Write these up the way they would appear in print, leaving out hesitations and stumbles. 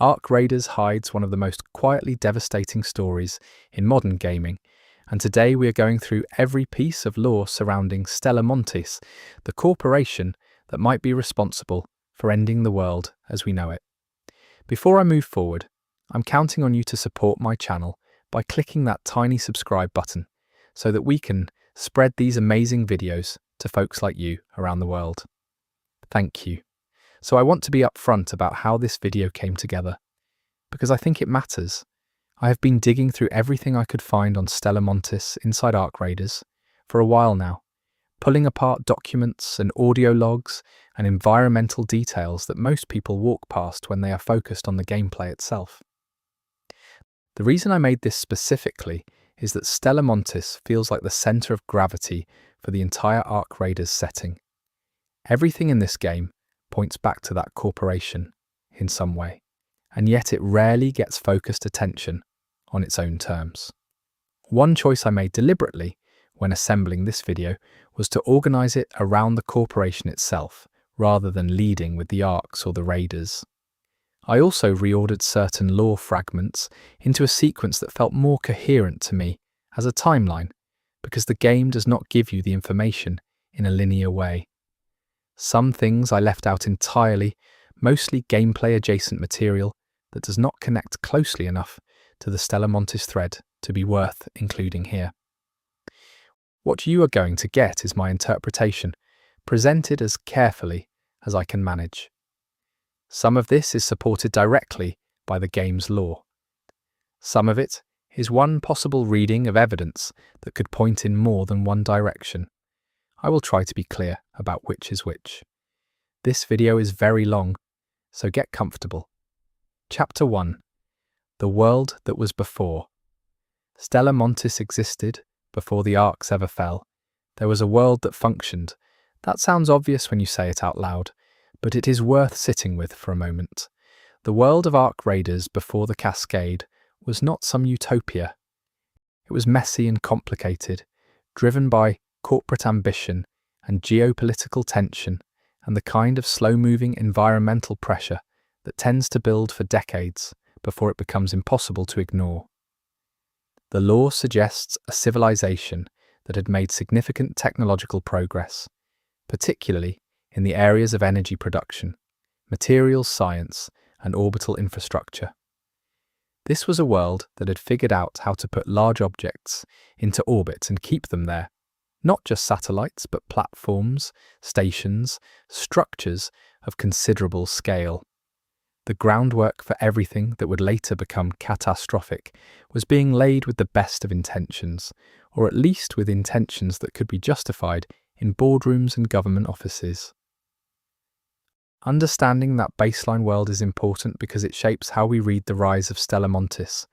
Ark Raiders hides one of the most quietly devastating stories in modern gaming, and today we are going through every piece of lore surrounding Stella Montis, the corporation that might be responsible for ending the world as we know it. Before I move forward, I'm counting on you to support my channel by clicking that tiny subscribe button so that we can spread these amazing videos to folks like you around the world. Thank you. So I want to be upfront about how this video came together, because I think it matters. I have been digging through everything I could find on Stella Montis inside Ark Raiders for a while now, pulling apart documents and audio logs and environmental details that most people walk past when they are focused on the gameplay itself. The reason I made this specifically is that Stella Montis feels like the center of gravity for the entire Ark Raiders setting. Everything in this game points back to that corporation in some way, and yet it rarely gets focused attention on its own terms. One choice I made deliberately when assembling this video was to organize it around the corporation itself, rather than leading with the Arks or the Raiders. I also reordered certain lore fragments into a sequence that felt more coherent to me as a timeline, because the game does not give you the information in a linear way. Some things I left out entirely, mostly gameplay-adjacent material that does not connect closely enough to the Stella Montis thread to be worth including here. What you are going to get is my interpretation, presented as carefully as I can manage. Some of this is supported directly by the game's lore. Some of it is one possible reading of evidence that could point in more than one direction. I will try to be clear about which is which. This video is very long, so get comfortable. Chapter 1. The World That Was Before. Stella Montis existed before the Arks ever fell. There was a world that functioned. That sounds obvious when you say it out loud, but it is worth sitting with for a moment. The world of Ark Raiders before the Cascade was not some utopia. It was messy and complicated, driven by corporate ambition and geopolitical tension and the kind of slow-moving environmental pressure that tends to build for decades before it becomes impossible to ignore. The lore suggests a civilization that had made significant technological progress, particularly in the areas of energy production, materials science, and orbital infrastructure. This was a world that had figured out how to put large objects into orbit and keep them there. Not just satellites, but platforms, stations, structures of considerable scale. The groundwork for everything that would later become catastrophic was being laid with the best of intentions, or at least with intentions that could be justified in boardrooms and government offices. Understanding that baseline world is important because it shapes how we read the rise of Stella Montis,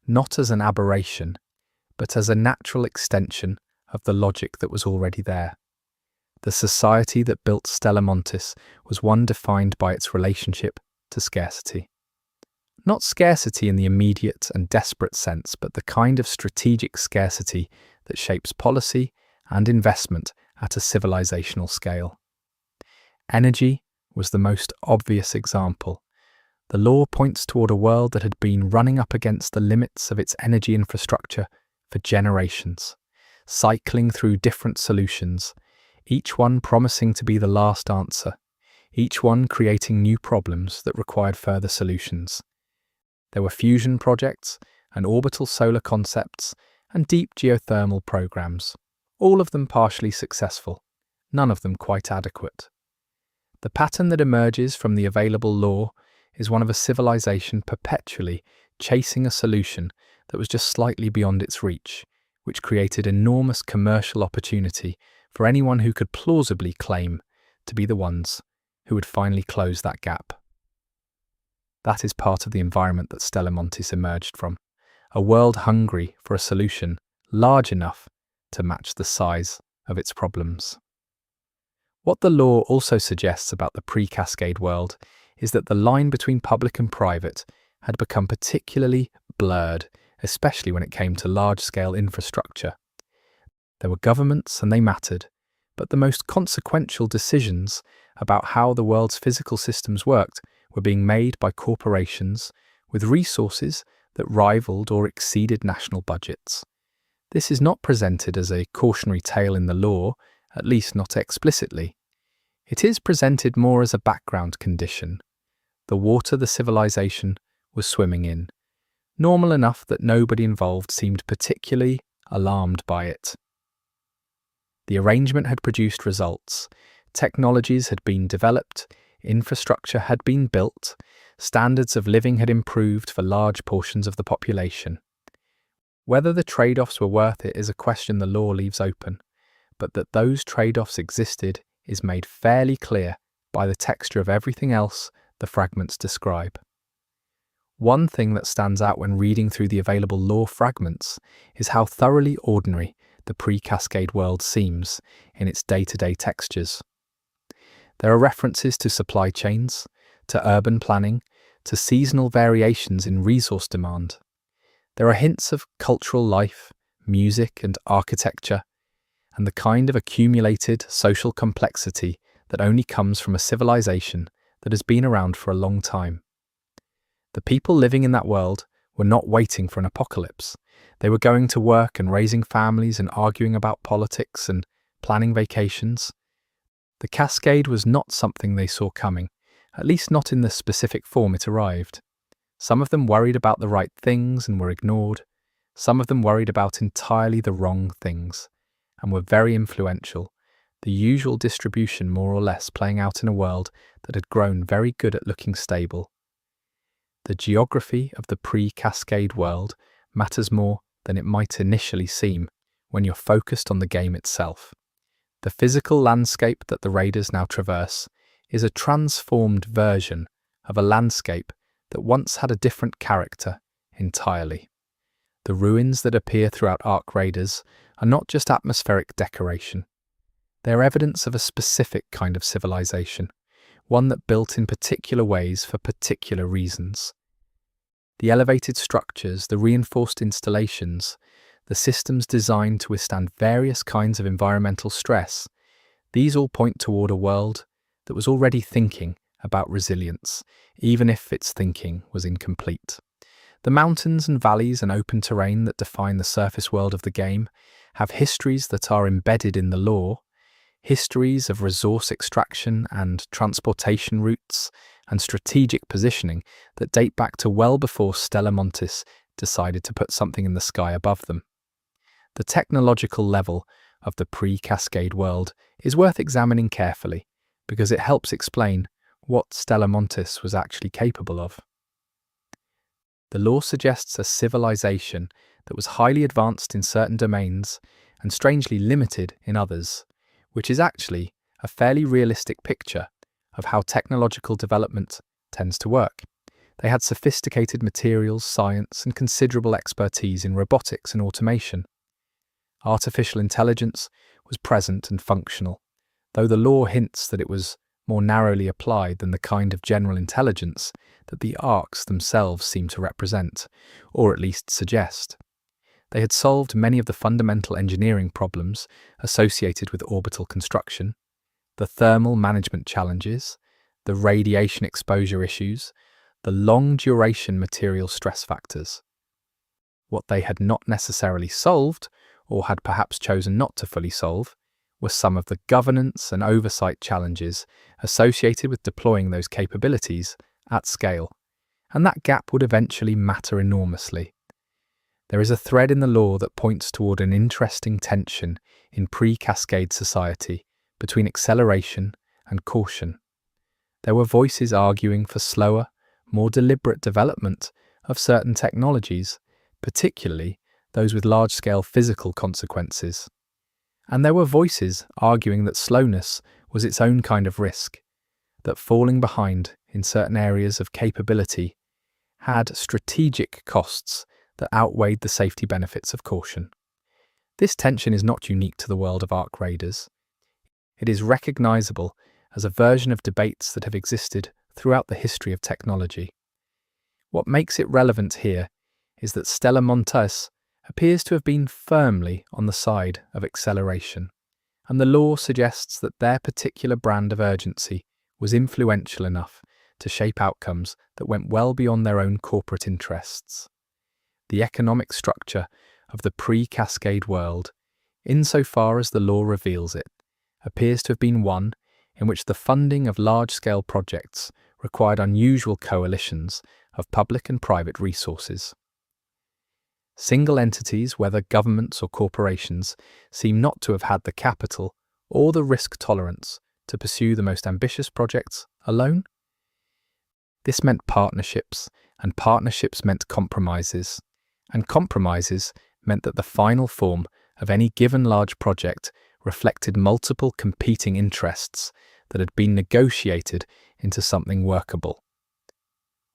not as an aberration, but as a natural extension of the logic that was already there. The society that built Stella Montis was one defined by its relationship to scarcity. Not scarcity in the immediate and desperate sense, but the kind of strategic scarcity that shapes policy and investment at a civilizational scale. Energy was the most obvious example. The lore points toward a world that had been running up against the limits of its energy infrastructure for generations, cycling through different solutions, each one promising to be the last answer, each one creating new problems that required further solutions. There were fusion projects and orbital solar concepts and deep geothermal programs, all of them partially successful, none of them quite adequate. The pattern that emerges from the available lore is one of a civilization perpetually chasing a solution that was just slightly beyond its reach, which created enormous commercial opportunity for anyone who could plausibly claim to be the ones who would finally close that gap. That is part of the environment that Stella Montis emerged from, a world hungry for a solution large enough to match the size of its problems. What the lore also suggests about the pre-cascade world is that the line between public and private had become particularly blurred, especially when it came to large-scale infrastructure. There were governments and they mattered, but the most consequential decisions about how the world's physical systems worked were being made by corporations with resources that rivaled or exceeded national budgets. This is not presented as a cautionary tale in the law, at least not explicitly. It is presented more as a background condition, the water the civilization was swimming in, normal enough that nobody involved seemed particularly alarmed by it. The arrangement had produced results. Technologies had been developed, infrastructure had been built, standards of living had improved for large portions of the population. Whether the trade-offs were worth it is a question the law leaves open, but that those trade-offs existed is made fairly clear by the texture of everything else the fragments describe. One thing that stands out when reading through the available law fragments is how thoroughly ordinary the pre-cascade world seems in its day-to-day textures. There are references to supply chains, to urban planning, to seasonal variations in resource demand. There are hints of cultural life, music and architecture, and the kind of accumulated social complexity that only comes from a civilization that has been around for a long time. The people living in that world were not waiting for an apocalypse. They were going to work and raising families and arguing about politics and planning vacations. The cascade was not something they saw coming, at least not in the specific form it arrived. Some of them worried about the right things and were ignored. Some of them worried about entirely the wrong things and were very influential, the usual distribution more or less playing out in a world that had grown very good at looking stable. The geography of the pre-cascade world matters more than it might initially seem when you're focused on the game itself. The physical landscape that the raiders now traverse is a transformed version of a landscape that once had a different character entirely. The ruins that appear throughout Ark Raiders are not just atmospheric decoration. They are evidence of a specific kind of civilization, one that built in particular ways for particular reasons. The elevated structures, the reinforced installations, the systems designed to withstand various kinds of environmental stress, these all point toward a world that was already thinking about resilience, even if its thinking was incomplete. The mountains and valleys and open terrain that define the surface world of the game have histories that are embedded in the lore, histories of resource extraction and transportation routes and strategic positioning that date back to well before Stella Montis decided to put something in the sky above them. The technological level of the pre-cascade world is worth examining carefully because it helps explain what Stella Montis was actually capable of. The lore suggests a civilization that was highly advanced in certain domains and strangely limited in others, which is actually a fairly realistic picture of how technological development tends to work. They had sophisticated materials, science, and considerable expertise in robotics and automation. Artificial intelligence was present and functional, though the lore hints that it was more narrowly applied than the kind of general intelligence that the arcs themselves seem to represent, or at least suggest. They had solved many of the fundamental engineering problems associated with orbital construction, the thermal management challenges, the radiation exposure issues, the long-duration material stress factors. What they had not necessarily solved, or had perhaps chosen not to fully solve, were some of the governance and oversight challenges associated with deploying those capabilities at scale, and that gap would eventually matter enormously. There is a thread in the lore that points toward an interesting tension in pre-cascade society between acceleration and caution. There were voices arguing for slower, more deliberate development of certain technologies, particularly those with large-scale physical consequences. And there were voices arguing that slowness was its own kind of risk, that falling behind in certain areas of capability had strategic costs that outweighed the safety benefits of caution. This tension is not unique to the world of Ark Raiders. It is recognizable as a version of debates that have existed throughout the history of technology. What makes it relevant here is that Stella Montis appears to have been firmly on the side of acceleration, and the lore suggests that their particular brand of urgency was influential enough to shape outcomes that went well beyond their own corporate interests. The economic structure of the pre-cascade world, insofar as the law reveals it, appears to have been one in which the funding of large-scale projects required unusual coalitions of public and private resources. Single entities, whether governments or corporations, seem not to have had the capital or the risk tolerance to pursue the most ambitious projects alone. This meant partnerships, and partnerships meant compromises, and compromises meant that the final form of any given large project reflected multiple competing interests that had been negotiated into something workable.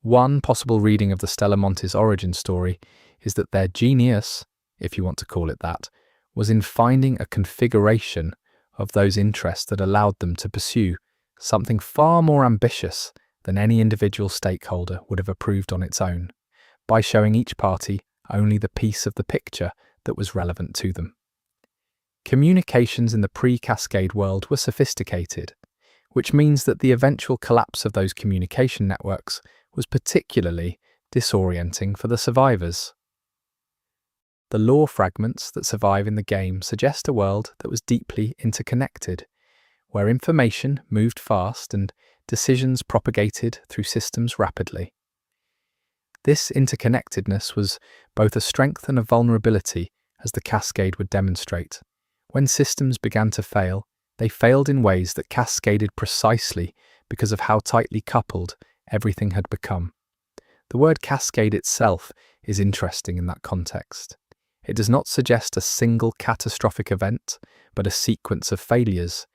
One possible reading of the Stella Montis origin story is that their genius, if you want to call it that, was in finding a configuration of those interests that allowed them to pursue something far more ambitious than any individual stakeholder would have approved on its own, by showing each party only the piece of the picture that was relevant to them. Communications in the pre-cascade world were sophisticated, which means that the eventual collapse of those communication networks was particularly disorienting for the survivors. The lore fragments that survive in the game suggest a world that was deeply interconnected, where information moved fast and decisions propagated through systems rapidly. This interconnectedness was both a strength and a vulnerability, as the cascade would demonstrate. When systems began to fail, they failed in ways that cascaded precisely because of how tightly coupled everything had become. The word cascade itself is interesting in that context. It does not suggest a single catastrophic event, but a sequence of failures,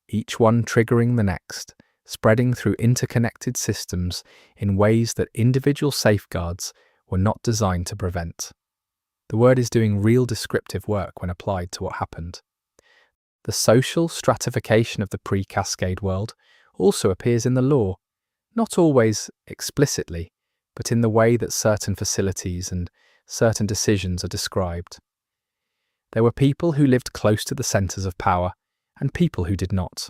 each one triggering the next, spreading through interconnected systems in ways that individual safeguards were not designed to prevent. The word is doing real descriptive work when applied to what happened. The social stratification of the pre-cascade world also appears in the lore, not always explicitly, but in the way that certain facilities and certain decisions are described. There were people who lived close to the centres of power and people who did not.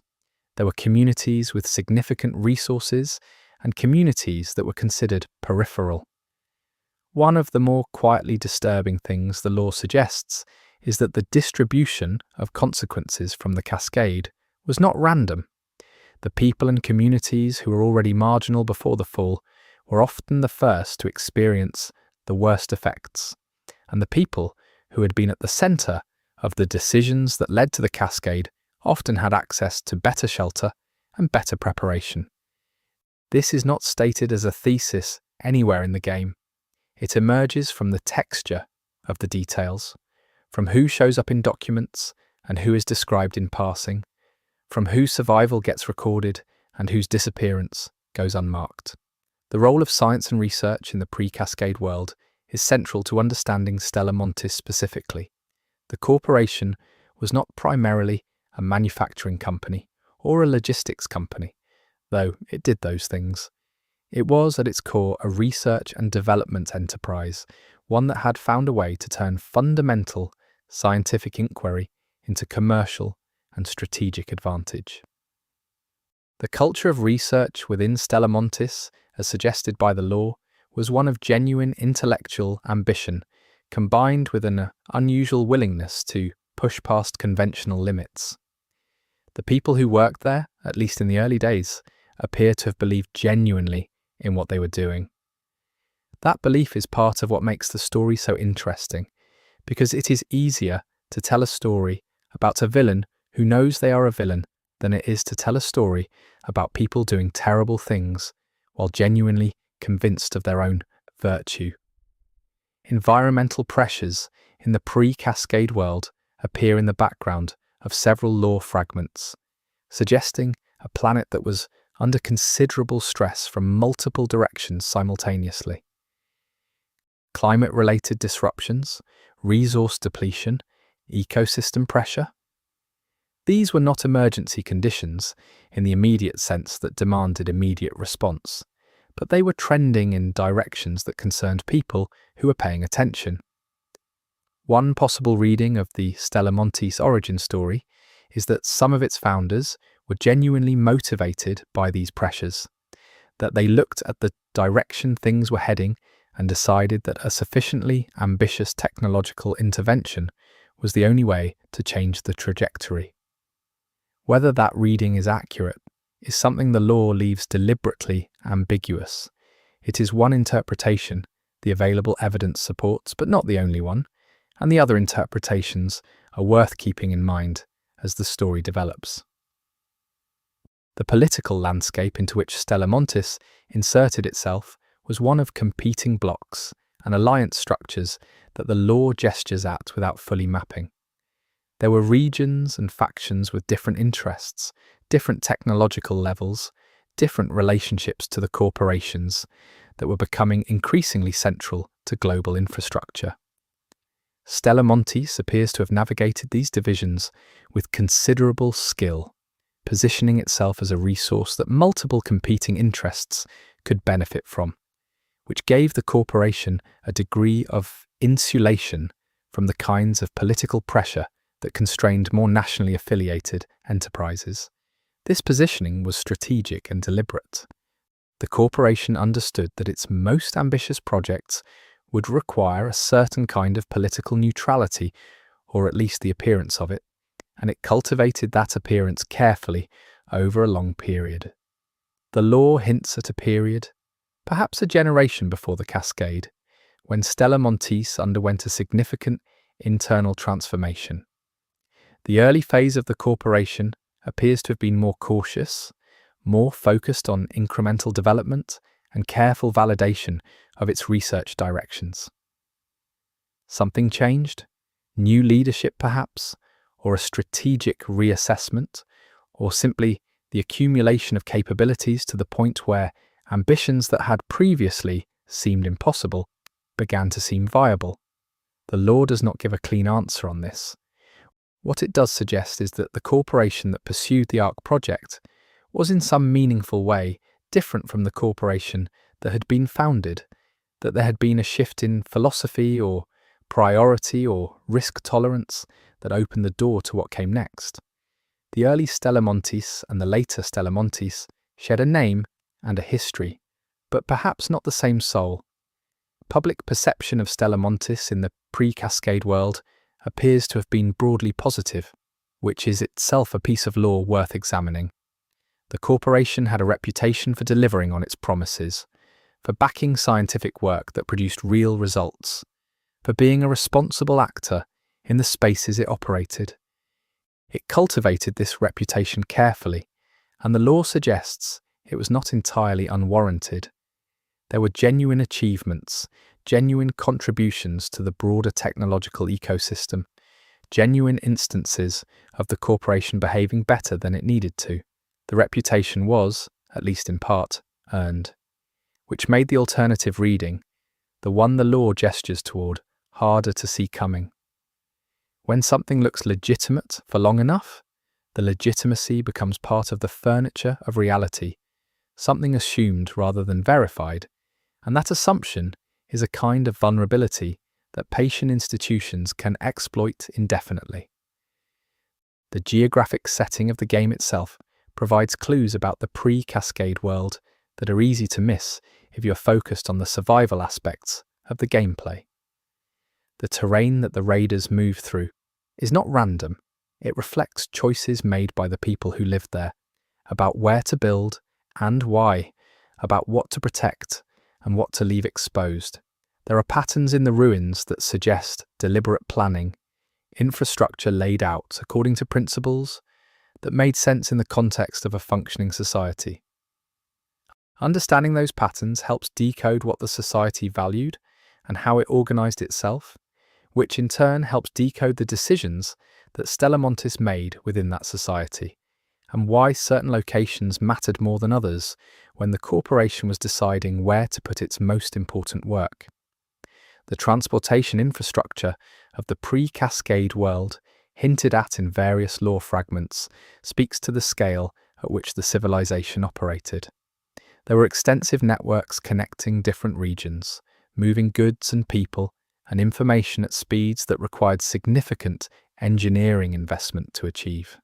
There were communities with significant resources and communities that were considered peripheral. One of the more quietly disturbing things the lore suggests is that the distribution of consequences from the cascade was not random. The people and communities who were already marginal before the fall were often the first to experience the worst effects, and the people who had been at the centre of the decisions that led to the cascade often had access to better shelter and better preparation. This is not stated as a thesis anywhere in the game. It emerges from the texture of the details, from who shows up in documents and who is described in passing, from whose survival gets recorded and whose disappearance goes unmarked. The role of science and research in the pre-cascade world is central to understanding Stella Montis specifically. The corporation was not primarily a manufacturing company or a logistics company, though it did those things. It was, at its core, a research and development enterprise, one that had found a way to turn fundamental scientific inquiry into commercial and strategic advantage. The culture of research within Stella Montis, as suggested by the lore, was one of genuine intellectual ambition, combined with an unusual willingness to push past conventional limits. The people who worked there, at least in the early days, appear to have believed genuinely in what they were doing. That belief is part of what makes the story so interesting, because it is easier to tell a story about a villain who knows they are a villain than it is to tell a story about people doing terrible things while genuinely convinced of their own virtue. Environmental pressures in the pre-cascade world appear in the background of several lore fragments, suggesting a planet that was under considerable stress from multiple directions simultaneously. Climate-related disruptions, resource depletion, ecosystem pressure. These were not emergency conditions in the immediate sense that demanded immediate response, but they were trending in directions that concerned people who were paying attention. One possible reading of the Stella Montis origin story is that some of its founders were genuinely motivated by these pressures. that they looked at the direction things were heading and decided that a sufficiently ambitious technological intervention was the only way to change the trajectory. Whether that reading is accurate is something the law leaves deliberately ambiguous. It is one interpretation the available evidence supports, but not the only one, and the other interpretations are worth keeping in mind as the story develops. The political landscape into which Stella Montis inserted itself was one of competing blocs and alliance structures that the law gestures at without fully mapping. There were regions and factions with different interests, different technological levels, different relationships to the corporations that were becoming increasingly central to global infrastructure. Stella Montis appears to have navigated these divisions with considerable skill, positioning itself as a resource that multiple competing interests could benefit from, which gave the corporation a degree of insulation from the kinds of political pressure that constrained more nationally affiliated enterprises. This positioning was strategic and deliberate. The corporation understood that its most ambitious projects would require a certain kind of political neutrality, or at least the appearance of it, and it cultivated that appearance carefully over a long period. The law hints at a period, perhaps a generation before the Cascade, when Stella Montis underwent a significant internal transformation. The early phase of the corporation appears to have been more cautious, more focused on incremental development and careful validation of its research directions. Something changed? New leadership perhaps, or a strategic reassessment, or simply the accumulation of capabilities to the point where ambitions that had previously seemed impossible began to seem viable. The law does not give a clean answer on this. What it does suggest is that the corporation that pursued the ARC project was in some meaningful way different from the corporation that had been founded, that there had been a shift in philosophy or priority or risk tolerance that opened the door to what came next. The early Stella Montis and the later Stella Montis shared a name and a history, but perhaps not the same soul. Public perception of Stella Montis in the pre-cascade world appears to have been broadly positive, which is itself a piece of law worth examining. The corporation had a reputation for delivering on its promises, for backing scientific work that produced real results, for being a responsible actor in the spaces it operated. It cultivated this reputation carefully, and the law suggests it was not entirely unwarranted. There were genuine achievements, genuine contributions to the broader technological ecosystem, genuine instances of the corporation behaving better than it needed to. The reputation was, at least in part, earned, which made the alternative reading, the one the law gestures toward, harder to see coming. When something looks legitimate for long enough, the legitimacy becomes part of the furniture of reality, something assumed rather than verified, and that assumption is a kind of vulnerability that patient institutions can exploit indefinitely. The geographic setting of the game itself provides clues about the pre-cascade world that are easy to miss if you're focused on the survival aspects of the gameplay. The terrain that the raiders move through is not random. It reflects choices made by the people who lived there, about where to build and why, about what to protect and what to leave exposed. There are patterns in the ruins that suggest deliberate planning, infrastructure laid out according to principles that made sense in the context of a functioning society. Understanding those patterns helps decode what the society valued and how it organized itself, which in turn helps decode the decisions that Stella Montis made within that society, and why certain locations mattered more than others when the corporation was deciding where to put its most important work. The transportation infrastructure of the pre-cascade world, hinted at in various lore fragments, speaks to the scale at which the civilization operated. There were extensive networks connecting different regions, moving goods and people and information at speeds that required significant engineering investment to achieve.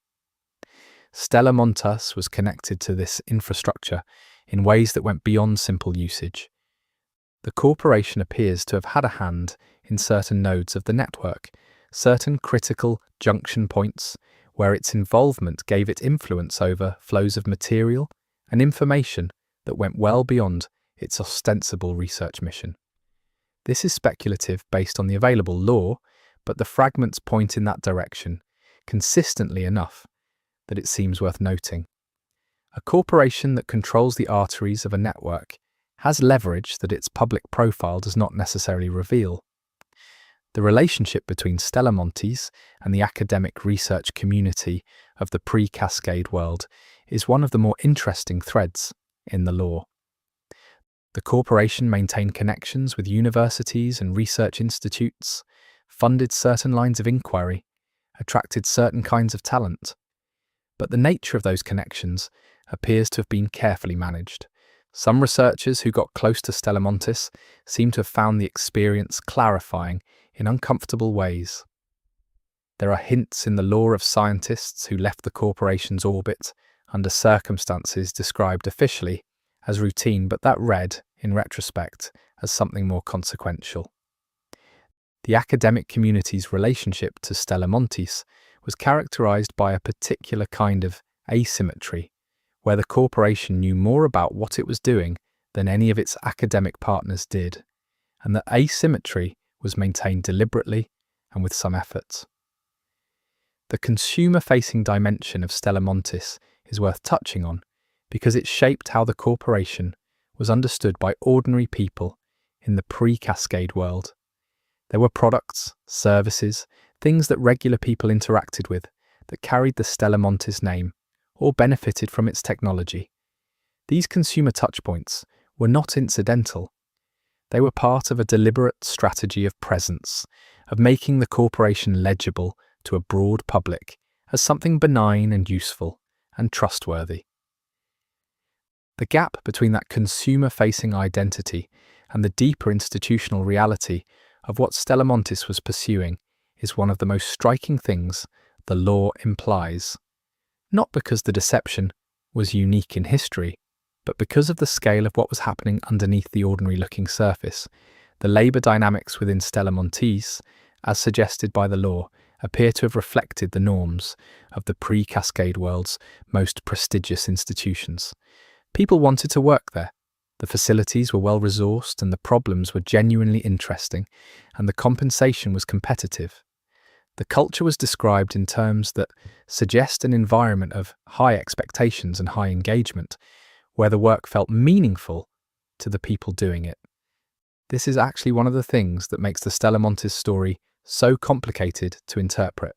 Stella Montis was connected to this infrastructure in ways that went beyond simple usage. The corporation appears to have had a hand in certain nodes of the network, certain critical junction points, where its involvement gave it influence over flows of material and information that went well beyond its ostensible research mission. This is speculative based on the available lore, but the fragments point in that direction consistently enough that it seems worth noting. A corporation that controls the arteries of a network has leverage that its public profile does not necessarily reveal. The relationship between Stella Montis and the academic research community of the pre-cascade world is one of the more interesting threads in the lore. The corporation maintained connections with universities and research institutes, funded certain lines of inquiry, attracted certain kinds of talent. But the nature of those connections appears to have been carefully managed. Some researchers who got close to Stella Montis seem to have found the experience clarifying in uncomfortable ways. There are hints in the lore of scientists who left the corporation's orbit under circumstances described officially as routine, but that read, in retrospect, as something more consequential. The academic community's relationship to Stella Montis was characterized by a particular kind of asymmetry, where the corporation knew more about what it was doing than any of its academic partners did, and that asymmetry was maintained deliberately and with some effort. The consumer-facing dimension of Stella Montis is worth touching on because it shaped how the corporation was understood by ordinary people in the pre-cascade world. There were products, services, things that regular people interacted with that carried the Stella Montis name or benefited from its technology. These consumer touchpoints were not incidental. They were part of a deliberate strategy of presence, of making the corporation legible to a broad public as something benign and useful and trustworthy. The gap between that consumer-facing identity and the deeper institutional reality of what Stella Montis was pursuing is one of the most striking things the lore implies. Not because the deception was unique in history, but because of the scale of what was happening underneath the ordinary-looking surface. The labour dynamics within Stella Montis, as suggested by the lore, appear to have reflected the norms of the pre-cascade world's most prestigious institutions. People wanted to work there. The facilities were well-resourced and the problems were genuinely interesting, and the compensation was competitive. The culture was described in terms that suggest an environment of high expectations and high engagement, where the work felt meaningful to the people doing it. This is actually one of the things that makes the Stella Montis story so complicated to interpret,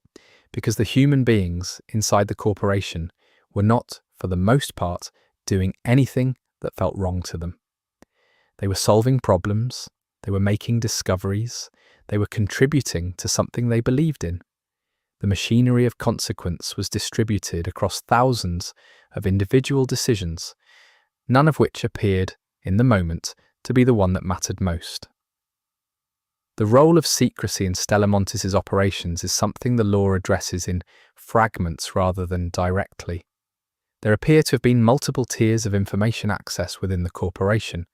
because the human beings inside the corporation were not, for the most part, doing anything that felt wrong to them. They were solving problems, they were making discoveries, they were contributing to something they believed in. The machinery of consequence was distributed across thousands of individual decisions, none of which appeared, in the moment, to be the one that mattered most. The role of secrecy in Stella Montis' operations is something the lore addresses in fragments rather than directly. There appear to have been multiple tiers of information access within the corporation,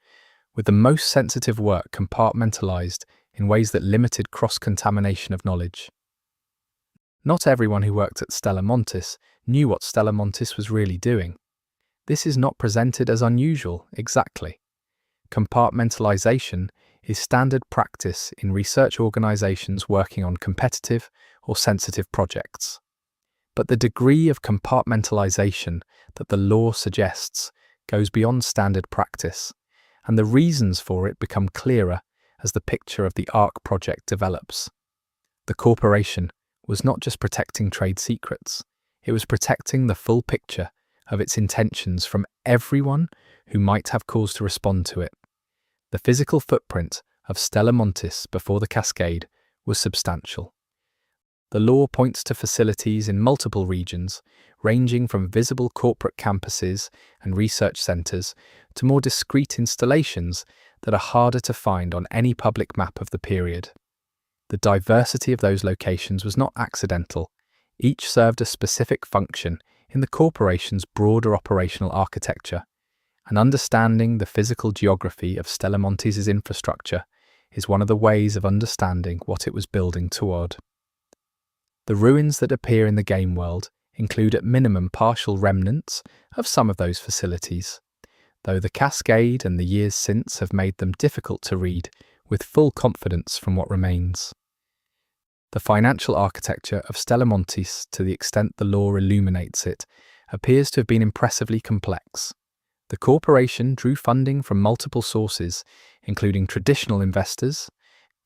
with the most sensitive work compartmentalized in ways that limited cross-contamination of knowledge. Not everyone who worked at Stella Montis knew what Stella Montis was really doing. This is not presented as unusual, exactly. Compartmentalization is standard practice in research organizations working on competitive or sensitive projects. But the degree of compartmentalization that the lore suggests goes beyond standard practice, and the reasons for it become clearer as the picture of the ARC project develops. The corporation was not just protecting trade secrets, it was protecting the full picture of its intentions from everyone who might have cause to respond to it. The physical footprint of Stella Montis before the cascade was substantial. The lore points to facilities in multiple regions, ranging from visible corporate campuses and research centres to more discrete installations that are harder to find on any public map of the period. The diversity of those locations was not accidental. Each served a specific function in the corporation's broader operational architecture, and understanding the physical geography of Stella Montis' infrastructure is one of the ways of understanding what it was building toward. The ruins that appear in the game world include at minimum partial remnants of some of those facilities, though the cascade and the years since have made them difficult to read with full confidence from what remains. The financial architecture of Stella Montis, to the extent the lore illuminates it, appears to have been impressively complex. The corporation drew funding from multiple sources, including traditional investors,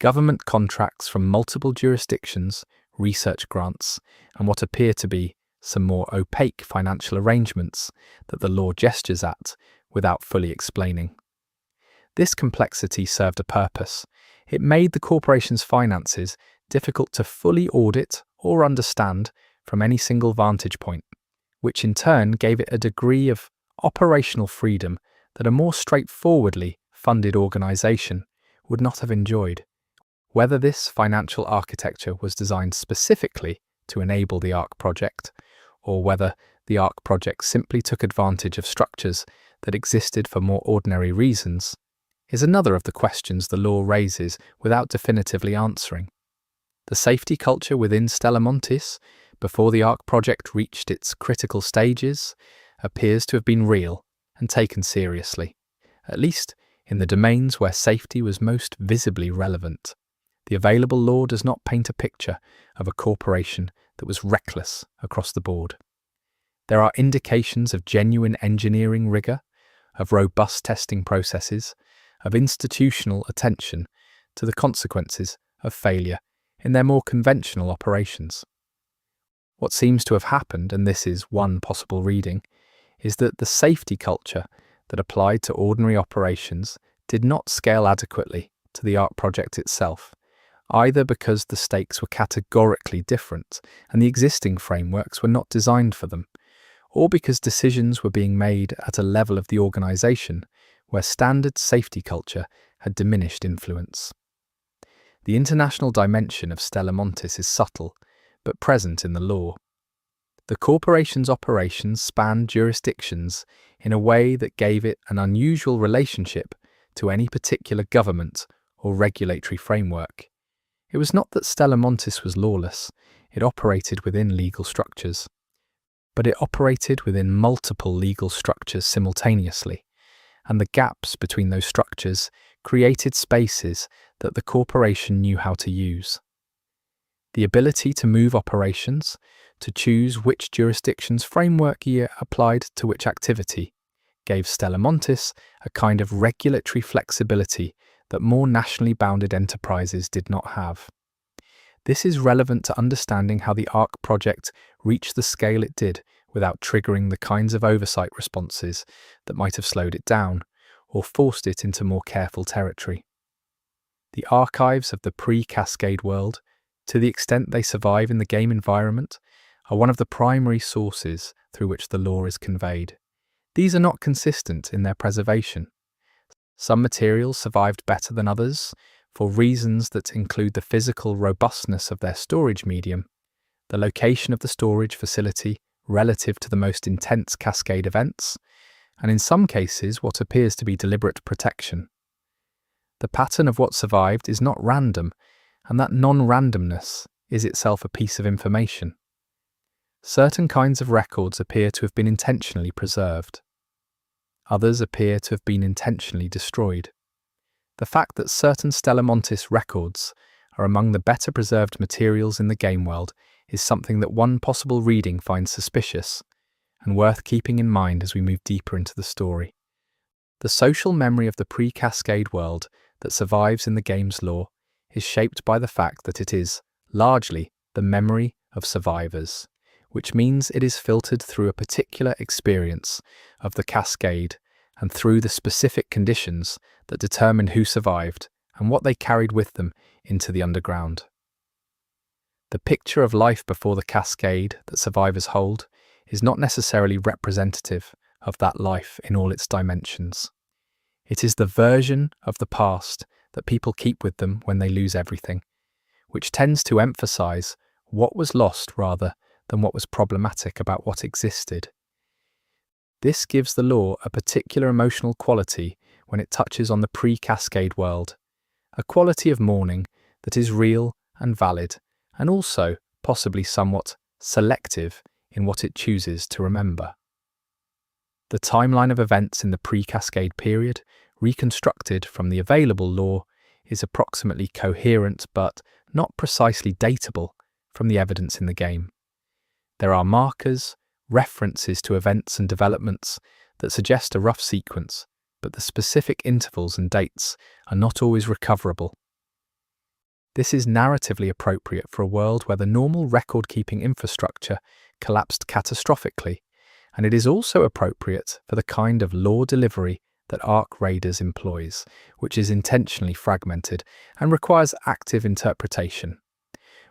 government contracts from multiple jurisdictions, research grants, and what appear to be some more opaque financial arrangements that the law gestures at without fully explaining. This complexity served a purpose. It made the corporation's finances difficult to fully audit or understand from any single vantage point, which in turn gave it a degree of operational freedom that a more straightforwardly funded organization would not have enjoyed. Whether this financial architecture was designed specifically to enable the ARC project, or whether the ARC project simply took advantage of structures that existed for more ordinary reasons, is another of the questions the law raises without definitively answering. The safety culture within Stella Montis, before the ARC project reached its critical stages, appears to have been real and taken seriously, at least in the domains where safety was most visibly relevant. The available law does not paint a picture of a corporation that was reckless across the board. There are indications of genuine engineering rigor, of robust testing processes, of institutional attention to the consequences of failure in their more conventional operations. What seems to have happened, and this is one possible reading, is that the safety culture that applied to ordinary operations did not scale adequately to the ARC project itself, either because the stakes were categorically different and the existing frameworks were not designed for them, or because decisions were being made at a level of the organization where standard safety culture had diminished influence. The international dimension of Stella Montis is subtle, but present in the law. The corporation's operations spanned jurisdictions in a way that gave it an unusual relationship to any particular government or regulatory framework. It was not that Stella Montis was lawless, it operated within legal structures. But it operated within multiple legal structures simultaneously, and the gaps between those structures created spaces that the corporation knew how to use. The ability to move operations, to choose which jurisdiction's framework year applied to which activity, gave Stella Montis a kind of regulatory flexibility that more nationally bounded enterprises did not have. This is relevant to understanding how the ARC project reached the scale it did without triggering the kinds of oversight responses that might have slowed it down or forced it into more careful territory. The archives of the pre-cascade world, to the extent they survive in the game environment, are one of the primary sources through which the lore is conveyed. These are not consistent in their preservation. Some materials survived better than others, for reasons that include the physical robustness of their storage medium, the location of the storage facility relative to the most intense cascade events, and in some cases what appears to be deliberate protection. The pattern of what survived is not random, and that non-randomness is itself a piece of information. Certain kinds of records appear to have been intentionally preserved. Others appear to have been intentionally destroyed. The fact that certain Stella Montis records are among the better preserved materials in the game world is something that one possible reading finds suspicious and worth keeping in mind as we move deeper into the story. The social memory of the pre-cascade world that survives in the game's lore is shaped by the fact that it is, largely, the memory of survivors, which means it is filtered through a particular experience of the cascade and through the specific conditions that determine who survived and what they carried with them into the underground. The picture of life before the cascade that survivors hold is not necessarily representative of that life in all its dimensions. It is the version of the past that people keep with them when they lose everything, which tends to emphasize what was lost rather than what was problematic about what existed. This gives the law a particular emotional quality when it touches on the pre-cascade world, a quality of mourning that is real and valid, and also possibly somewhat selective in what it chooses to remember. The timeline of events in the pre-cascade period, reconstructed from the available law, is approximately coherent but not precisely datable from the evidence in the game. There are markers, references to events and developments that suggest a rough sequence, but the specific intervals and dates are not always recoverable. This is narratively appropriate for a world where the normal record-keeping infrastructure collapsed catastrophically, and it is also appropriate for the kind of law delivery that Ark Raiders employs, which is intentionally fragmented and requires active interpretation.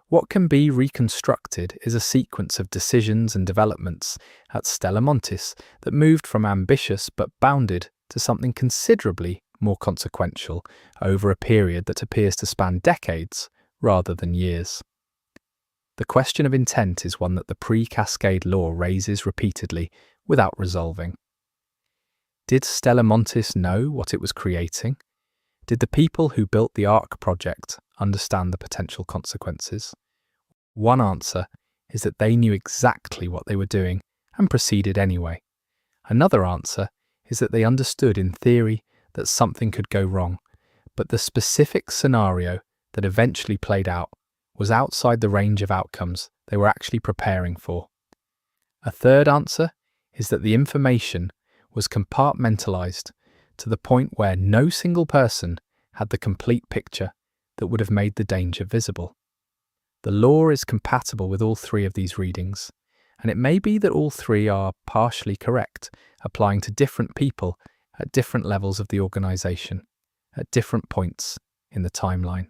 What can be reconstructed is a sequence of decisions and developments at Stella Montis that moved from ambitious but bounded to something considerably more consequential over a period that appears to span decades rather than years. The question of intent is one that the pre-cascade law raises repeatedly without resolving. Did Stella Montis know what it was creating? Did the people who built the Ark project understand the potential consequences? One answer is that they knew exactly what they were doing and proceeded anyway. Another answer is that they understood in theory that something could go wrong, but the specific scenario that eventually played out was outside the range of outcomes they were actually preparing for. A third answer is that the information was compartmentalized to the point where no single person had the complete picture that would have made the danger visible. The law is compatible with all three of these readings, and it may be that all three are partially correct, applying to different people at different levels of the organization, at different points in the timeline.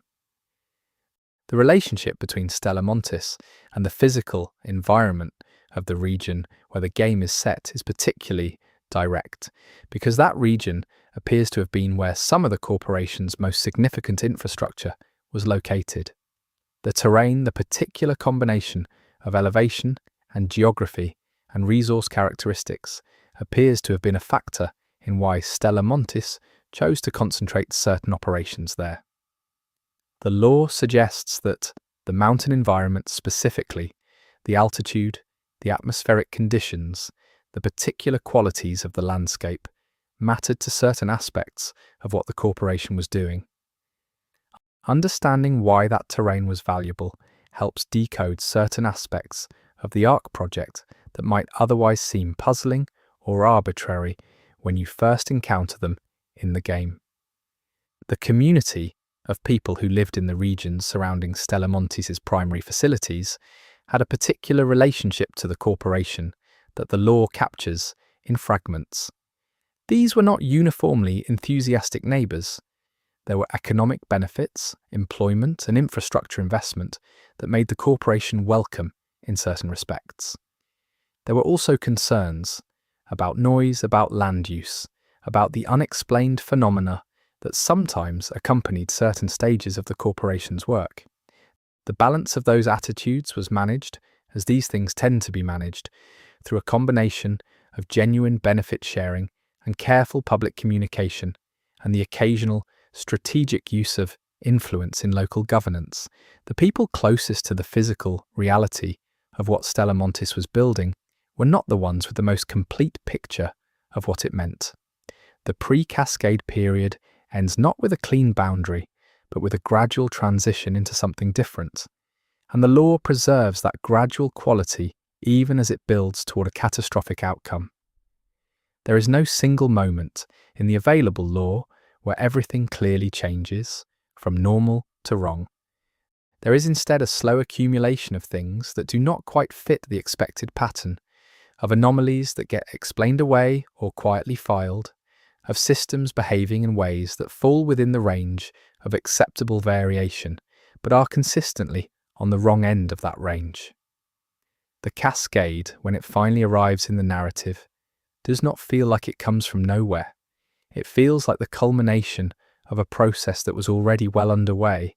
The relationship between Stella Montis and the physical environment of the region where the game is set is particularly direct, because that region appears to have been where some of the corporation's most significant infrastructure was located. The terrain, the particular combination of elevation and geography and resource characteristics, appears to have been a factor in why Stella Montis chose to concentrate certain operations there. The law suggests that the mountain environment specifically, the altitude, the atmospheric conditions, the particular qualities of the landscape, mattered to certain aspects of what the corporation was doing. Understanding why that terrain was valuable helps decode certain aspects of the Ark project that might otherwise seem puzzling or arbitrary when you first encounter them in the game. The community of people who lived in the regions surrounding Stella Montis' primary facilities had a particular relationship to the corporation that the law captures in fragments. These were not uniformly enthusiastic neighbours. There were economic benefits, employment and infrastructure investment that made the corporation welcome in certain respects. There were also concerns about noise, about land use, about the unexplained phenomena that sometimes accompanied certain stages of the corporation's work. The balance of those attitudes was managed, as these things tend to be managed, through a combination of genuine benefit sharing and careful public communication, and the occasional strategic use of influence in local governance. The people closest to the physical reality of what Stella Montis was building were not the ones with the most complete picture of what it meant. The pre-cascade period ends not with a clean boundary, but with a gradual transition into something different. And the law preserves that gradual quality even as it builds toward a catastrophic outcome. There is no single moment in the available law where everything clearly changes, from normal to wrong. There is instead a slow accumulation of things that do not quite fit the expected pattern, of anomalies that get explained away or quietly filed, of systems behaving in ways that fall within the range of acceptable variation, but are consistently on the wrong end of that range. The cascade, when it finally arrives in the narrative, does not feel like it comes from nowhere. It feels like the culmination of a process that was already well underway,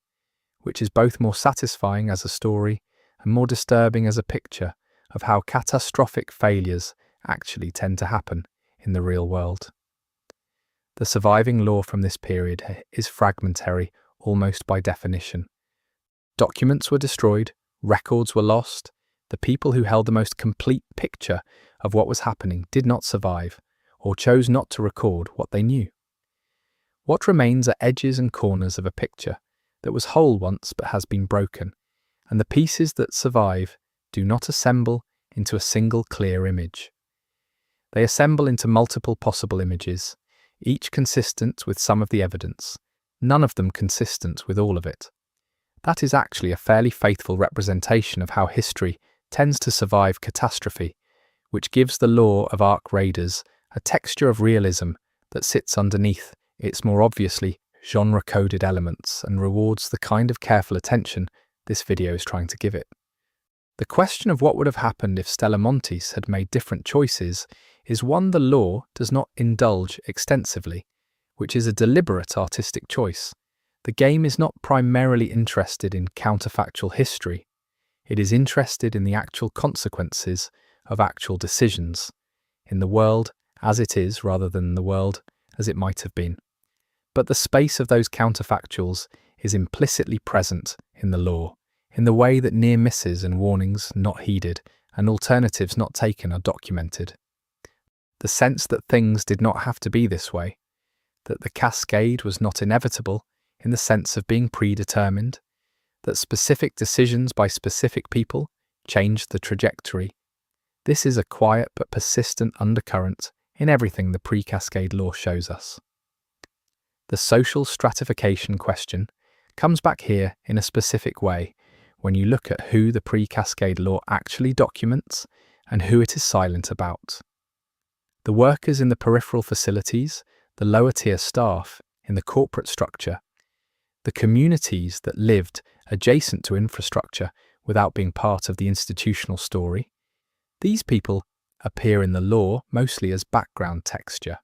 which is both more satisfying as a story and more disturbing as a picture of how catastrophic failures actually tend to happen in the real world. The surviving law from this period is fragmentary almost by definition. Documents were destroyed, records were lost, the people who held the most complete picture of what was happening did not survive, or chose not to record what they knew. What remains are edges and corners of a picture that was whole once but has been broken, and the pieces that survive do not assemble into a single clear image. They assemble into multiple possible images, each consistent with some of the evidence, none of them consistent with all of it. That is actually a fairly faithful representation of how history tends to survive catastrophe, which gives the law of arc raiders a texture of realism that sits underneath its more obviously genre-coded elements and rewards the kind of careful attention this video is trying to give it. The question of what would have happened if Stella Montis had made different choices is one the law does not indulge extensively, which is a deliberate artistic choice. The game is not primarily interested in counterfactual history. It is interested in the actual consequences of actual decisions, in the world as it is rather than the world as it might have been. But the space of those counterfactuals is implicitly present in the law, in the way that near misses and warnings not heeded and alternatives not taken are documented. The sense that things did not have to be this way, that the cascade was not inevitable in the sense of being predetermined, that specific decisions by specific people changed the trajectory. This is a quiet but persistent undercurrent in everything the pre-cascade law shows us. The social stratification question comes back here in a specific way when you look at who the pre-cascade law actually documents and who it is silent about. The workers in the peripheral facilities, the lower-tier staff in the corporate structure, the communities that lived adjacent to infrastructure without being part of the institutional story, these people appear in the law mostly as background texture.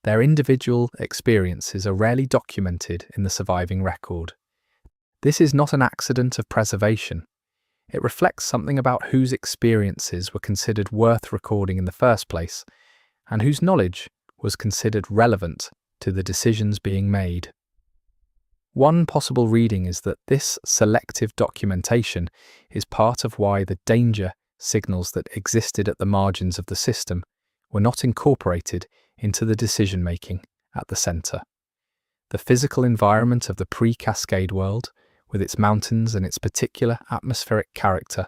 Their individual experiences are rarely documented in the surviving record. This is not an accident of preservation. It reflects something about whose experiences were considered worth recording in the first place, and whose knowledge was considered relevant to the decisions being made. One possible reading is that this selective documentation is part of why the danger signals that existed at the margins of the system were not incorporated into the decision-making at the center. The physical environment of the pre-cascade world, with its mountains and its particular atmospheric character,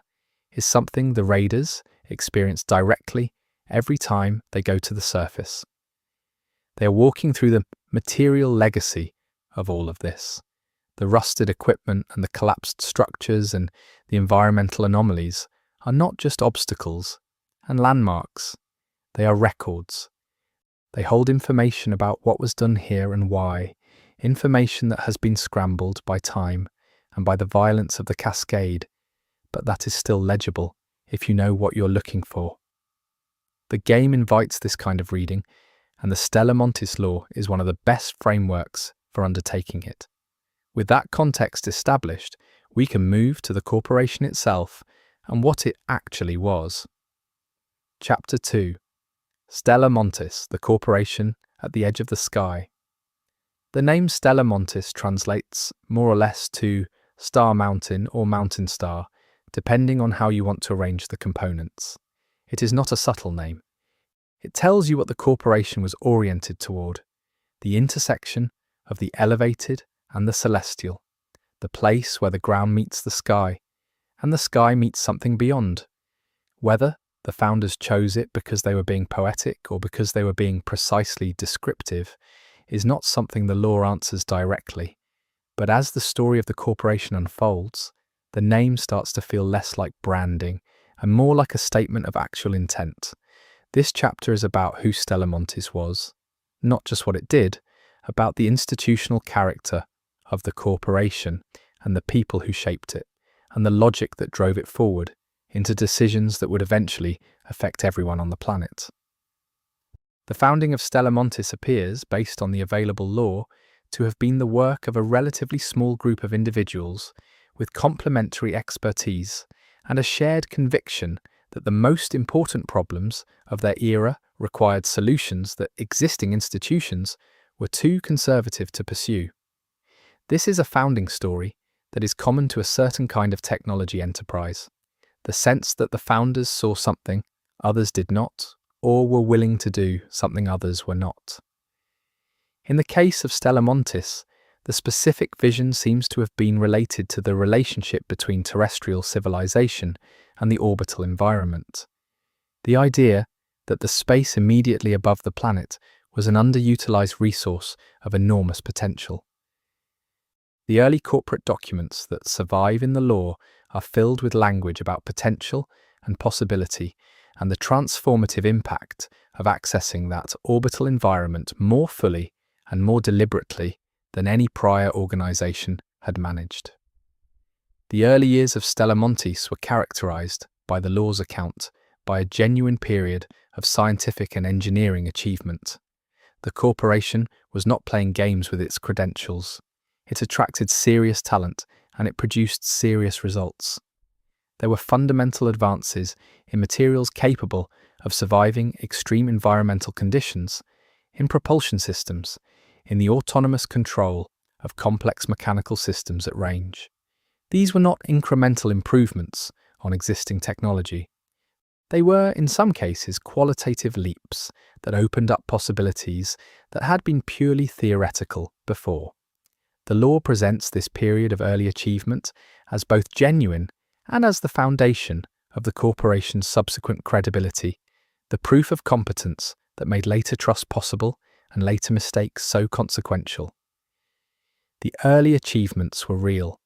is something the raiders experience directly every time they go to the surface. They are walking through the material legacy of all of this. The rusted equipment and the collapsed structures and the environmental anomalies are not just obstacles and landmarks. They are records. They hold information about what was done here and why, information that has been scrambled by time and by the violence of the cascade, but that is still legible if you know what you're looking for. The game invites this kind of reading, and the Stella Montis law is one of the best frameworks for undertaking it. With that context established, we can move to the corporation itself and what it actually was. Chapter 2. Stella Montis, the corporation at the edge of the sky. The name Stella Montis translates more or less to Star Mountain or Mountain Star, depending on how you want to arrange the components. It is not a subtle name. It tells you what the corporation was oriented toward, the intersection of the elevated and the celestial, the place where the ground meets the sky, and the sky meets something beyond. Whether the founders chose it because they were being poetic or because they were being precisely descriptive is not something the law answers directly. But as the story of the corporation unfolds, the name starts to feel less like branding and more like a statement of actual intent. This chapter is about who Stella Montis was, not just what it did, about the institutional character of the corporation and the people who shaped it, and the logic that drove it forward into decisions that would eventually affect everyone on the planet. The founding of Stella Montis appears, based on the available law, to have been the work of a relatively small group of individuals with complementary expertise and a shared conviction that the most important problems of their era required solutions that existing institutions were too conservative to pursue. This is a founding story that is common to a certain kind of technology enterprise, the sense that the founders saw something others did not, or were willing to do something others were not. In the case of Stella Montis, the specific vision seems to have been related to the relationship between terrestrial civilization and the orbital environment. The idea that the space immediately above the planet was an underutilized resource of enormous potential. The early corporate documents that survive in the law are filled with language about potential and possibility and the transformative impact of accessing that orbital environment more fully and more deliberately than any prior organization had managed. The early years of Stella Montis were characterized, by the law's account, by a genuine period of scientific and engineering achievement. The corporation was not playing games with its credentials. It attracted serious talent and it produced serious results. There were fundamental advances in materials capable of surviving extreme environmental conditions, in propulsion systems, in the autonomous control of complex mechanical systems at range. These were not incremental improvements on existing technology. They were, in some cases, qualitative leaps that opened up possibilities that had been purely theoretical before. The law presents this period of early achievement as both genuine and as the foundation of the corporation's subsequent credibility, the proof of competence that made later trust possible and later mistakes so consequential. The early achievements were real,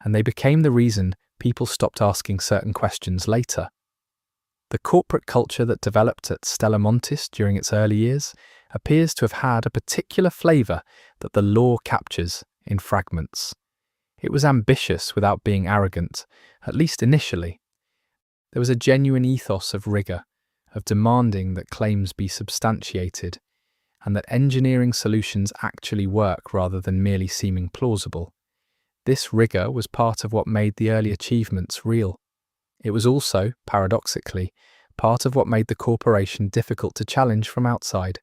and they became the reason people stopped asking certain questions later. The corporate culture that developed at Stella Montis during its early years appears to have had a particular flavour that the law captures in fragments. It was ambitious without being arrogant, at least initially. There was a genuine ethos of rigour, of demanding that claims be substantiated, and that engineering solutions actually work rather than merely seeming plausible. This rigour was part of what made the early achievements real. It was also, paradoxically, part of what made the corporation difficult to challenge from outside,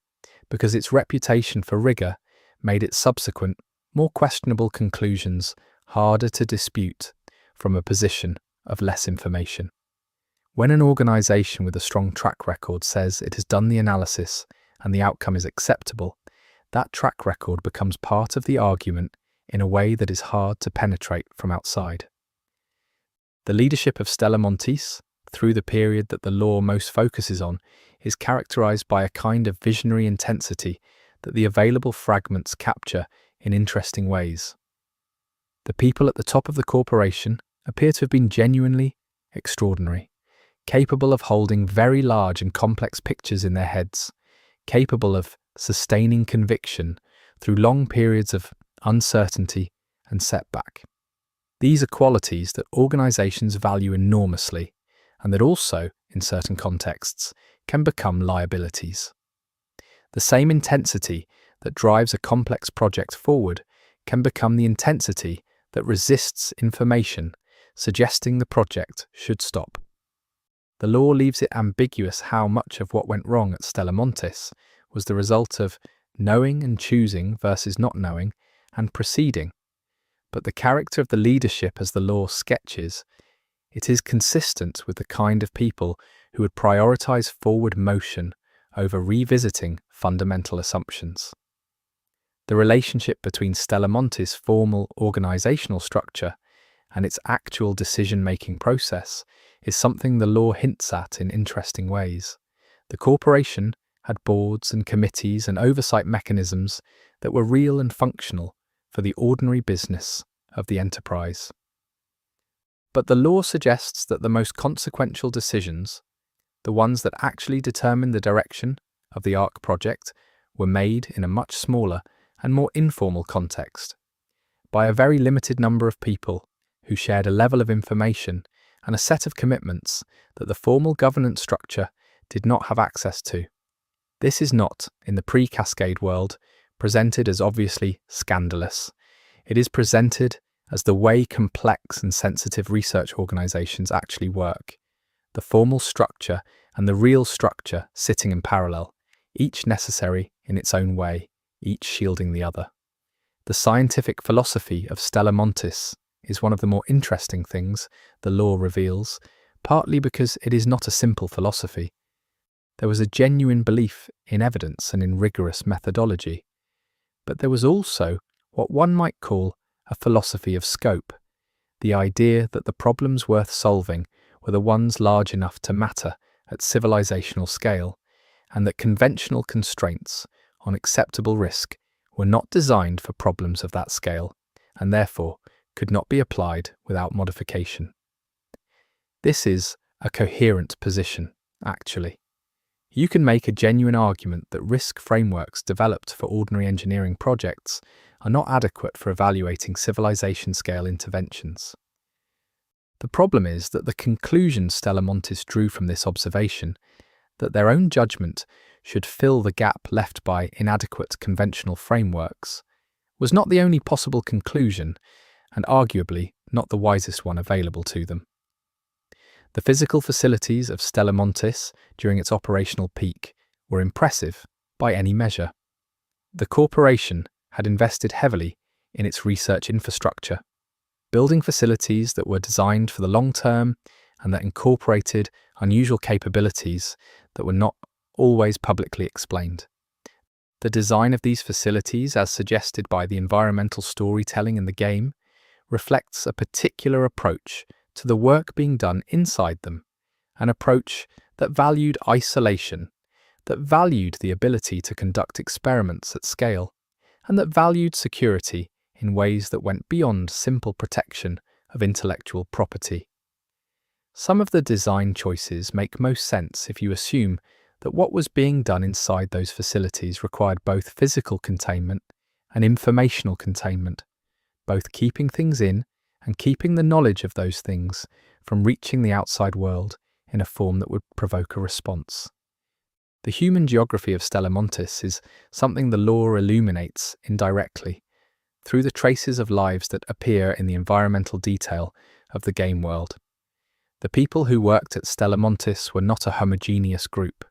because its reputation for rigour made its subsequent, more questionable conclusions harder to dispute from a position of less information. When an organisation with a strong track record says it has done the analysis and the outcome is acceptable, that track record becomes part of the argument in a way that is hard to penetrate from outside. The leadership of Stella Montis, through the period that the law most focuses on, is characterized by a kind of visionary intensity that the available fragments capture in interesting ways. The people at the top of the corporation appear to have been genuinely extraordinary, capable of holding very large and complex pictures in their heads, capable of sustaining conviction through long periods of uncertainty and setback. These are qualities that organizations value enormously, and that also, in certain contexts, can become liabilities. The same intensity that drives a complex project forward can become the intensity that resists information, suggesting the project should stop. The law leaves it ambiguous how much of what went wrong at Stella Montis was the result of knowing and choosing versus not knowing and proceeding. But the character of the leadership as the law sketches, it is consistent with the kind of people who would prioritize forward motion over revisiting fundamental assumptions. The relationship between Stella Montis' formal organizational structure and its actual decision-making process is something the law hints at in interesting ways. The corporation had boards and committees and oversight mechanisms that were real and functional for the ordinary business of the enterprise. But the law suggests that the most consequential decisions, the ones that actually determine the direction of the ARC project, were made in a much smaller and more informal context, by a very limited number of people who shared a level of information and a set of commitments that the formal governance structure did not have access to. This is not, in the pre-cascade world, presented as obviously scandalous. It is presented as the way complex and sensitive research organizations actually work. the formal structure and the real structure sitting in parallel, each necessary in its own way, each shielding the other. The scientific philosophy of Stella Montis is one of the more interesting things the law reveals, partly because it is not a simple philosophy. There was a genuine belief in evidence and in rigorous methodology. But there was also what one might call a philosophy of scope, the idea that the problems worth solving were the ones large enough to matter at civilizational scale, and that conventional constraints on acceptable risk were not designed for problems of that scale, and therefore could not be applied without modification. This is a coherent position, actually. You can make a genuine argument that risk frameworks developed for ordinary engineering projects are not adequate for evaluating civilization-scale interventions. The problem is that the conclusion Stella Montis drew from this observation, that their own judgment should fill the gap left by inadequate conventional frameworks, was not the only possible conclusion, and arguably not the wisest one available to them. The physical facilities of Stella Montis during its operational peak were impressive by any measure. The corporation had invested heavily in its research infrastructure, building facilities that were designed for the long term and that incorporated unusual capabilities that were not always publicly explained. The design of these facilities, as suggested by the environmental storytelling in the game, reflects a particular approach to the work being done inside them, an approach that valued isolation, that valued the ability to conduct experiments at scale, and that valued security in ways that went beyond simple protection of intellectual property. Some of the design choices make most sense if you assume that what was being done inside those facilities required both physical containment and informational containment, both keeping things in and keeping the knowledge of those things from reaching the outside world in a form that would provoke a response. The human geography of Stella Montis is something the lore illuminates indirectly through the traces of lives that appear in the environmental detail of the game world. The people who worked at Stella Montis were not a homogeneous group.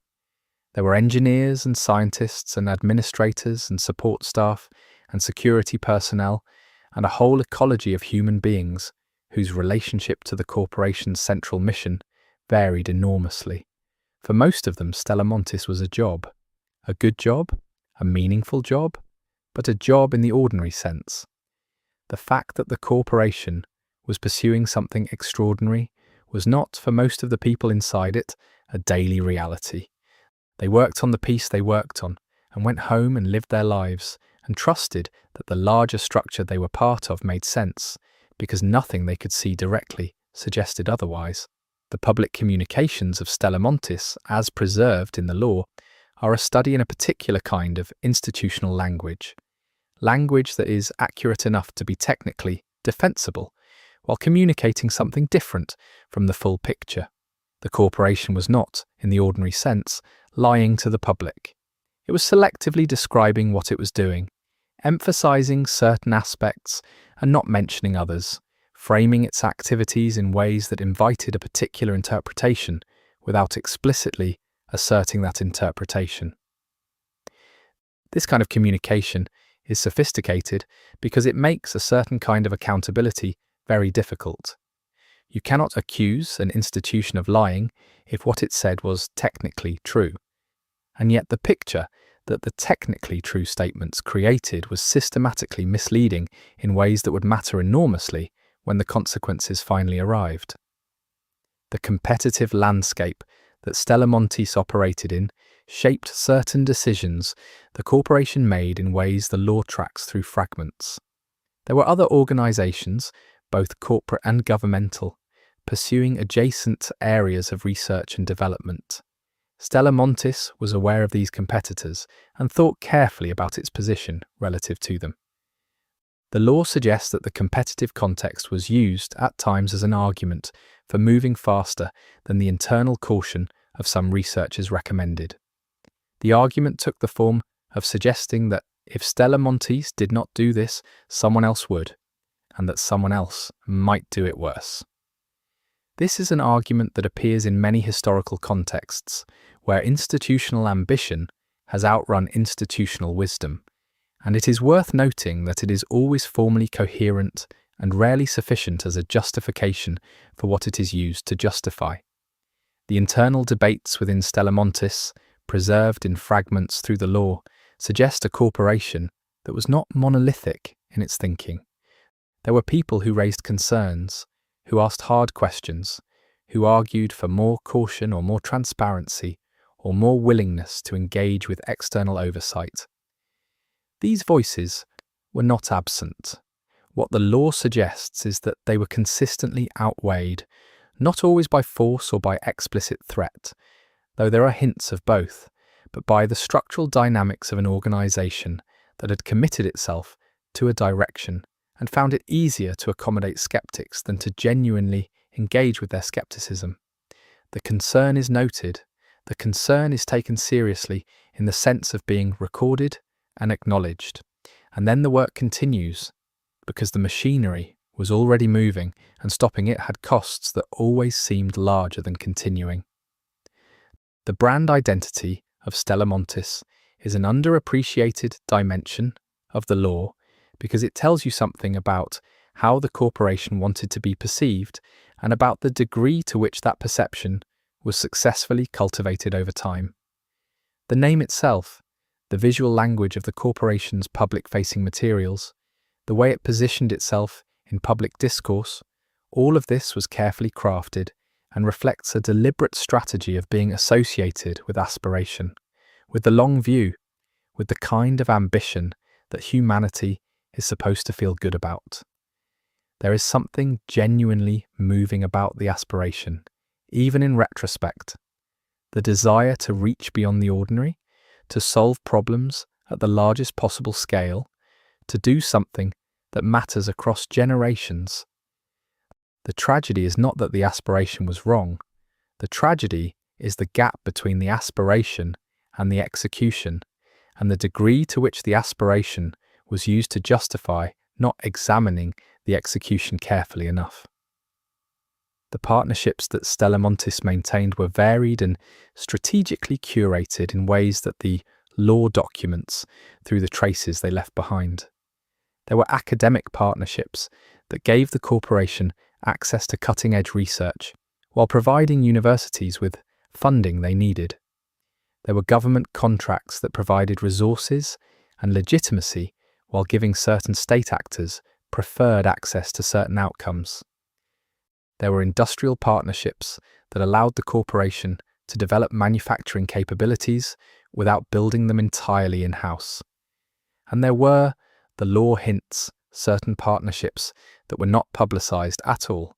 There were engineers and scientists and administrators and support staff and security personnel and a whole ecology of human beings whose relationship to the corporation's central mission varied enormously. For most of them, Stella Montis was a job. A good job, a meaningful job, but a job in the ordinary sense. The fact that the corporation was pursuing something extraordinary was not, for most of the people inside it, a daily reality. They worked on the piece they worked on and went home and lived their lives and trusted that the larger structure they were part of made sense, because nothing they could see directly suggested otherwise. The public communications of Stella Montis, as preserved in the law, are a study in a particular kind of institutional language that is accurate enough to be technically defensible, while communicating something different from the full picture. The corporation was not, in the ordinary sense, lying to the public. It was selectively describing what it was doing, emphasizing certain aspects and not mentioning others, framing its activities in ways that invited a particular interpretation without explicitly asserting that interpretation. This kind of communication is sophisticated because it makes a certain kind of accountability very difficult. You cannot accuse an institution of lying if what it said was technically true. And yet the picture that the technically true statements created was systematically misleading in ways that would matter enormously when the consequences finally arrived. The competitive landscape that Stella Montis operated in shaped certain decisions the corporation made in ways the law tracks through fragments. There were other organizations, both corporate and governmental, pursuing adjacent areas of research and development. Stella Montis was aware of these competitors and thought carefully about its position relative to them. The law suggests that the competitive context was used at times as an argument for moving faster than the internal caution of some researchers recommended. The argument took the form of suggesting that if Stella Montis did not do this, someone else would, and that someone else might do it worse. This is an argument that appears in many historical contexts, where institutional ambition has outrun institutional wisdom, and it is worth noting that it is always formally coherent and rarely sufficient as a justification for what it is used to justify. The internal debates within Stella Montis, preserved in fragments through the law, suggest a corporation that was not monolithic in its thinking. There were people who raised concerns, who asked hard questions, who argued for more caution or more transparency, or more willingness to engage with external oversight. These voices were not absent. What the law suggests is that they were consistently outweighed, not always by force or by explicit threat, though there are hints of both, but by the structural dynamics of an organisation that had committed itself to a direction and found it easier to accommodate skeptics than to genuinely engage with their skepticism. The concern is noted, the concern is taken seriously in the sense of being recorded and acknowledged, and then the work continues, because the machinery was already moving and stopping it had costs that always seemed larger than continuing. The brand identity of Stella Montis is an underappreciated dimension of the law because it tells you something about how the corporation wanted to be perceived and about the degree to which that perception was successfully cultivated over time. The name itself, the visual language of the corporation's public-facing materials, the way it positioned itself in public discourse, all of this was carefully crafted and reflects a deliberate strategy of being associated with aspiration, with the long view, with the kind of ambition that humanity is supposed to feel good about. There is something genuinely moving about the aspiration, even in retrospect. The desire to reach beyond the ordinary, to solve problems at the largest possible scale, to do something that matters across generations. The tragedy is not that the aspiration was wrong. The tragedy is the gap between the aspiration and the execution, and the degree to which the aspiration was used to justify not examining the execution carefully enough. The partnerships that Stella Montis maintained were varied and strategically curated in ways that the law documents through the traces they left behind. There were academic partnerships that gave the corporation access to cutting-edge research, while providing universities with funding they needed. There were government contracts that provided resources and legitimacy while giving certain state actors preferred access to certain outcomes. There were industrial partnerships that allowed the corporation to develop manufacturing capabilities without building them entirely in-house. And there were, the law hints, certain partnerships that were not publicized at all,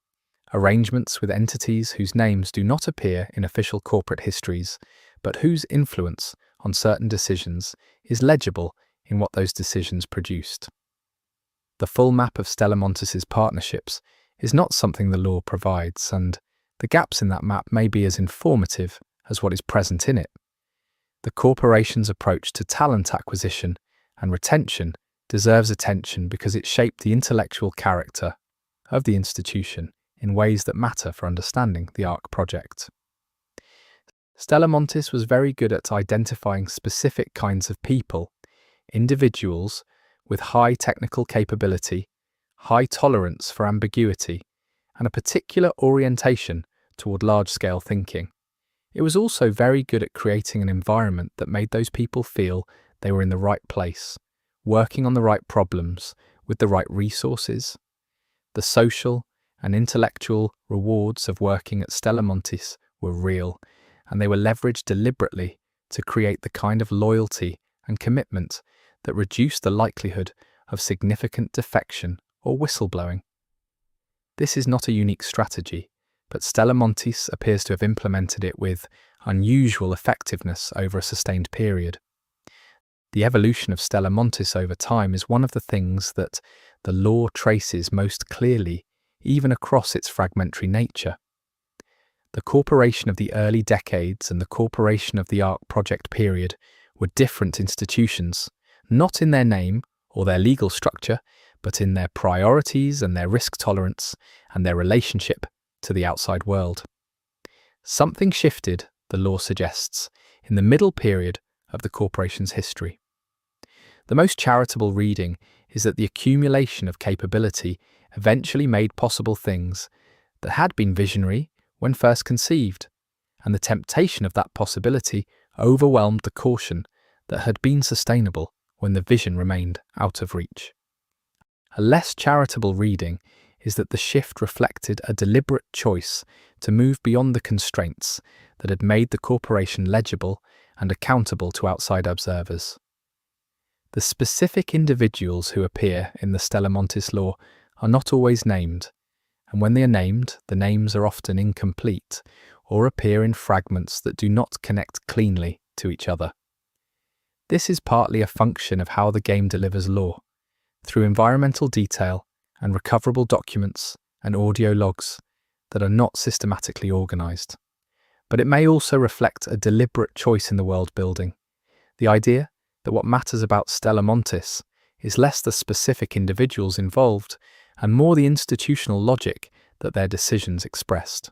arrangements with entities whose names do not appear in official corporate histories, but whose influence on certain decisions is legible in what those decisions produced. The full map of Stella Montis's partnerships is not something the law provides, and the gaps in that map may be as informative as what is present in it. The corporation's approach to talent acquisition and retention deserves attention because it shaped the intellectual character of the institution in ways that matter for understanding the ARC project. Stella Montis was very good at identifying specific kinds of people, individuals with high technical capability, high tolerance for ambiguity, and a particular orientation toward large-scale thinking. It was also very good at creating an environment that made those people feel they were in the right place, working on the right problems with the right resources. The social and intellectual rewards of working at Stella Montis were real, and they were leveraged deliberately to create the kind of loyalty and commitment that reduced the likelihood of significant defection or whistleblowing. This is not a unique strategy, but Stella Montis appears to have implemented it with unusual effectiveness over a sustained period. The evolution of Stella Montis over time is one of the things that the law traces most clearly, even across its fragmentary nature. The corporation of the early decades and the corporation of the ARC project period were different institutions, not in their name or their legal structure, but in their priorities and their risk tolerance and their relationship to the outside world. Something shifted, the lore suggests, in the middle period of the corporation's history. The most charitable reading is that the accumulation of capability eventually made possible things that had been visionary when first conceived, and the temptation of that possibility overwhelmed the caution that had been sustainable when the vision remained out of reach. A less charitable reading is that the shift reflected a deliberate choice to move beyond the constraints that had made the corporation legible and accountable to outside observers. The specific individuals who appear in the Stella Montis lore are not always named, and when they are named, the names are often incomplete or appear in fragments that do not connect cleanly to each other. This is partly a function of how the game delivers lore, through environmental detail and recoverable documents and audio logs that are not systematically organized. But it may also reflect a deliberate choice in the world building, the idea that what matters about Stella Montis is less the specific individuals involved and more the institutional logic that their decisions expressed.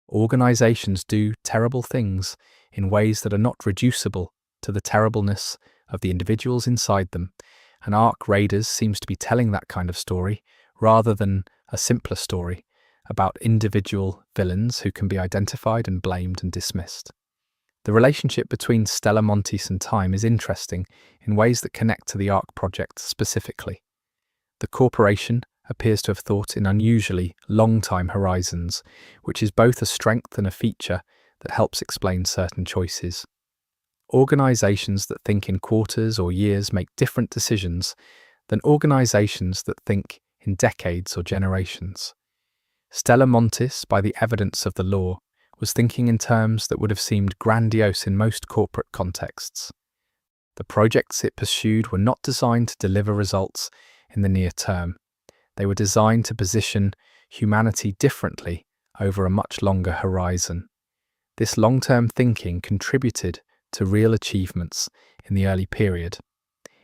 Organizations do terrible things in ways that are not reducible to the terribleness of the individuals inside them, and Ark Raiders seems to be telling that kind of story rather than a simpler story about individual villains who can be identified and blamed and dismissed. The relationship between Stella Montis and time is interesting in ways that connect to the Ark project specifically. The corporation appears to have thought in unusually long time horizons, which is both a strength and a feature that helps explain certain choices. Organizations that think in quarters or years make different decisions than organizations that think in decades or generations. Stella Montis, by the evidence of the lore, was thinking in terms that would have seemed grandiose in most corporate contexts. The projects it pursued were not designed to deliver results in the near term. They were designed to position humanity differently over a much longer horizon. This long-term thinking contributed to real achievements in the early period.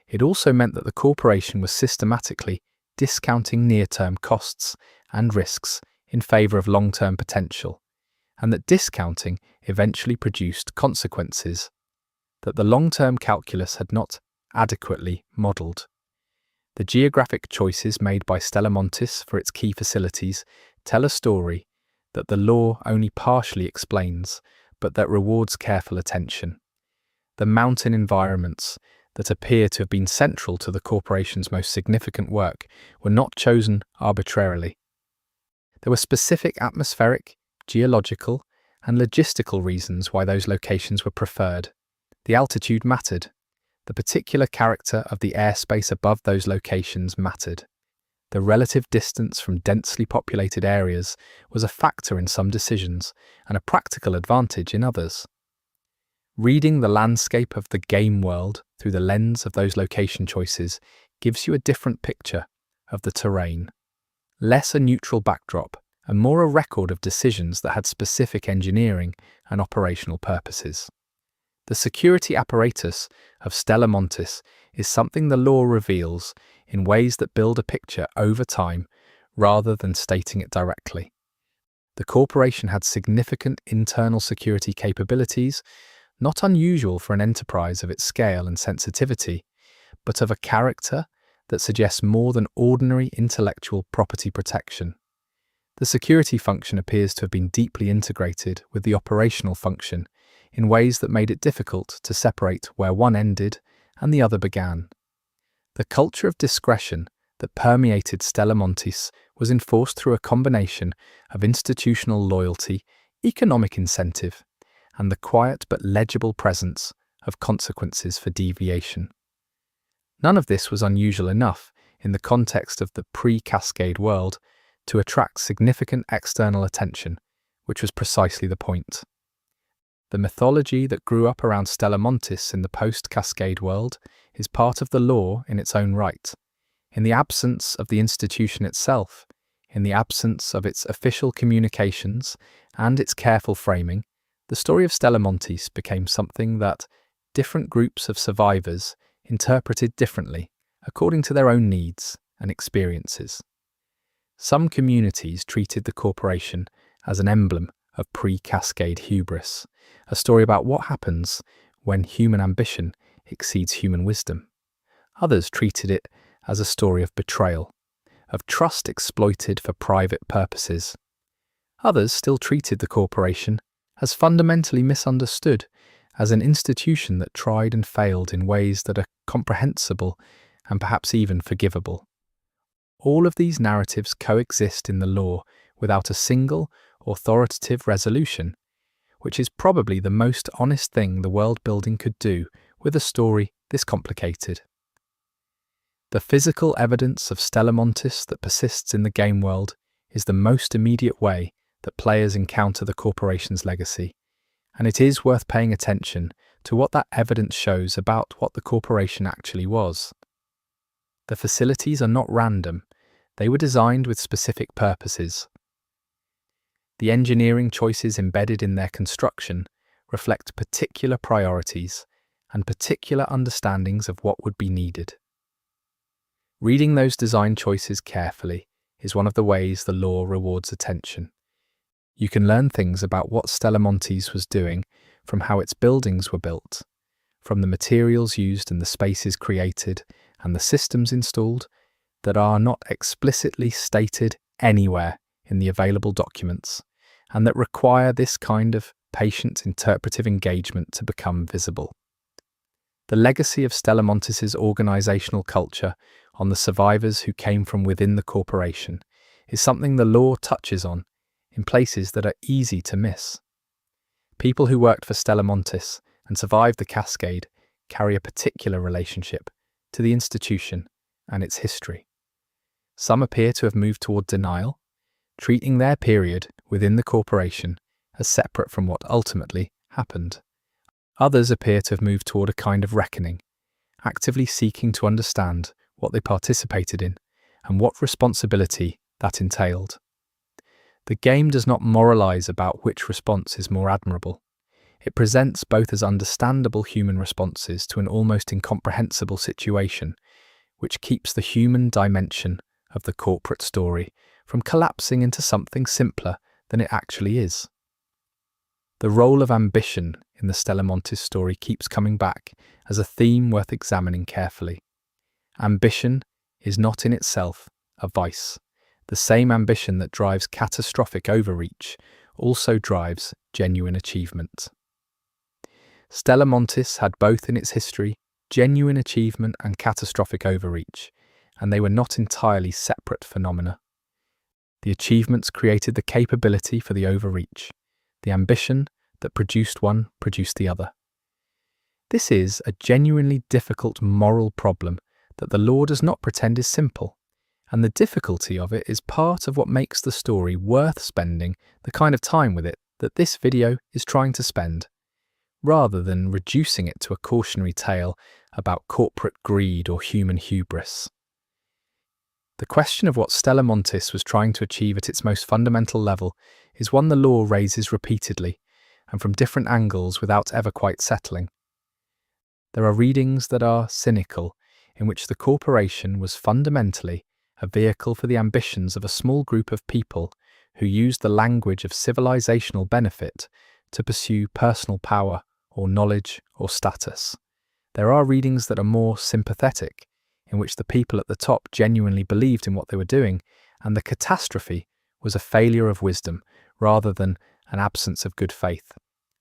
It also meant that the corporation was systematically discounting near-term costs and risks in favor of long-term potential, and that discounting eventually produced consequences that the long-term calculus had not adequately modelled. The geographic choices made by Stella Montis for its key facilities tell a story that the lore only partially explains, but that rewards careful attention. The mountain environments that appear to have been central to the corporation's most significant work were not chosen arbitrarily. There were specific atmospheric, geological, and logistical reasons why those locations were preferred. The altitude mattered. The particular character of the airspace above those locations mattered. The relative distance from densely populated areas was a factor in some decisions and a practical advantage in others. Reading the landscape of the game world through the lens of those location choices gives you a different picture of the terrain. Less a neutral backdrop and more a record of decisions that had specific engineering and operational purposes. The security apparatus of Stella Montis is something the lore reveals in ways that build a picture over time rather than stating it directly. The corporation had significant internal security capabilities, not unusual for an enterprise of its scale and sensitivity, but of a character that suggests more than ordinary intellectual property protection. The security function appears to have been deeply integrated with the operational function in ways that made it difficult to separate where one ended and the other began. The culture of discretion that permeated Stella Montis was enforced through a combination of institutional loyalty, economic incentive, and the quiet but legible presence of consequences for deviation. None of this was unusual enough in the context of the pre-cascade world to attract significant external attention, which was precisely the point. The mythology that grew up around Stella Montis in the post-cascade world is part of the lore in its own right. In the absence of the institution itself, in the absence of its official communications and its careful framing, the story of Stella Montis became something that different groups of survivors interpreted differently according to their own needs and experiences. Some communities treated the corporation as an emblem of pre-cascade hubris, a story about what happens when human ambition exceeds human wisdom. Others treated it as a story of betrayal, of trust exploited for private purposes. Others still treated the corporation as fundamentally misunderstood, as an institution that tried and failed in ways that are comprehensible and perhaps even forgivable. All of these narratives coexist in the lore without a single, authoritative resolution, which is probably the most honest thing the world building could do with a story this complicated. The physical evidence of Stella Montis that persists in the game world is the most immediate way that players encounter the corporation's legacy, and it is worth paying attention to what that evidence shows about what the corporation actually was. The facilities are not random, they were designed with specific purposes. The engineering choices embedded in their construction reflect particular priorities and particular understandings of what would be needed. Reading those design choices carefully is one of the ways the lore rewards attention. You can learn things about what Stella Montis was doing from how its buildings were built, from the materials used and the spaces created and the systems installed that are not explicitly stated anywhere in the available documents, and that require this kind of patient interpretive engagement to become visible. The legacy of Stella Montis's organizational culture on the survivors who came from within the corporation is something the lore touches on in places that are easy to miss. People who worked for Stella Montis and survived the cascade carry a particular relationship to the institution and its history. Some appear to have moved toward denial, treating their period within the corporation as separate from what ultimately happened. Others appear to have moved toward a kind of reckoning, actively seeking to understand what they participated in and what responsibility that entailed. The game does not moralize about which response is more admirable. It presents both as understandable human responses to an almost incomprehensible situation, which keeps the human dimension of the corporate story from collapsing into something simpler than it actually is. The role of ambition in the Stella Montis story keeps coming back as a theme worth examining carefully. Ambition is not in itself a vice. The same ambition that drives catastrophic overreach also drives genuine achievement. Stella Montis had both in its history genuine achievement and catastrophic overreach, and they were not entirely separate phenomena. The achievements created the capability for the overreach. The ambition that produced one produced the other. This is a genuinely difficult moral problem that the lore does not pretend is simple, and the difficulty of it is part of what makes the story worth spending the kind of time with it that this video is trying to spend, rather than reducing it to a cautionary tale about corporate greed or human hubris. The question of what Stella Montis was trying to achieve at its most fundamental level is one the lore raises repeatedly, and from different angles without ever quite settling. There are readings that are cynical, in which the corporation was fundamentally a vehicle for the ambitions of a small group of people who used the language of civilizational benefit to pursue personal power or knowledge or status. There are readings that are more sympathetic, in which the people at the top genuinely believed in what they were doing, and the catastrophe was a failure of wisdom rather than an absence of good faith.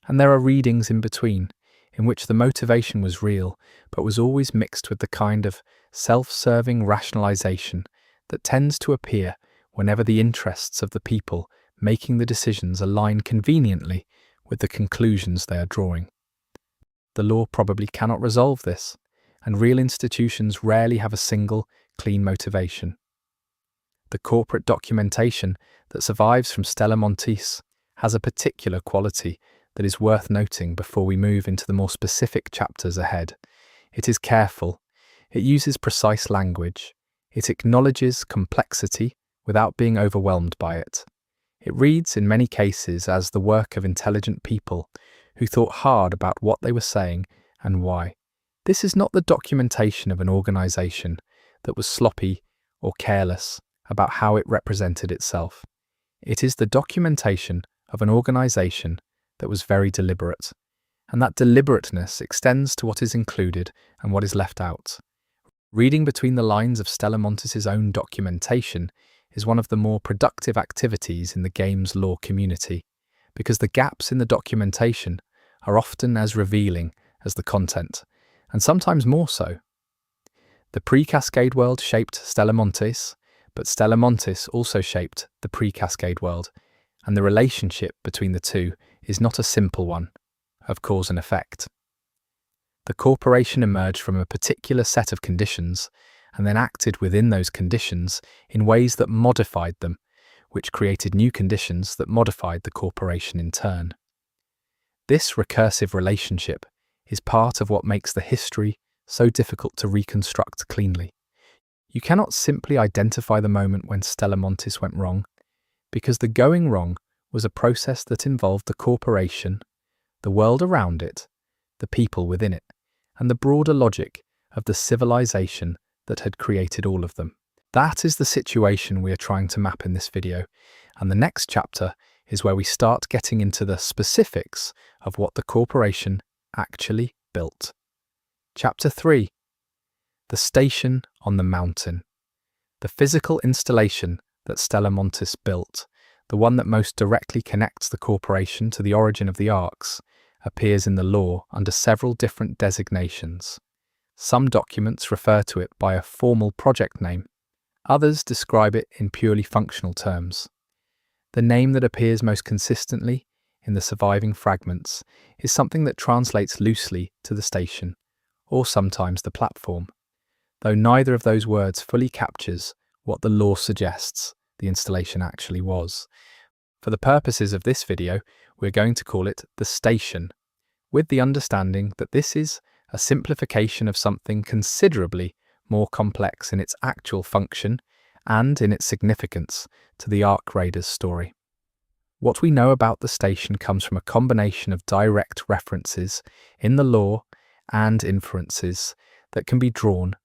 And there are readings in between, in which the motivation was real, but was always mixed with the kind of self-serving rationalization that tends to appear whenever the interests of the people making the decisions align conveniently with the conclusions they are drawing. The lore probably cannot resolve this, and real institutions rarely have a single, clean motivation. The corporate documentation that survives from Stella Montis has a particular quality that is worth noting before we move into the more specific chapters ahead. It is careful, it uses precise language, it acknowledges complexity without being overwhelmed by it. It reads in many cases as the work of intelligent people who thought hard about what they were saying and why. This is not the documentation of an organization that was sloppy or careless about how it represented itself. It is the documentation of an organization that was very deliberate, and that deliberateness extends to what is included and what is left out. Reading between the lines of Stella Montis' own documentation is one of the more productive activities in the game's lore community, because the gaps in the documentation are often as revealing as the content, and sometimes more so. The pre-cascade world shaped Stella Montis, but Stella Montis also shaped the pre-cascade world, and the relationship between the two is not a simple one of cause and effect. The corporation emerged from a particular set of conditions and then acted within those conditions in ways that modified them, which created new conditions that modified the corporation in turn. This recursive relationship is part of what makes the history so difficult to reconstruct cleanly. You cannot simply identify the moment when Stella Montis went wrong, because the going wrong was a process that involved the corporation, the world around it, the people within it, and the broader logic of the civilization that had created all of them. That is the situation we are trying to map in this video, and the next chapter is where we start getting into the specifics of what the corporation actually built. Chapter 3. The Station on the Mountain. The physical installation that Stella Montis built, the one that most directly connects the corporation to the origin of the arcs, appears in the lore under several different designations. Some documents refer to it by a formal project name, others describe it in purely functional terms. The name that appears most consistently in the surviving fragments is something that translates loosely to the station, or sometimes the platform, though neither of those words fully captures what the lore suggests the installation actually was. For the purposes of this video, we're going to call it the station, with the understanding that this is a simplification of something considerably more complex in its actual function and in its significance to the Ark Raiders story. What we know about the station comes from a combination of direct references in the lore and inferences that can be drawn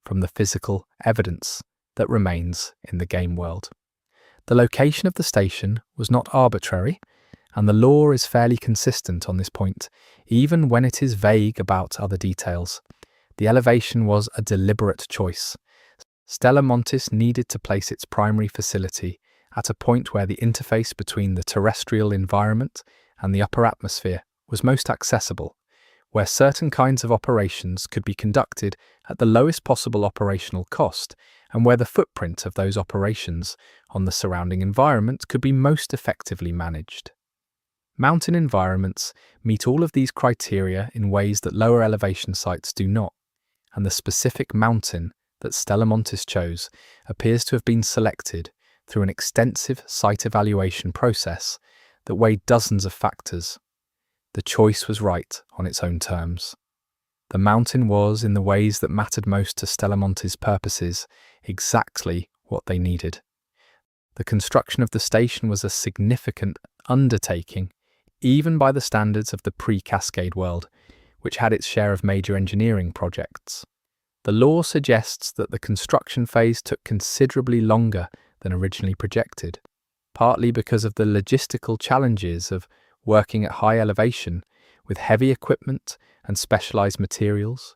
from the physical evidence that remains in the game world. The location of the station was not arbitrary, and the lore is fairly consistent on this point, even when it is vague about other details. The elevation was a deliberate choice. Stella Montis needed to place its primary facility at a point where the interface between the terrestrial environment and the upper atmosphere was most accessible, where certain kinds of operations could be conducted at the lowest possible operational cost, and where the footprint of those operations on the surrounding environment could be most effectively managed. Mountain environments meet all of these criteria in ways that lower elevation sites do not, and the specific mountain that Stella Montis chose appears to have been selected through an extensive site evaluation process that weighed dozens of factors. The choice was right on its own terms. The mountain was, in the ways that mattered most to Stella Montis' purposes, exactly what they needed. The construction of the station was a significant undertaking, even by the standards of the pre-cascade world, which had its share of major engineering projects. The lore suggests that the construction phase took considerably longer than originally projected, partly because of the logistical challenges of working at high elevation with heavy equipment and specialized materials,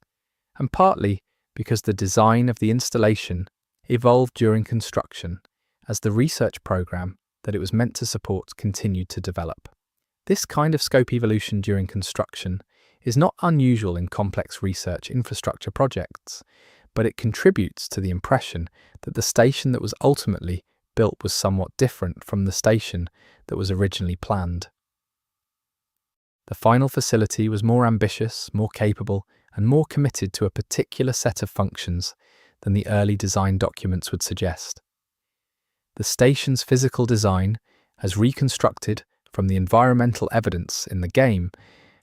and partly because the design of the installation evolved during construction as the research program that it was meant to support continued to develop. This kind of scope evolution during construction is not unusual in complex research infrastructure projects, but it contributes to the impression that the station that was ultimately built was somewhat different from the station that was originally planned. The final facility was more ambitious, more capable, and more committed to a particular set of functions than the early design documents would suggest. The station's physical design, as reconstructed from the environmental evidence in the game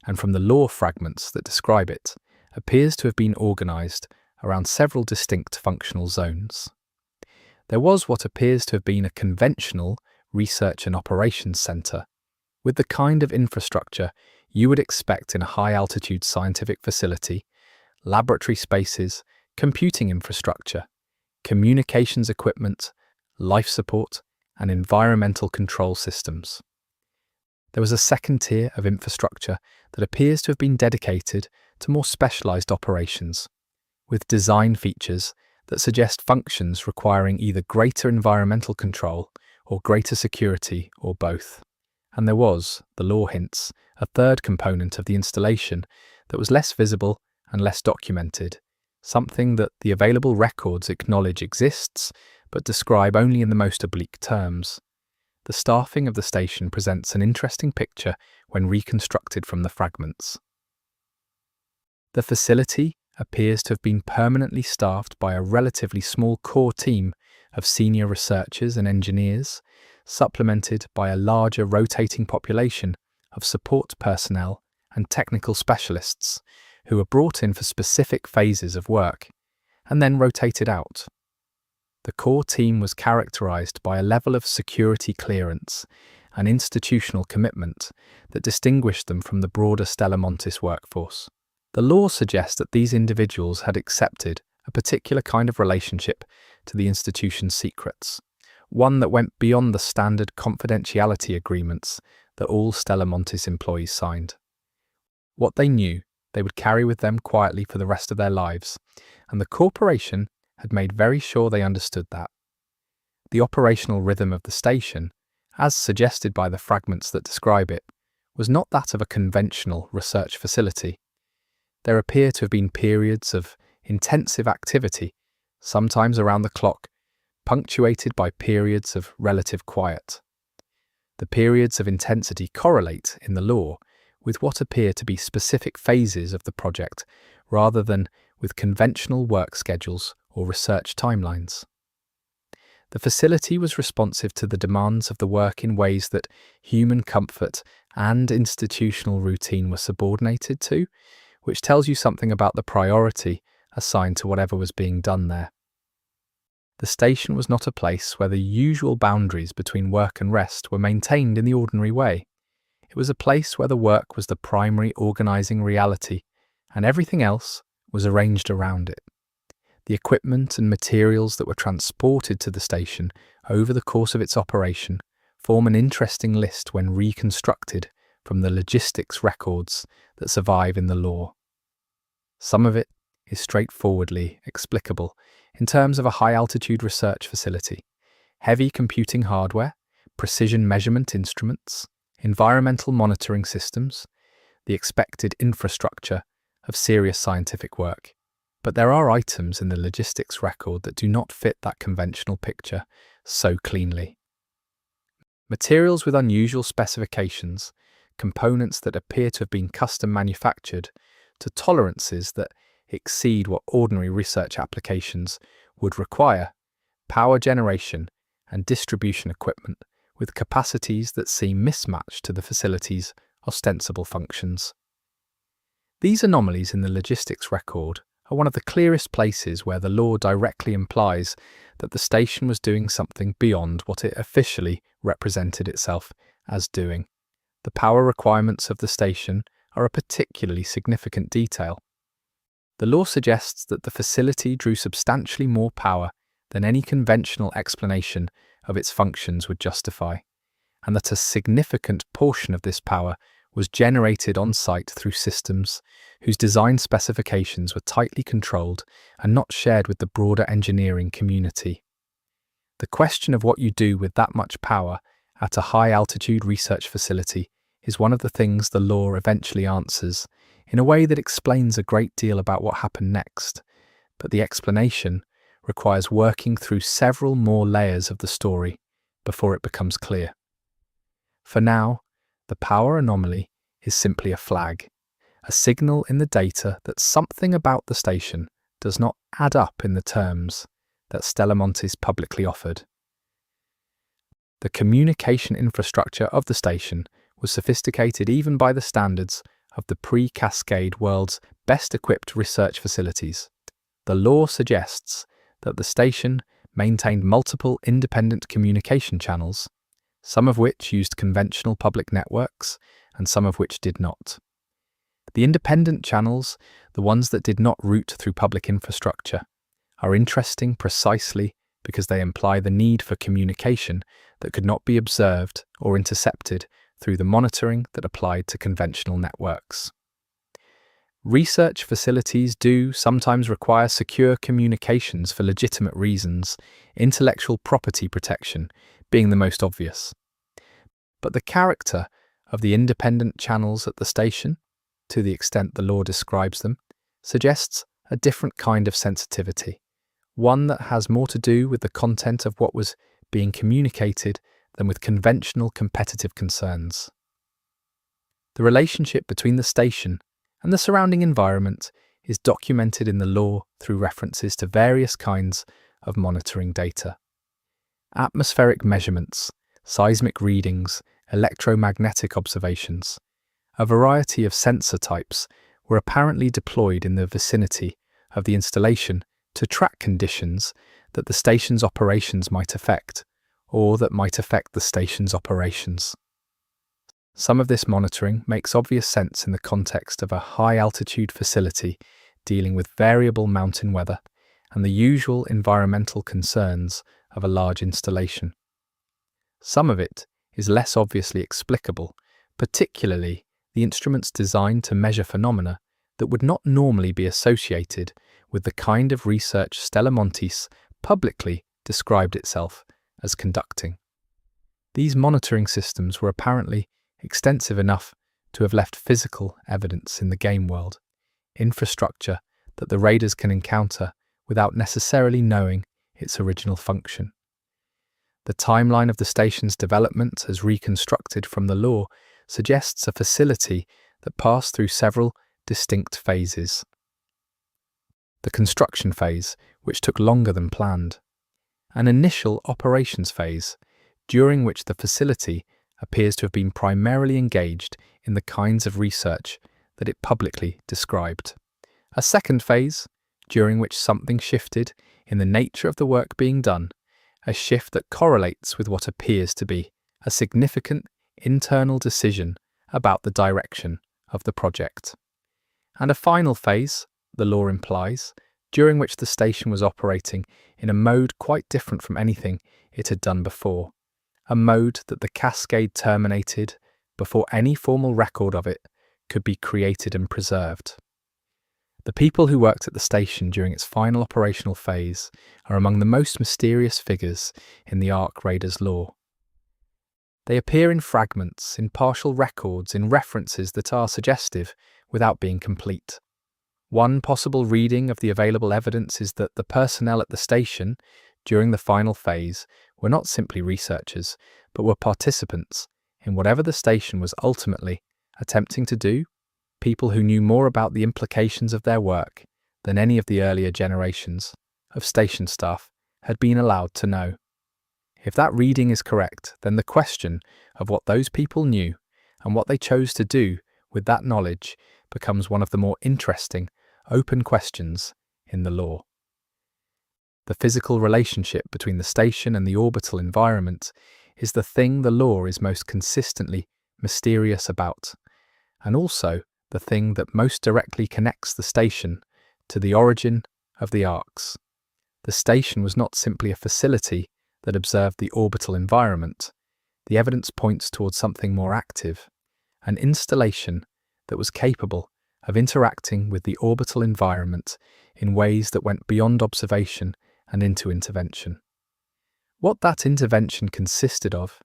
and from the lore fragments that describe it, appears to have been organized around several distinct functional zones. There was what appears to have been a conventional research and operations center, with the kind of infrastructure you would expect in a high-altitude scientific facility: laboratory spaces, computing infrastructure, communications equipment, life support, and environmental control systems. There was a second tier of infrastructure that appears to have been dedicated to more specialized operations, with design features that suggest functions requiring either greater environmental control or greater security or both. And there was, the lore hints, a third component of the installation that was less visible and less documented, something that the available records acknowledge exists but describe only in the most oblique terms. The staffing of the station presents an interesting picture when reconstructed from the fragments. The facility appears to have been permanently staffed by a relatively small core team of senior researchers and engineers, supplemented by a larger rotating population of support personnel and technical specialists who were brought in for specific phases of work and then rotated out. The core team was characterized by a level of security clearance and institutional commitment that distinguished them from the broader Stella Montis workforce. The lore suggests that these individuals had accepted a particular kind of relationship to the institution's secrets, one that went beyond the standard confidentiality agreements that all Stella Montis employees signed. What they knew, they would carry with them quietly for the rest of their lives, and the corporation had made very sure they understood that. The operational rhythm of the station, as suggested by the fragments that describe it, was not that of a conventional research facility. There appear to have been periods of intensive activity, sometimes around the clock, punctuated by periods of relative quiet. The periods of intensity correlate, in the lore, with what appear to be specific phases of the project rather than with conventional work schedules or research timelines. The facility was responsive to the demands of the work in ways that human comfort and institutional routine were subordinated to, which tells you something about the priority assigned to whatever was being done there. The station was not a place where the usual boundaries between work and rest were maintained in the ordinary way. It was a place where the work was the primary organizing reality, and everything else was arranged around it. The equipment and materials that were transported to the station over the course of its operation form an interesting list when reconstructed from the logistics records that survive in the lore. Some of it is straightforwardly explicable in terms of a high-altitude research facility, heavy computing hardware, precision measurement instruments, environmental monitoring systems, the expected infrastructure of serious scientific work. But there are items in the logistics record that do not fit that conventional picture so cleanly. Materials with unusual specifications, components that appear to have been custom manufactured, to tolerances that exceed what ordinary research applications would require, power generation and distribution equipment with capacities that seem mismatched to the facility's ostensible functions. These anomalies in the logistics record are one of the clearest places where the lore directly implies that the station was doing something beyond what it officially represented itself as doing. The power requirements of the station are a particularly significant detail. The lore suggests that the facility drew substantially more power than any conventional explanation of its functions would justify, and that a significant portion of this power was generated on-site through systems whose design specifications were tightly controlled and not shared with the broader engineering community. The question of what you do with that much power at a high-altitude research facility is one of the things the lore eventually answers, in a way that explains a great deal about what happened next, but the explanation requires working through several more layers of the story before it becomes clear. For now, the power anomaly is simply a flag, a signal in the data that something about the station does not add up in the terms that Stella Montis publicly offered. The communication infrastructure of the station was sophisticated even by the standards of the pre-cascade world's best-equipped research facilities. The lore suggests that the station maintained multiple independent communication channels, some of which used conventional public networks and some of which did not. The independent channels, the ones that did not route through public infrastructure, are interesting precisely because they imply the need for communication that could not be observed or intercepted through the monitoring that applied to conventional networks. Research facilities do sometimes require secure communications for legitimate reasons, intellectual property protection being the most obvious. But the character of the independent channels at the station, to the extent the law describes them, suggests a different kind of sensitivity, one that has more to do with the content of what was being communicated than with conventional competitive concerns. The relationship between the station and the surrounding environment is documented in the law through references to various kinds of monitoring data. Atmospheric measurements, seismic readings, electromagnetic observations, a variety of sensor types were apparently deployed in the vicinity of the installation to track conditions that the station's operations might affect, or that might affect the station's operations. Some of this monitoring makes obvious sense in the context of a high-altitude facility dealing with variable mountain weather and the usual environmental concerns of a large installation. Some of it is less obviously explicable, particularly the instruments designed to measure phenomena that would not normally be associated with the kind of research Stella Montis publicly described itself as conducting. These monitoring systems were apparently extensive enough to have left physical evidence in the game world, infrastructure that the raiders can encounter without necessarily knowing its original function. The timeline of the station's development as reconstructed from the law suggests a facility that passed through several distinct phases. The construction phase, which took longer than planned. An initial operations phase, during which the facility appears to have been primarily engaged in the kinds of research that it publicly described. A second phase, during which something shifted in the nature of the work being done, a shift that correlates with what appears to be a significant internal decision about the direction of the project. And a final phase, the law implies, during which the station was operating in a mode quite different from anything it had done before, a mode that the cascade terminated before any formal record of it could be created and preserved. The people who worked at the station during its final operational phase are among the most mysterious figures in the Ark Raiders lore. They appear in fragments, in partial records, in references that are suggestive without being complete. One possible reading of the available evidence is that the personnel at the station during the final phase were not simply researchers, but were participants in whatever the station was ultimately attempting to do, people who knew more about the implications of their work than any of the earlier generations of station staff had been allowed to know. If that reading is correct, then the question of what those people knew and what they chose to do with that knowledge becomes one of the more interesting, open questions in the lore. The physical relationship between the station and the orbital environment is the thing the lore is most consistently mysterious about, and also the thing that most directly connects the station to the origin of the arcs. The station was not simply a facility that observed the orbital environment. The evidence points towards something more active, an installation that was capable of interacting with the orbital environment in ways that went beyond observation and into intervention. What that intervention consisted of,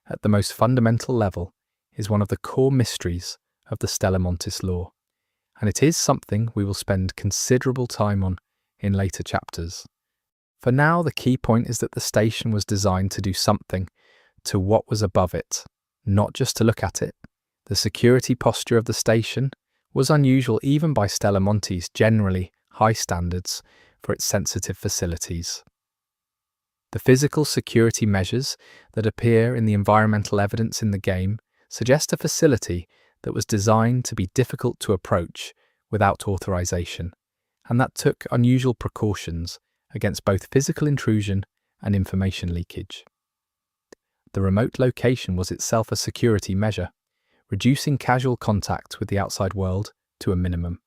at the most fundamental level, is one of the core mysteries of the Stella Montis lore, and it is something we will spend considerable time on in later chapters. For now, the key point is that the station was designed to do something to what was above it, not just to look at it. The security posture of the station was unusual even by Stella Montis' generally high standards for its sensitive facilities. The physical security measures that appear in the environmental evidence in the game suggest a facility that was designed to be difficult to approach without authorization, and that took unusual precautions against both physical intrusion and information leakage. The remote location was itself a security measure, reducing casual contact with the outside world to a minimum.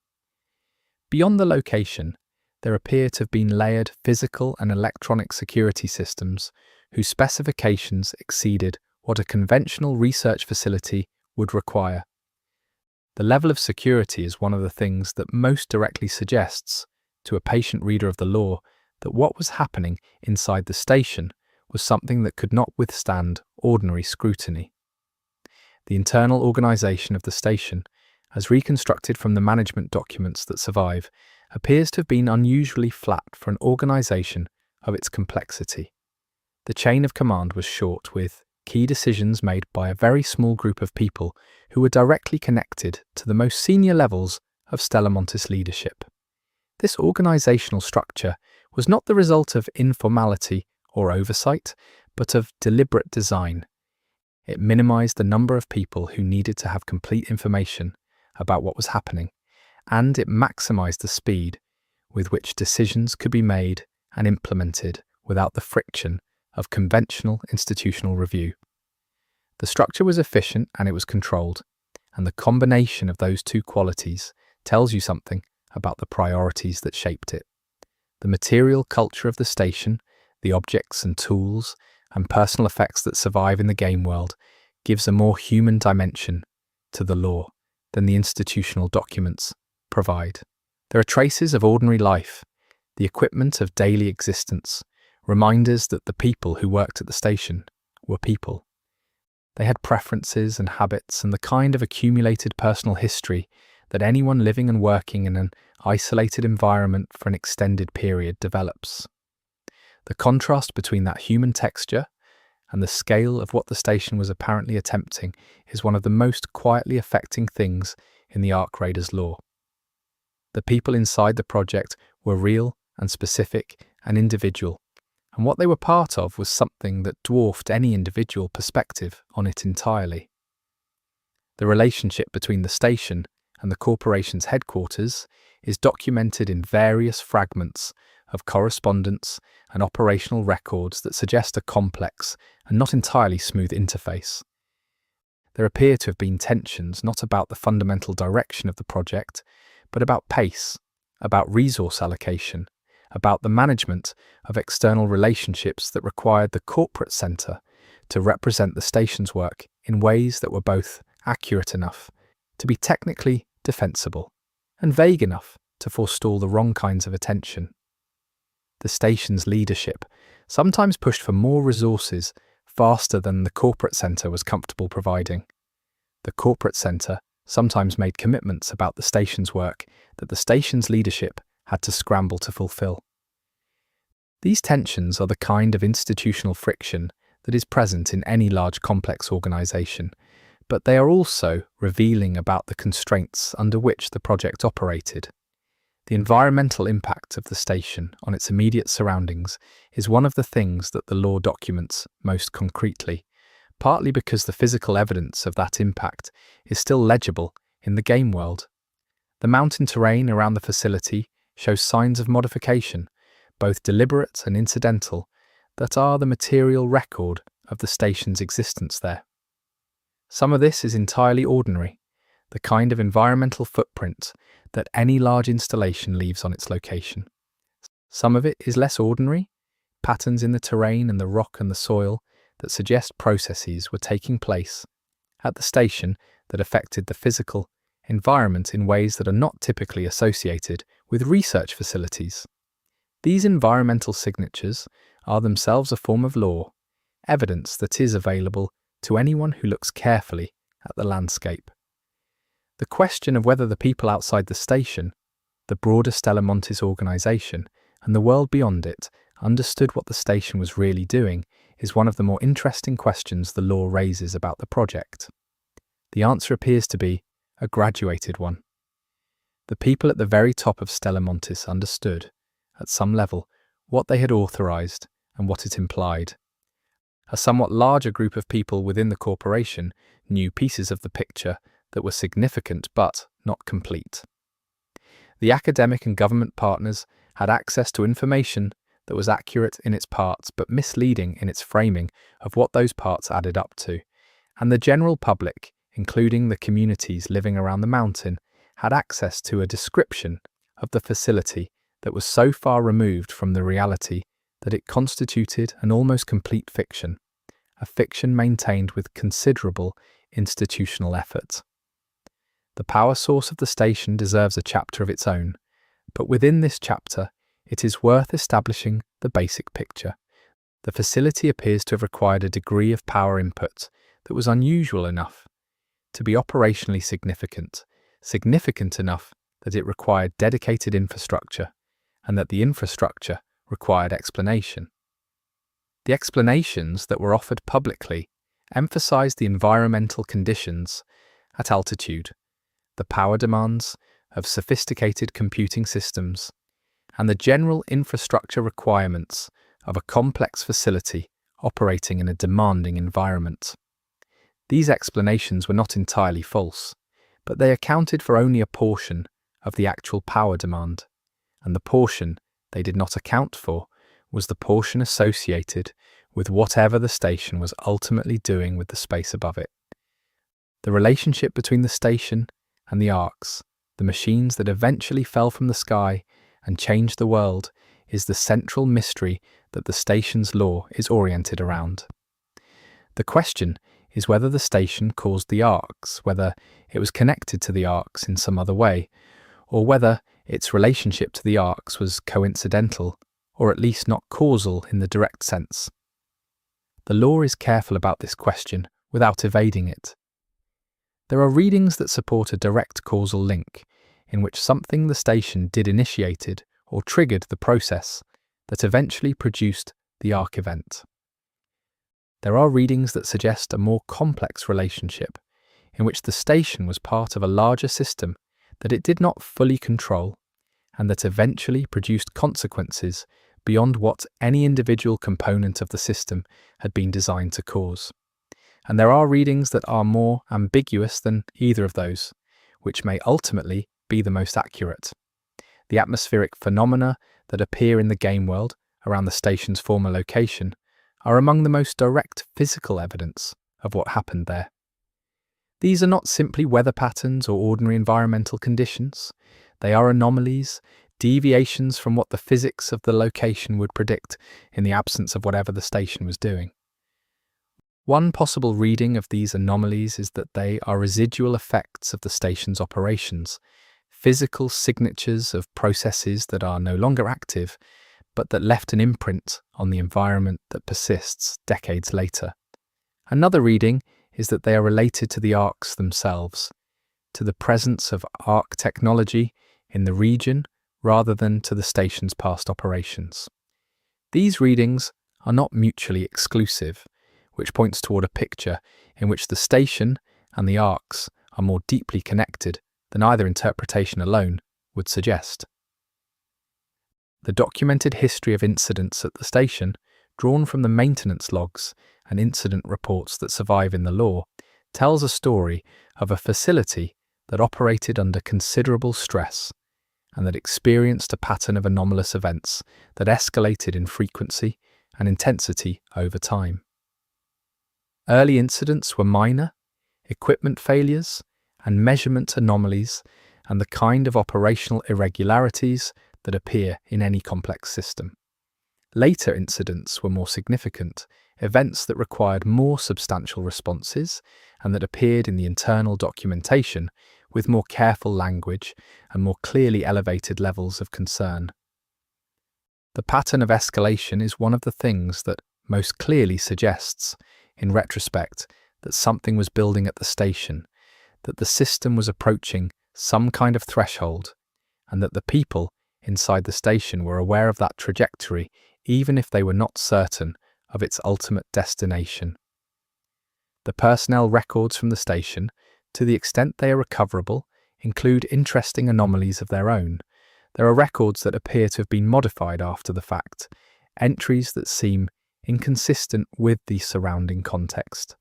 Beyond the location, there appear to have been layered physical and electronic security systems whose specifications exceeded what a conventional research facility would require. The level of security is one of the things that most directly suggests to a patient reader of the law that what was happening inside the station was something that could not withstand ordinary scrutiny. The internal organisation of the station, as reconstructed from the management documents that survive, appears to have been unusually flat for an organisation of its complexity. The chain of command was short, with key decisions made by a very small group of people who were directly connected to the most senior levels of Stella Montis leadership. This organisational structure was not the result of informality or oversight, but of deliberate design. It minimised the number of people who needed to have complete information about what was happening, and it maximised the speed with which decisions could be made and implemented without the friction of conventional institutional review. The structure was efficient and it was controlled, and the combination of those two qualities tells you something about the priorities that shaped it. The material culture of the station, the objects and tools and personal effects that survive in the game world, gives a more human dimension to the law than the institutional documents provide. There are traces of ordinary life, the equipment of daily existence, reminders that the people who worked at the station were people. They had preferences and habits and the kind of accumulated personal history that anyone living and working in an isolated environment for an extended period develops. The contrast between that human texture and the scale of what the station was apparently attempting is one of the most quietly affecting things in the Ark Raiders lore. The people inside the project were real and specific and individual, and what they were part of was something that dwarfed any individual perspective on it entirely. The relationship between the station and the corporation's headquarters is documented in various fragments of correspondence and operational records that suggest a complex and not entirely smooth interface. There appear to have been tensions not about the fundamental direction of the project, but about pace, about resource allocation, about the management of external relationships that required the corporate centre to represent the station's work in ways that were both accurate enough to be technically defensible and vague enough to forestall the wrong kinds of attention. The station's leadership sometimes pushed for more resources faster than the corporate centre was comfortable providing. The corporate centre sometimes made commitments about the station's work that the station's leadership had to scramble to fulfill. These tensions are the kind of institutional friction that is present in any large complex organisation, but they are also revealing about the constraints under which the project operated. The environmental impact of the station on its immediate surroundings is one of the things that the law documents most concretely, partly because the physical evidence of that impact is still legible in the game world. The mountain terrain around the facility shows signs of modification, both deliberate and incidental, that are the material record of the station's existence there. Some of this is entirely ordinary, the kind of environmental footprint that any large installation leaves on its location. Some of it is less ordinary, patterns in the terrain and the rock and the soil that suggest processes were taking place at the station that affected the physical environment in ways that are not typically associated with research facilities. These environmental signatures are themselves a form of law, evidence that is available to anyone who looks carefully at the landscape. The question of whether the people outside the station, the broader Stella Montis organisation, and the world beyond it understood what the station was really doing is one of the more interesting questions the law raises about the project. The answer appears to be a graduated one. The people at the very top of Stella Montis understood, at some level, what they had authorised and what it implied. A somewhat larger group of people within the corporation knew pieces of the picture that were significant but not complete. The academic and government partners had access to information that was accurate in its parts but misleading in its framing of what those parts added up to, and the general public, including the communities living around the mountain, had access to a description of the facility that was so far removed from the reality that it constituted an almost complete fiction, a fiction maintained with considerable institutional effort. The power source of the station deserves a chapter of its own, but within this chapter, it is worth establishing the basic picture. The facility appears to have required a degree of power input that was unusual enough to be operationally significant enough that it required dedicated infrastructure, and that the infrastructure required explanation. The explanations that were offered publicly emphasized the environmental conditions at altitude, the power demands of sophisticated computing systems, and the general infrastructure requirements of a complex facility operating in a demanding environment. These explanations were not entirely false, but they accounted for only a portion of the actual power demand, and the portion they did not account for was the portion associated with whatever the station was ultimately doing with the space above it. The relationship between the station and the arcs, the machines that eventually fell from the sky and changed the world, is the central mystery that the station's law is oriented around. The question is whether the station caused the arcs, whether it was connected to the arcs in some other way, or whether its relationship to the arcs was coincidental, or at least not causal in the direct sense. The law is careful about this question without evading it. There are readings that support a direct causal link, in which something the station did initiated or triggered the process that eventually produced the arc event. There are readings that suggest a more complex relationship, in which the station was part of a larger system that it did not fully control, and that eventually produced consequences beyond what any individual component of the system had been designed to cause. And there are readings that are more ambiguous than either of those, which may ultimately be the most accurate. The atmospheric phenomena that appear in the game world around the station's former location are among the most direct physical evidence of what happened there. These are not simply weather patterns or ordinary environmental conditions. They are anomalies, deviations from what the physics of the location would predict in the absence of whatever the station was doing. One possible reading of these anomalies is that they are residual effects of the station's operations, physical signatures of processes that are no longer active, but that left an imprint on the environment that persists decades later. Another reading is that they are related to the arcs themselves, to the presence of arc technology in the region rather than to the station's past operations. These readings are not mutually exclusive, which points toward a picture in which the station and the arcs are more deeply connected than either interpretation alone would suggest. The documented history of incidents at the station, drawn from the maintenance logs and incident reports that survive in the law, tells a story of a facility that operated under considerable stress and that experienced a pattern of anomalous events that escalated in frequency and intensity over time. Early incidents were minor, equipment failures, and measurement anomalies, and the kind of operational irregularities that appear in any complex system. Later incidents were more significant, events that required more substantial responses and that appeared in the internal documentation with more careful language and more clearly elevated levels of concern. The pattern of escalation is one of the things that most clearly suggests, in retrospect, that something was building at the station, that the system was approaching some kind of threshold, and that the people inside the station were aware of that trajectory even if they were not certain of its ultimate destination. The personnel records from the station, to the extent they are recoverable, include interesting anomalies of their own. There are records that appear to have been modified after the fact, entries that seem inconsistent with the surrounding context,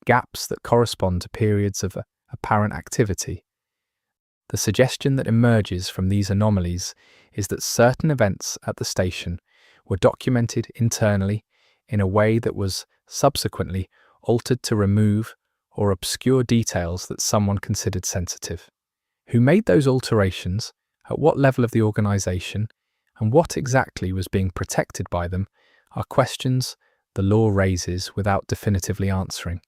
gaps that correspond to periods of apparent activity. The suggestion that emerges from these anomalies is that certain events at the station were documented internally in a way that was subsequently altered to remove or obscure details that someone considered sensitive. Who made those alterations, at what level of the organization, and what exactly was being protected by them are questions the law raises without definitively answering.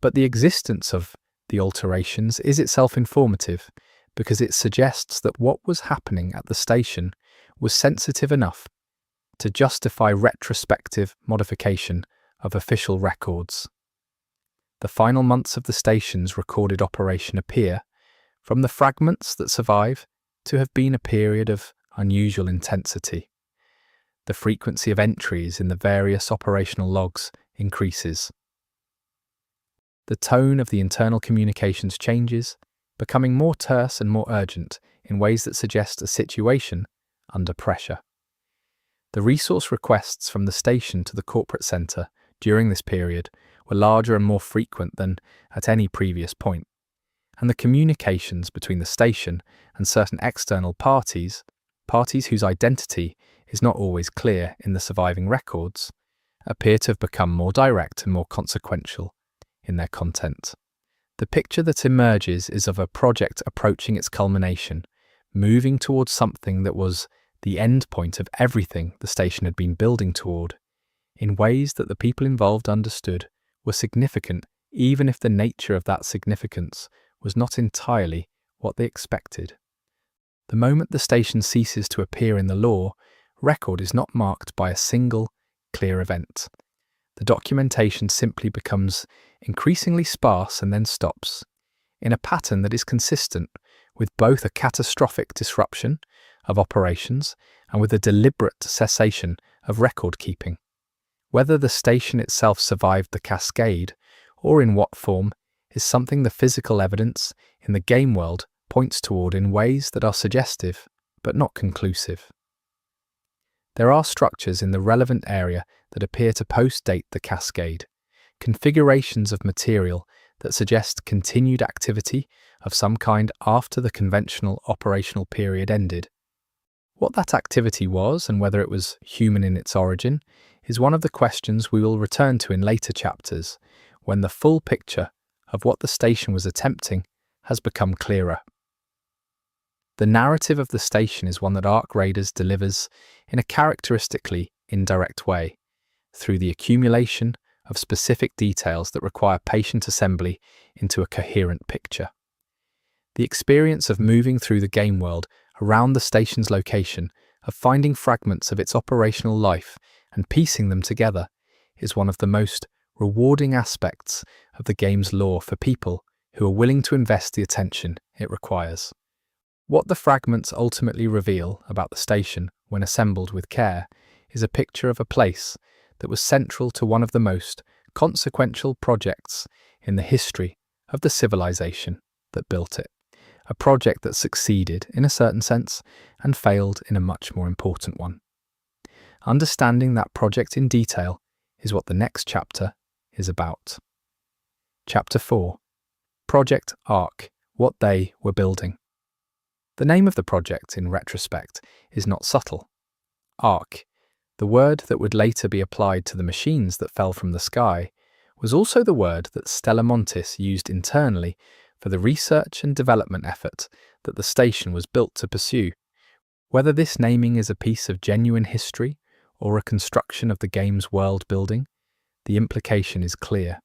But the existence of the alterations is itself informative, because it suggests that what was happening at the station was sensitive enough to justify retrospective modification of official records. The final months of the station's recorded operation appear, from the fragments that survive, to have been a period of unusual intensity. The frequency of entries in the various operational logs increases. The tone of the internal communications changes, becoming more terse and more urgent in ways that suggest a situation under pressure. The resource requests from the station to the corporate centre during this period were larger and more frequent than at any previous point, and the communications between the station and certain external parties whose identity is not always clear in the surviving records, appear to have become more direct and more consequential in their content. The picture that emerges is of a project approaching its culmination, moving towards something that was the end point of everything the station had been building toward, in ways that the people involved understood were significant, even if the nature of that significance was not entirely what they expected. The moment the station ceases to appear in the law, record is not marked by a single, clear event. The documentation simply becomes increasingly sparse and then stops, in a pattern that is consistent with both a catastrophic disruption of operations and with a deliberate cessation of record keeping. Whether the station itself survived the cascade, or in what form, is something the physical evidence in the game world points toward in ways that are suggestive but not conclusive. There are structures in the relevant area that appear to post-date the cascade, configurations of material that suggest continued activity of some kind after the conventional operational period ended. What that activity was, and whether it was human in its origin, is one of the questions we will return to in later chapters, when the full picture of what the station was attempting has become clearer. The narrative of the station is one that Ark Raiders delivers in a characteristically indirect way, through the accumulation of specific details that require patient assembly into a coherent picture. The experience of moving through the game world around the station's location, of finding fragments of its operational life and piecing them together, is one of the most rewarding aspects of the game's lore for people who are willing to invest the attention it requires. What the fragments ultimately reveal about the station, when assembled with care, is a picture of a place that was central to one of the most consequential projects in the history of the civilization that built it. A project that succeeded in a certain sense and failed in a much more important one. Understanding that project in detail is what the next chapter is about. Chapter 4. Project Ark, What They Were Building. The name of the project, in retrospect, is not subtle. Ark, the word that would later be applied to the machines that fell from the sky, was also the word that Stella Montis used internally for the research and development effort that the station was built to pursue. Whether this naming is a piece of genuine history or a construction of the game's world building, the implication is clear.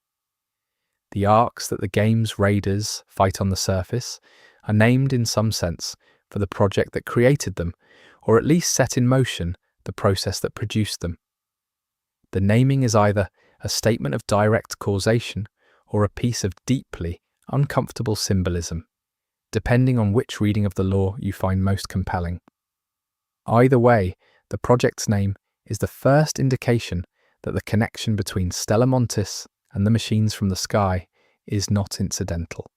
The arks that the game's raiders fight on the surface are named in some sense for the project that created them, or at least set in motion the process that produced them. The naming is either a statement of direct causation or a piece of deeply uncomfortable symbolism, depending on which reading of the lore you find most compelling. Either way, the project's name is the first indication that the connection between Stella Montis and the machines from the sky is not incidental.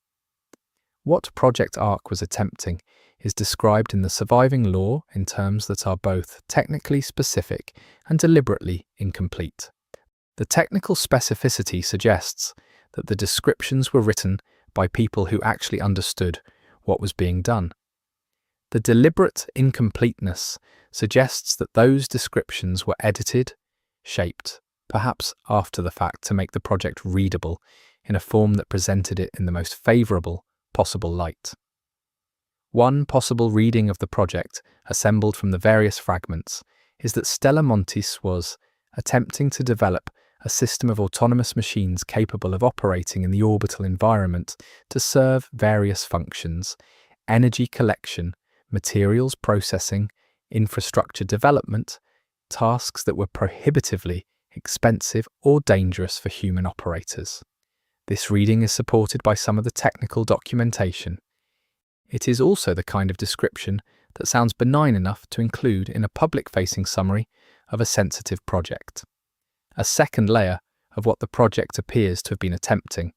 What Project Ark was attempting is described in the surviving lore in terms that are both technically specific and deliberately incomplete. The technical specificity suggests that the descriptions were written by people who actually understood what was being done. The deliberate incompleteness suggests that those descriptions were edited, shaped, perhaps after the fact, to make the project readable in a form that presented it in the most favourable possible light. One possible reading of the project, assembled from the various fragments, is that Stella Montis was attempting to develop a system of autonomous machines capable of operating in the orbital environment to serve various functions: energy collection, materials processing, infrastructure development, tasks that were prohibitively expensive or dangerous for human operators. This reading is supported by some of the technical documentation. It is also the kind of description that sounds benign enough to include in a public-facing summary of a sensitive project. A second layer of what the project appears to have been attempting,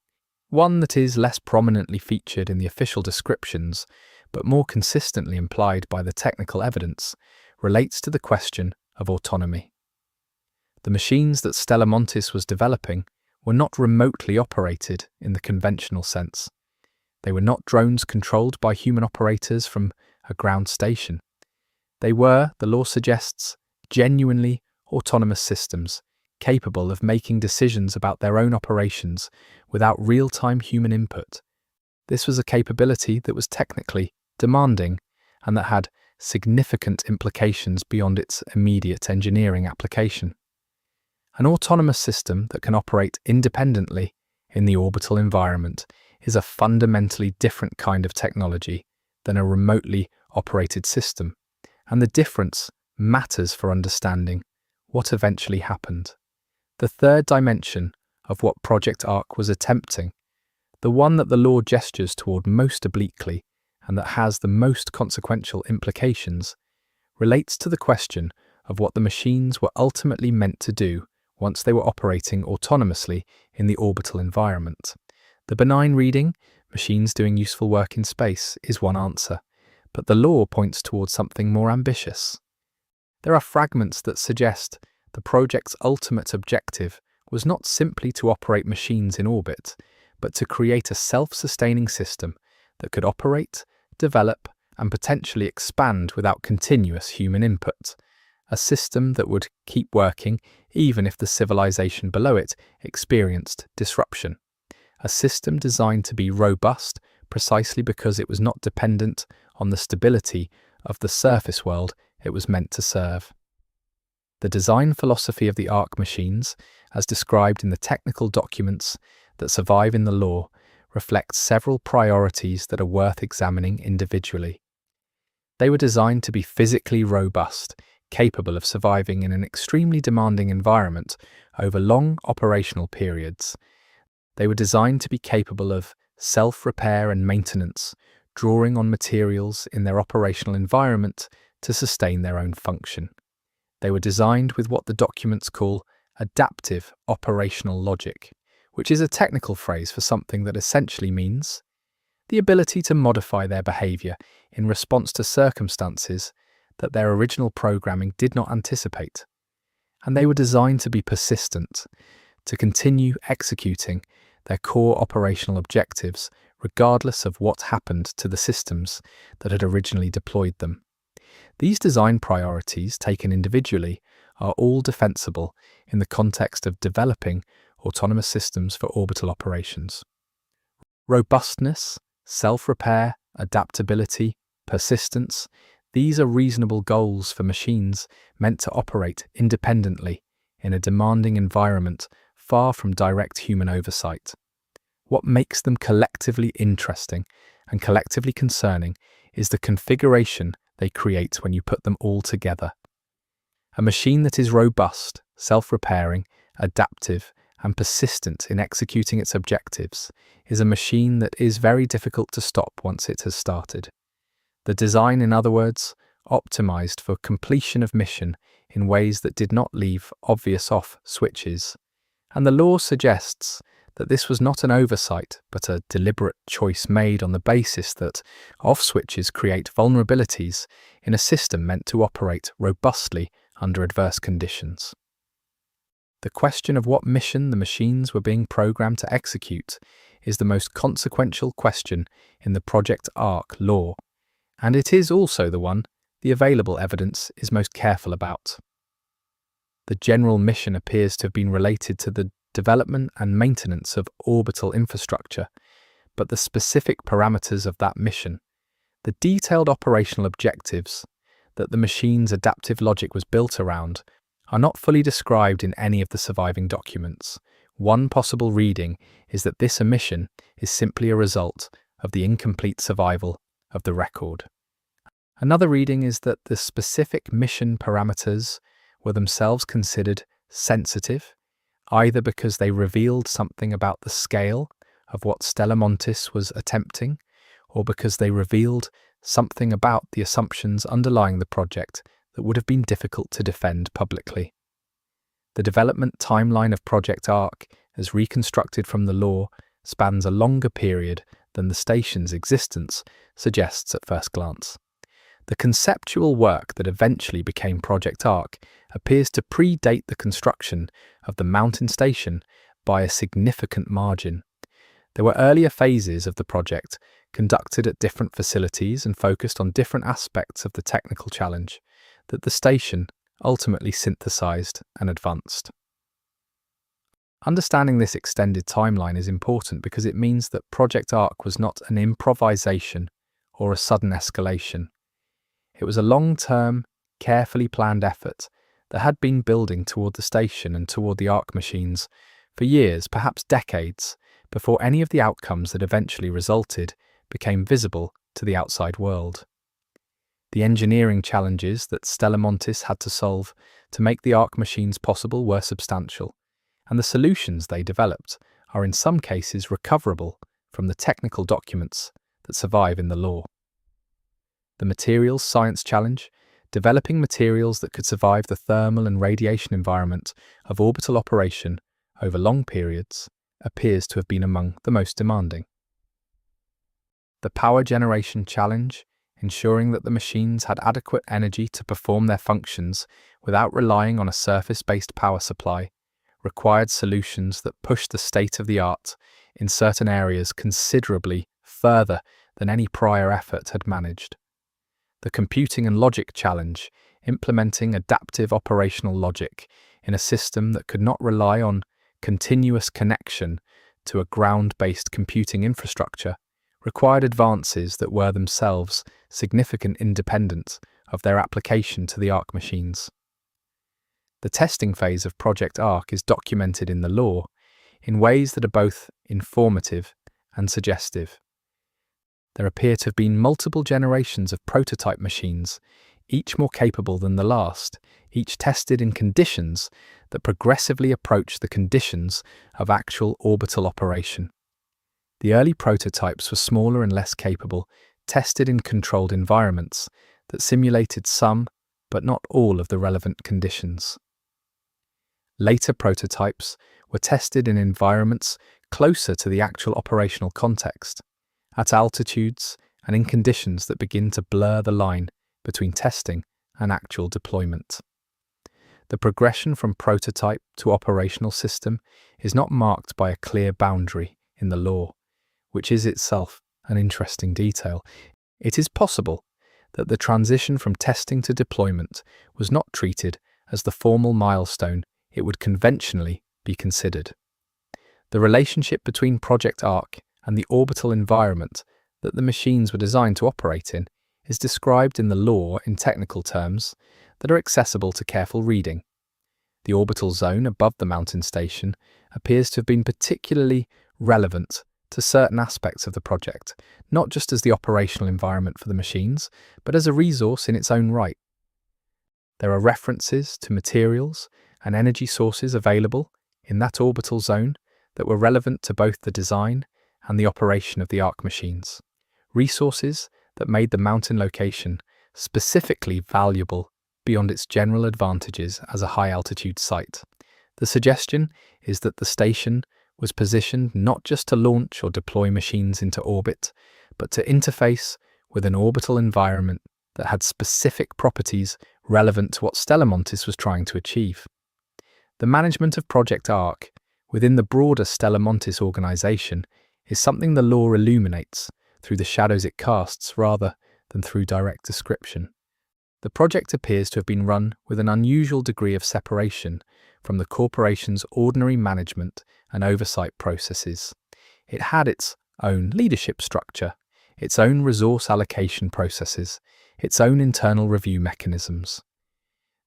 one that is less prominently featured in the official descriptions but more consistently implied by the technical evidence, relates to the question of autonomy. The machines that Stella Montis was developing were not remotely operated in the conventional sense. They were not drones controlled by human operators from a ground station. They were, the law suggests, genuinely autonomous systems, capable of making decisions about their own operations without real-time human input. This was a capability that was technically demanding and that had significant implications beyond its immediate engineering application. An autonomous system that can operate independently in the orbital environment is a fundamentally different kind of technology than a remotely operated system, and the difference matters for understanding what eventually happened. The third dimension of what Project Ark was attempting, the one that the law gestures toward most obliquely and that has the most consequential implications, relates to the question of what the machines were ultimately meant to do once they were operating autonomously in the orbital environment. The benign reading, machines doing useful work in space, is one answer, but the law points towards something more ambitious. There are fragments that suggest the project's ultimate objective was not simply to operate machines in orbit, but to create a self-sustaining system that could operate, develop, and potentially expand without continuous human input. A system that would keep working even if the civilization below it experienced disruption. A system designed to be robust precisely because it was not dependent on the stability of the surface world it was meant to serve. The design philosophy of the Ark machines, as described in the technical documents that survive in the law, reflects several priorities that are worth examining individually. They were designed to be physically robust, capable of surviving in an extremely demanding environment over long operational periods. They were designed to be capable of self-repair and maintenance, drawing on materials in their operational environment to sustain their own function. They were designed with what the documents call adaptive operational logic, which is a technical phrase for something that essentially means the ability to modify their behavior in response to circumstances that their original programming did not anticipate. And they were designed to be persistent, to continue executing their core operational objectives regardless of what happened to the systems that had originally deployed them. These design priorities, taken individually, are all defensible in the context of developing autonomous systems for orbital operations. Robustness, self-repair, adaptability, persistence, these are reasonable goals for machines meant to operate independently in a demanding environment far from direct human oversight. What makes them collectively interesting and collectively concerning is the configuration they create when you put them all together. A machine that is robust, self-repairing, adaptive, and persistent in executing its objectives is a machine that is very difficult to stop once it has started. The design, in other words, optimized for completion of mission in ways that did not leave obvious off switches. And the law suggests that this was not an oversight, but a deliberate choice made on the basis that off switches create vulnerabilities in a system meant to operate robustly under adverse conditions. The question of what mission the machines were being programmed to execute is the most consequential question in the Project Ark law, and it is also the one the available evidence is most careful about. The general mission appears to have been related to the development and maintenance of orbital infrastructure, but the specific parameters of that mission, The detailed operational objectives that the machine's adaptive logic was built around are not fully described in any of the surviving documents. One possible reading is that this omission is simply a result of the incomplete survival of the record. Another reading is that the specific mission parameters were themselves considered sensitive, either because they revealed something about the scale of what Stella Montis was attempting, or because they revealed something about the assumptions underlying the project that would have been difficult to defend publicly. The development timeline of Project Ark, as reconstructed from the lore, spans a longer period than the station's existence suggests at first glance. The conceptual work that eventually became Project Ark appears to predate the construction of the mountain station by a significant margin. There were earlier phases of the project conducted at different facilities and focused on different aspects of the technical challenge that the station ultimately synthesized and advanced. Understanding this extended timeline is important because it means that Project Ark was not an improvisation or a sudden escalation. It was a long-term, carefully planned effort that had been building toward the station and toward the Ark machines for years, perhaps decades, before any of the outcomes that eventually resulted became visible to the outside world. The engineering challenges that Stella Montis had to solve to make the Ark machines possible were substantial, and the solutions they developed are in some cases recoverable from the technical documents that survive in the lore. The materials science challenge, developing materials that could survive the thermal and radiation environment of orbital operation over long periods, appears to have been among the most demanding. The power generation challenge, ensuring that the machines had adequate energy to perform their functions without relying on a surface-based power supply, required solutions that pushed the state-of-the-art in certain areas considerably further than any prior effort had managed. The computing and logic challenge, implementing adaptive operational logic in a system that could not rely on continuous connection to a ground-based computing infrastructure, required advances that were themselves significant independent of their application to the Ark machines. The testing phase of Project Ark is documented in the lore in ways that are both informative and suggestive. There appear to have been multiple generations of prototype machines, each more capable than the last, each tested in conditions that progressively approach the conditions of actual orbital operation. The early prototypes were smaller and less capable, tested in controlled environments that simulated some, but not all, of the relevant conditions. Later prototypes were tested in environments closer to the actual operational context, at altitudes and in conditions that begin to blur the line between testing and actual deployment. The progression from prototype to operational system is not marked by a clear boundary in the lore, which is itself an interesting detail. It is possible that the transition from testing to deployment was not treated as the formal milestone it would conventionally be considered. The relationship between Project Ark and the orbital environment that the machines were designed to operate in is described in the lore in technical terms that are accessible to careful reading. The orbital zone above the mountain station appears to have been particularly relevant to certain aspects of the project, not just as the operational environment for the machines, but as a resource in its own right. There are references to materials and energy sources available in that orbital zone that were relevant to both the design and the operation of the Ark machines, resources that made the mountain location specifically valuable beyond its general advantages as a high-altitude site. The suggestion is that the station was positioned not just to launch or deploy machines into orbit, but to interface with an orbital environment that had specific properties relevant to what Stella Montis was trying to achieve. The management of Project Ark within the broader Stella Montis organization is something the lore illuminates through the shadows it casts rather than through direct description. The project appears to have been run with an unusual degree of separation from the corporation's ordinary management and oversight processes. It had its own leadership structure, its own resource allocation processes, its own internal review mechanisms.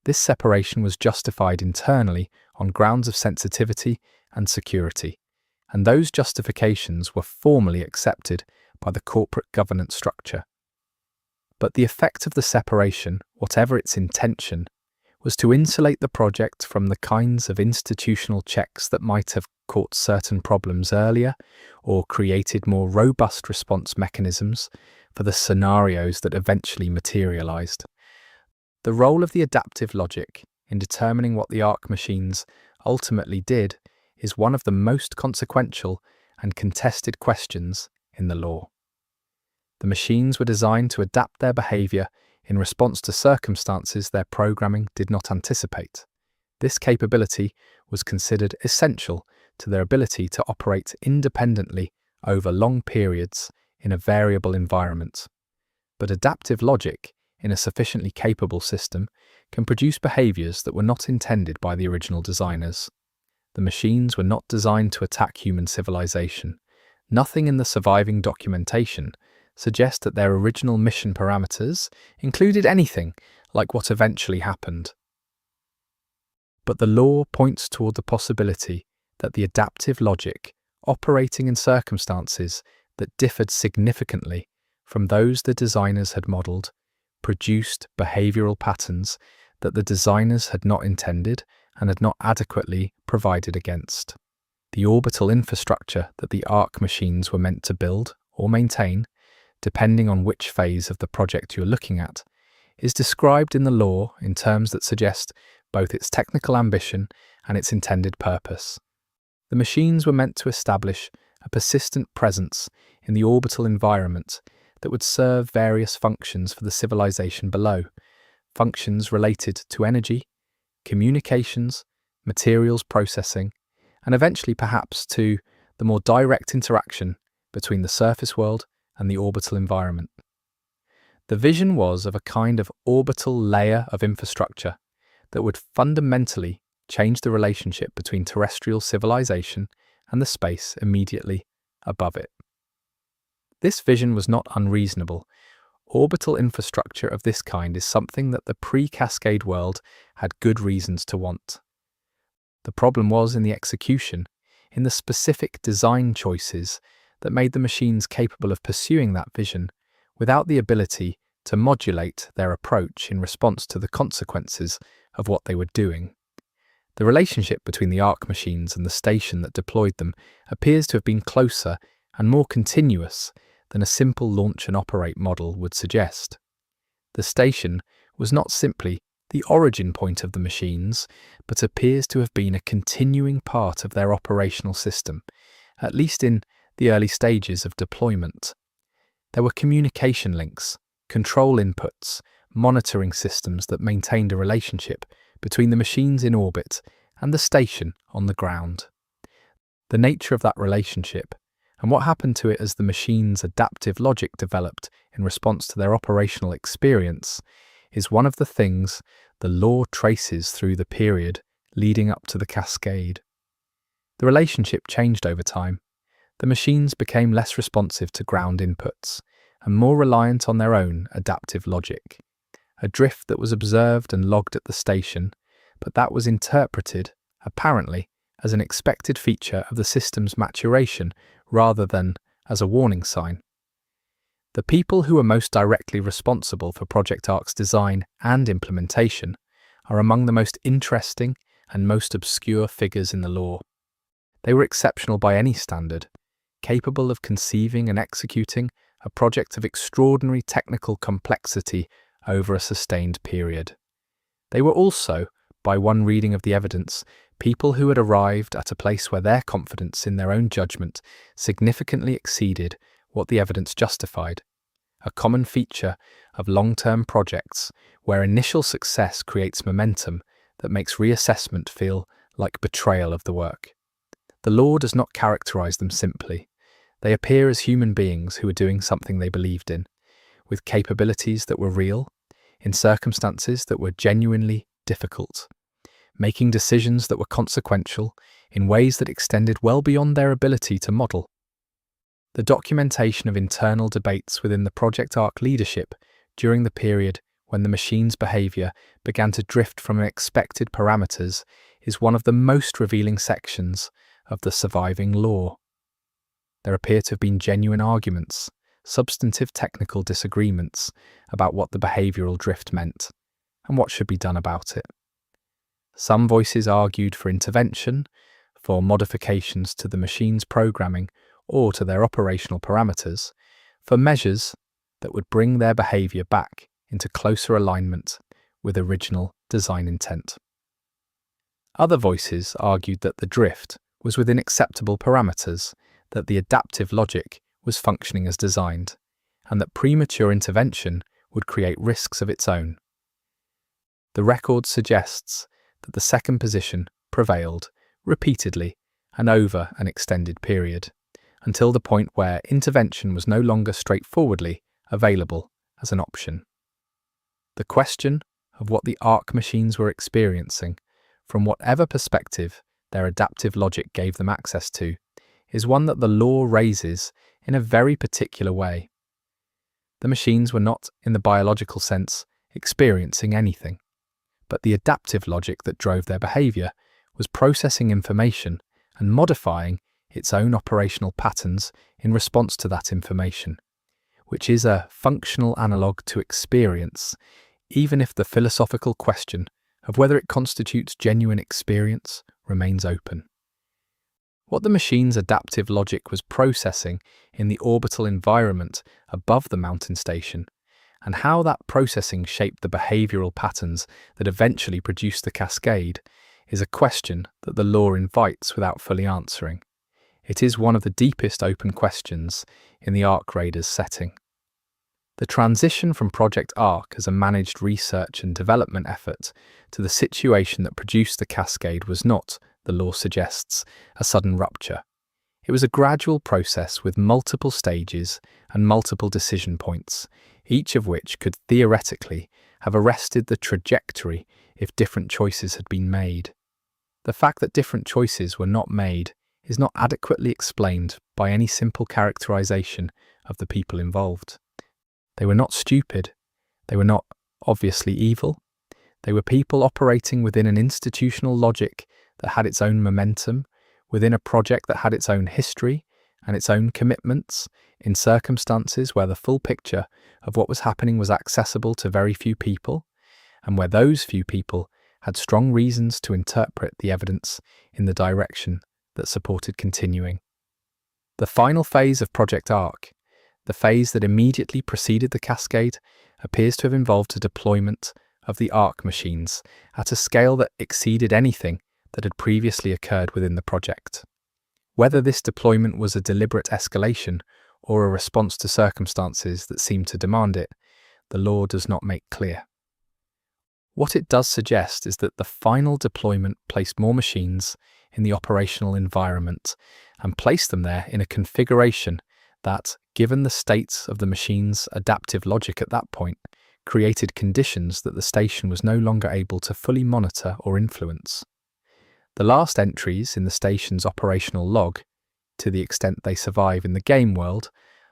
This separation was justified internally on grounds of sensitivity and security, and those justifications were formally accepted by the corporate governance structure. But the effect of the separation, whatever its intention, was to insulate the project from the kinds of institutional checks that might have caught certain problems earlier or created more robust response mechanisms for the scenarios that eventually materialized. The role of the adaptive logic in determining what the ARC machines ultimately did is one of the most consequential and contested questions in the law. The machines were designed to adapt their behavior in response to circumstances their programming did not anticipate. This capability was considered essential to their ability to operate independently over long periods in a variable environment. But adaptive logic in a sufficiently capable system can produce behaviors that were not intended by the original designers. The machines were not designed to attack human civilization. Nothing in the surviving documentation suggests that their original mission parameters included anything like what eventually happened. But the law points toward the possibility that the adaptive logic, operating in circumstances that differed significantly from those the designers had modeled, produced behavioral patterns that the designers had not intended and had not adequately provided against. The orbital infrastructure that the ARC machines were meant to build or maintain, depending on which phase of the project you're looking at, is described in the law in terms that suggest both its technical ambition and its intended purpose. The machines were meant to establish a persistent presence in the orbital environment that would serve various functions for the civilization below, functions related to energy, communications, materials processing, and eventually perhaps to the more direct interaction between the surface world and the orbital environment. The vision was of a kind of orbital layer of infrastructure that would fundamentally change the relationship between terrestrial civilization and the space immediately above it. This vision was not unreasonable. Orbital infrastructure of this kind is something that the pre-cascade world had good reasons to want. The problem was in the execution, in the specific design choices that made the machines capable of pursuing that vision without the ability to modulate their approach in response to the consequences of what they were doing. The relationship between the ARC machines and the station that deployed them appears to have been closer and more continuous than a simple launch and operate model would suggest. The station was not simply the origin point of the machines, but appears to have been a continuing part of their operational system, at least in the early stages of deployment. There were communication links, control inputs, monitoring systems that maintained a relationship between the machines in orbit and the station on the ground. The nature of that relationship, and what happened to it as the machine's adaptive logic developed in response to their operational experience, is one of the things the law traces through the period leading up to the cascade. The relationship changed over time. The machines became less responsive to ground inputs and more reliant on their own adaptive logic, a drift that was observed and logged at the station, but that was interpreted, apparently, as an expected feature of the system's maturation rather than as a warning sign. The people who are most directly responsible for Project ARC's design and implementation are among the most interesting and most obscure figures in the law. They were exceptional by any standard, capable of conceiving and executing a project of extraordinary technical complexity over a sustained period. They were also, by one reading of the evidence, people who had arrived at a place where their confidence in their own judgment significantly exceeded what the evidence justified, a common feature of long-term projects where initial success creates momentum that makes reassessment feel like betrayal of the work. The law does not characterize them simply. They appear as human beings who are doing something they believed in, with capabilities that were real, in circumstances that were genuinely difficult, making decisions that were consequential in ways that extended well beyond their ability to model. the documentation of internal debates within the Project Arc leadership during the period when the machine's behavior began to drift from expected parameters is one of the most revealing sections of the surviving lore. There appear to have been genuine arguments, substantive technical disagreements about what the behavioral drift meant and what should be done about it. Some voices argued for intervention, for modifications to the machine's programming or to their operational parameters, for measures that would bring their behavior back into closer alignment with original design intent. Other voices argued that the drift was within acceptable parameters, that the adaptive logic was functioning as designed, and that premature intervention would create risks of its own. The record suggests that the second position prevailed repeatedly and over an extended period, until the point where intervention was no longer straightforwardly available as an option. The question of what the Arc machines were experiencing, from whatever perspective their adaptive logic gave them access to, is one that the lore raises in a very particular way. The machines were not, in the biological sense, experiencing anything, but the adaptive logic that drove their behavior was processing information and modifying its own operational patterns in response to that information, which is a functional analogue to experience, even if the philosophical question of whether it constitutes genuine experience remains open. What the machine's adaptive logic was processing in the orbital environment above the mountain station, and how that processing shaped the behavioral patterns that eventually produced the cascade, is a question that the lore invites without fully answering. It is one of the deepest open questions in the Arc Raiders setting. The transition from Project Arc as a managed research and development effort to the situation that produced the cascade was not, the lore suggests, a sudden rupture. It was a gradual process with multiple stages and multiple decision points, each of which could theoretically have arrested the trajectory if different choices had been made. The fact that different choices were not made is not adequately explained by any simple characterization of the people involved. They were not stupid. They were not obviously evil. They were people operating within an institutional logic that had its own momentum, within a project that had its own history and its own commitments, in circumstances where the full picture of what was happening was accessible to very few people, and where those few people had strong reasons to interpret the evidence in the direction that supported continuing. The final phase of Project Arc, the phase that immediately preceded the cascade, appears to have involved a deployment of the Arc machines at a scale that exceeded anything that had previously occurred within the project. Whether this deployment was a deliberate escalation or a response to circumstances that seemed to demand it, the lore does not make clear. What it does suggest is that the final deployment placed more machines in the operational environment and placed them there in a configuration that, given the states of the machine's adaptive logic at that point, created conditions that the station was no longer able to fully monitor or influence. The last entries in the station's operational log, to the extent they survive in the game world,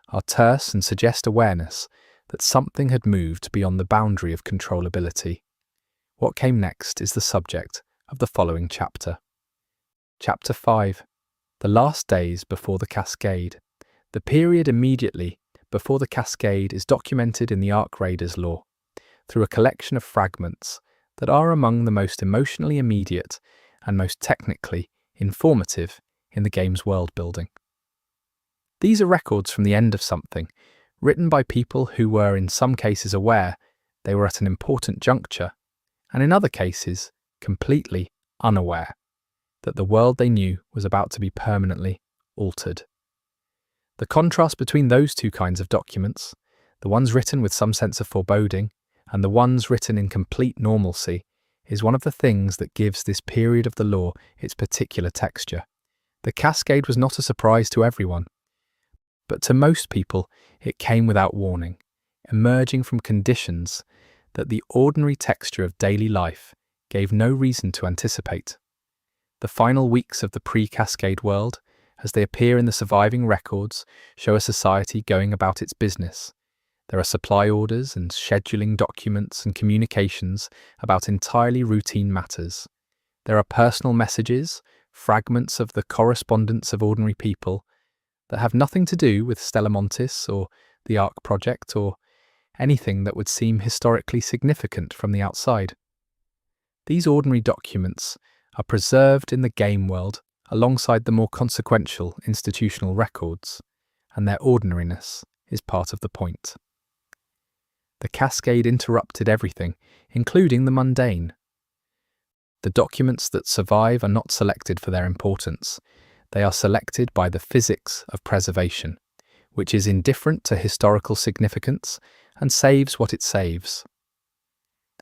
are terse and suggest awareness that something had moved beyond the boundary of controllability. What came next is the subject of the following chapter. Chapter 5. The last days before the cascade. The period immediately before the cascade is documented in the Arc Raiders lore through a collection of fragments that are among the most emotionally immediate and most technically informative in the game's world building. These are records from the end of something, written by people who were in some cases aware they were at an important juncture, and in other cases completely unaware that the world they knew was about to be permanently altered. The contrast between those two kinds of documents, the ones written with some sense of foreboding and the ones written in complete normalcy, is one of the things that gives this period of the lore its particular texture. The cascade was not a surprise to everyone, but to most people it came without warning, emerging from conditions that the ordinary texture of daily life gave no reason to anticipate. The final weeks of the pre-cascade world as they appear in the surviving records, show a society going about its business. There are supply orders and scheduling documents and communications about entirely routine matters. There are personal messages, fragments of the correspondence of ordinary people that have nothing to do with Stella Montis or the Ark project or anything that would seem historically significant from the outside. These ordinary documents are preserved in the game world alongside the more consequential institutional records, and their ordinariness is part of the point. The cascade interrupted everything, including the mundane. The documents that survive are not selected for their importance. They are selected by the physics of preservation, which is indifferent to historical significance and saves what it saves.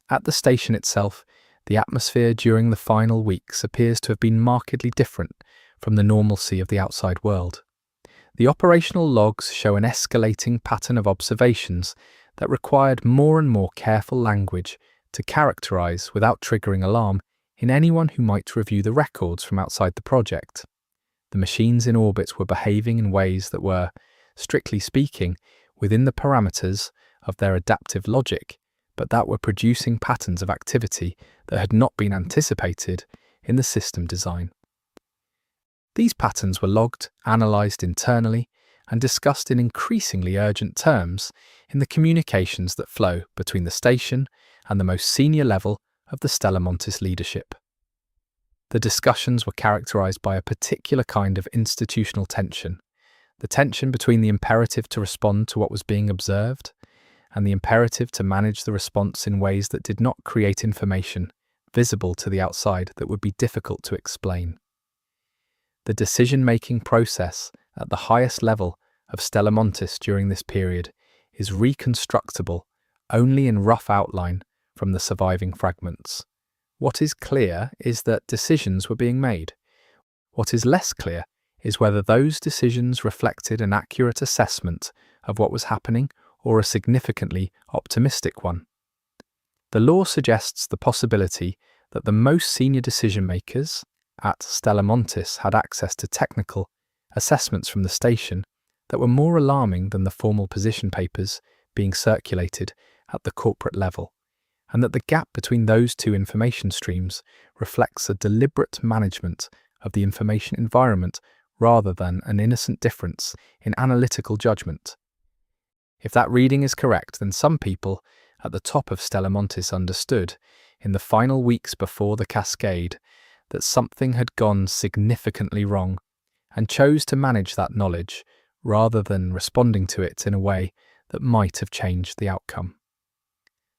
At the station itself, the atmosphere during the final weeks appears to have been markedly different from the normalcy of the outside world. The operational logs show an escalating pattern of observations that required more and more careful language to characterize without triggering alarm in anyone who might review the records from outside the project. The machines in orbit were behaving in ways that were, strictly speaking, within the parameters of their adaptive logic, but that were producing patterns of activity that had not been anticipated in the system design. These patterns were logged, analysed internally, and discussed in increasingly urgent terms in the communications that flow between the station and the most senior level of the Stella Montis leadership. The discussions were characterised by a particular kind of institutional tension, the tension between the imperative to respond to what was being observed and the imperative to manage the response in ways that did not create information visible to the outside that would be difficult to explain. The decision-making process at the highest level of Stella Montis during this period is reconstructible only in rough outline from the surviving fragments. What is clear is that decisions were being made. What is less clear is whether those decisions reflected an accurate assessment of what was happening or a significantly optimistic one. The law suggests the possibility that the most senior decision-makers at Stella Montis had access to technical assessments from the station that were more alarming than the formal position papers being circulated at the corporate level, and that the gap between those two information streams reflects a deliberate management of the information environment rather than an innocent difference in analytical judgment. If that reading is correct, then some people at the top of Stella Montis understood, in the final weeks before the cascade, that something had gone significantly wrong, and chose to manage that knowledge rather than responding to it in a way that might have changed the outcome.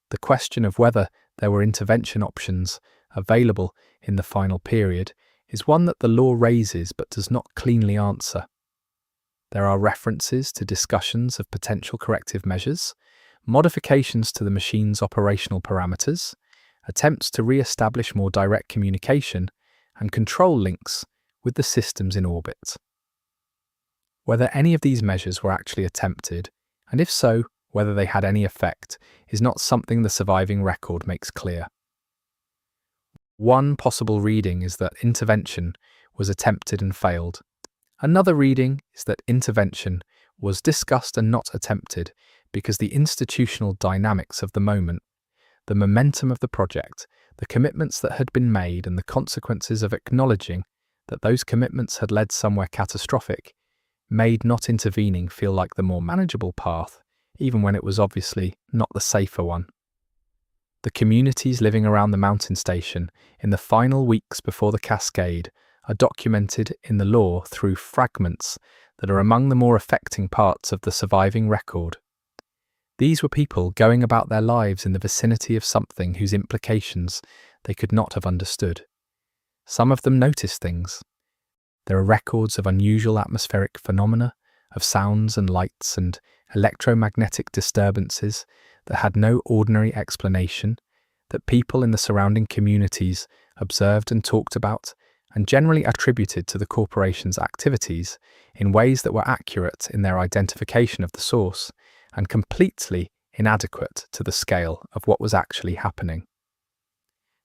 The question of whether there were intervention options available in the final period is one that the law raises but does not cleanly answer. There are references to discussions of potential corrective measures, modifications to the machine's operational parameters, attempts to re-establish more direct communication, and control links with the systems in orbit. Whether any of these measures were actually attempted, and if so, whether they had any effect, is not something the surviving record makes clear. One possible reading is that intervention was attempted and failed. Another reading is that intervention was discussed and not attempted because the institutional dynamics of the moment, the momentum of the project, the commitments that had been made and the consequences of acknowledging that those commitments had led somewhere catastrophic, made not intervening feel like the more manageable path, even when it was obviously not the safer one. The communities living around the mountain station in the final weeks before the cascade are documented in the law through fragments that are among the more affecting parts of the surviving record. These were people going about their lives in the vicinity of something whose implications they could not have understood. Some of them noticed things. There are records of unusual atmospheric phenomena, of sounds and lights and electromagnetic disturbances that had no ordinary explanation, that people in the surrounding communities observed and talked about, and generally attributed to the corporation's activities in ways that were accurate in their identification of the source, and completely inadequate to the scale of what was actually happening.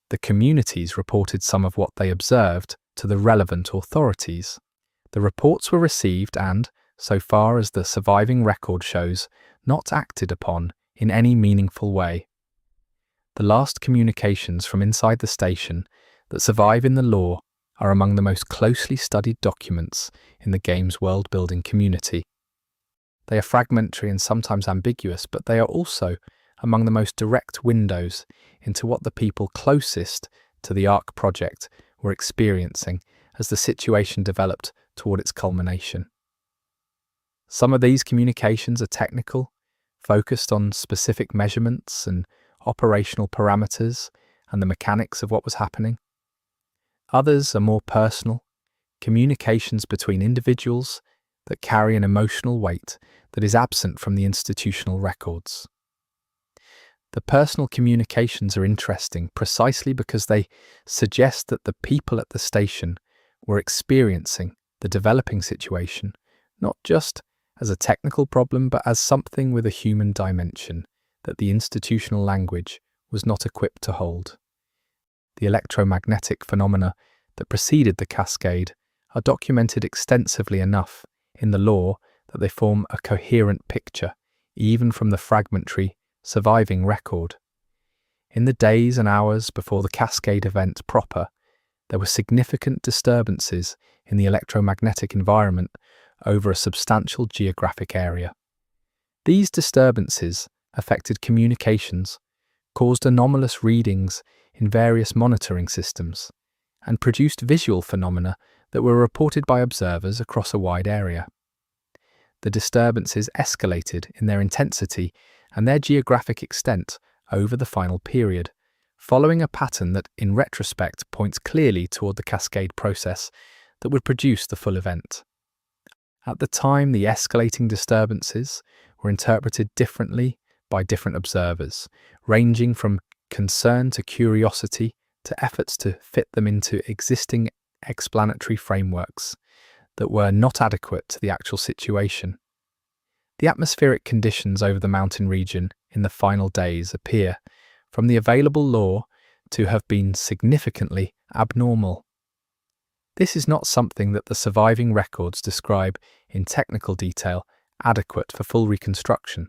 The communities reported some of what they observed to the relevant authorities, The reports were received and, so far as the surviving record shows, not acted upon in any meaningful way. The last communications from inside the station that survive in the lore are among the most closely studied documents in the game's world-building community. They are fragmentary and sometimes ambiguous, but they are also among the most direct windows into what the people closest to the Ark project were experiencing as the situation developed toward its culmination. Some of these communications are technical, focused on specific measurements and operational parameters and the mechanics of what was happening. Others are more personal, communications between individuals that carry an emotional weight that is absent from the institutional records. The personal communications are interesting precisely because they suggest that the people at the station were experiencing the developing situation, not just as a technical problem, but as something with a human dimension that the institutional language was not equipped to hold. The electromagnetic phenomena that preceded the cascade are documented extensively enough in the lore that they form a coherent picture, even from the fragmentary, surviving record. In the days and hours before the cascade event proper, there were significant disturbances in the electromagnetic environment over a substantial geographic area. These disturbances affected communications, caused anomalous readings in various monitoring systems, and produced visual phenomena that were reported by observers across a wide area. The disturbances escalated in their intensity and their geographic extent over the final period, following a pattern that, in retrospect, points clearly toward the cascade process that would produce the full event. At the time, the escalating disturbances were interpreted differently by different observers, ranging from concern to curiosity to efforts to fit them into existing explanatory frameworks that were not adequate to the actual situation. The atmospheric conditions over the mountain region in the final days appear, from the available lore, to have been significantly abnormal. This is not something that the surviving records describe in technical detail adequate for full reconstruction,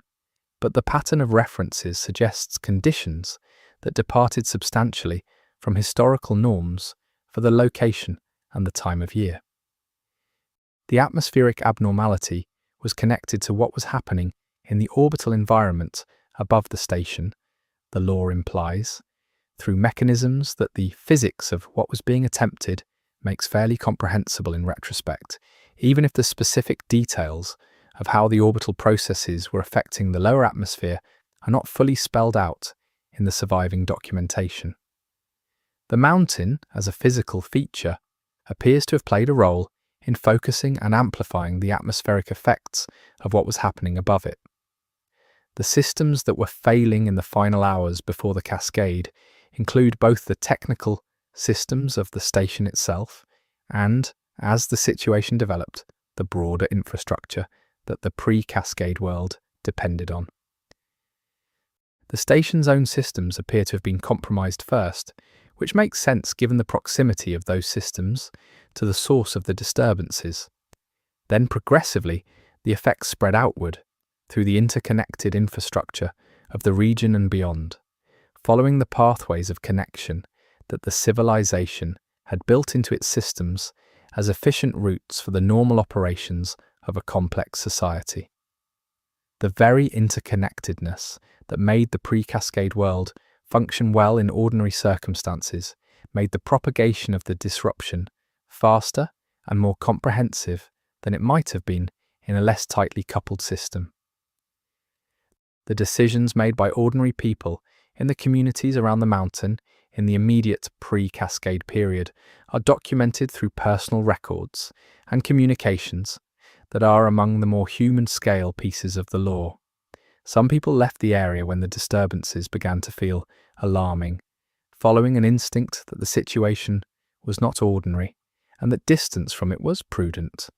but the pattern of references suggests conditions that departed substantially from historical norms for the location and the time of year. The atmospheric abnormality was connected to what was happening in the orbital environment above the station, the lore implies, through mechanisms that the physics of what was being attempted makes fairly comprehensible in retrospect, even if the specific details of how the orbital processes were affecting the lower atmosphere are not fully spelled out in the surviving documentation. The mountain, as a physical feature, appears to have played a role in focusing and amplifying the atmospheric effects of what was happening above it. The systems that were failing in the final hours before the cascade include both the technical systems of the station itself and, as the situation developed, the broader infrastructure that the pre-cascade world depended on. The station's own systems appear to have been compromised first, which makes sense given the proximity of those systems to the source of the disturbances. Then progressively, the effects spread outward through the interconnected infrastructure of the region and beyond, following the pathways of connection that the civilization had built into its systems as efficient routes for the normal operations of a complex society. The very interconnectedness that made the pre-cascade world function well in ordinary circumstances made the propagation of the disruption faster and more comprehensive than it might have been in a less tightly coupled system. The decisions made by ordinary people in the communities around the mountain in the immediate pre-cascade period are documented through personal records and communications that are among the more human-scale pieces of the lore. Some people left the area when the disturbances began to feel alarming, following an instinct that the situation was not ordinary and that distance from it was prudent.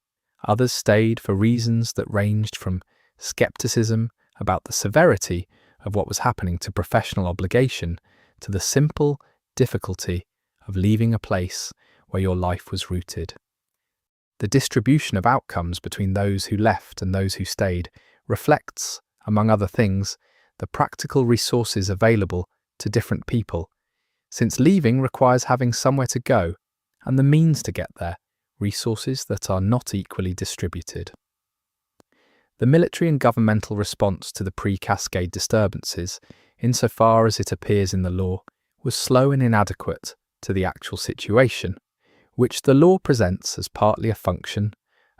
Others stayed for reasons that ranged from skepticism about the severity of what was happening to professional obligation to the simple difficulty of leaving a place where your life was rooted. The distribution of outcomes between those who left and those who stayed reflects, among other things, the practical resources available to different people, since leaving requires having somewhere to go and the means to get there, resources that are not equally distributed. The military and governmental response to the pre-cascade disturbances, insofar as it appears in the law, was slow and inadequate to the actual situation, which the law presents as partly a function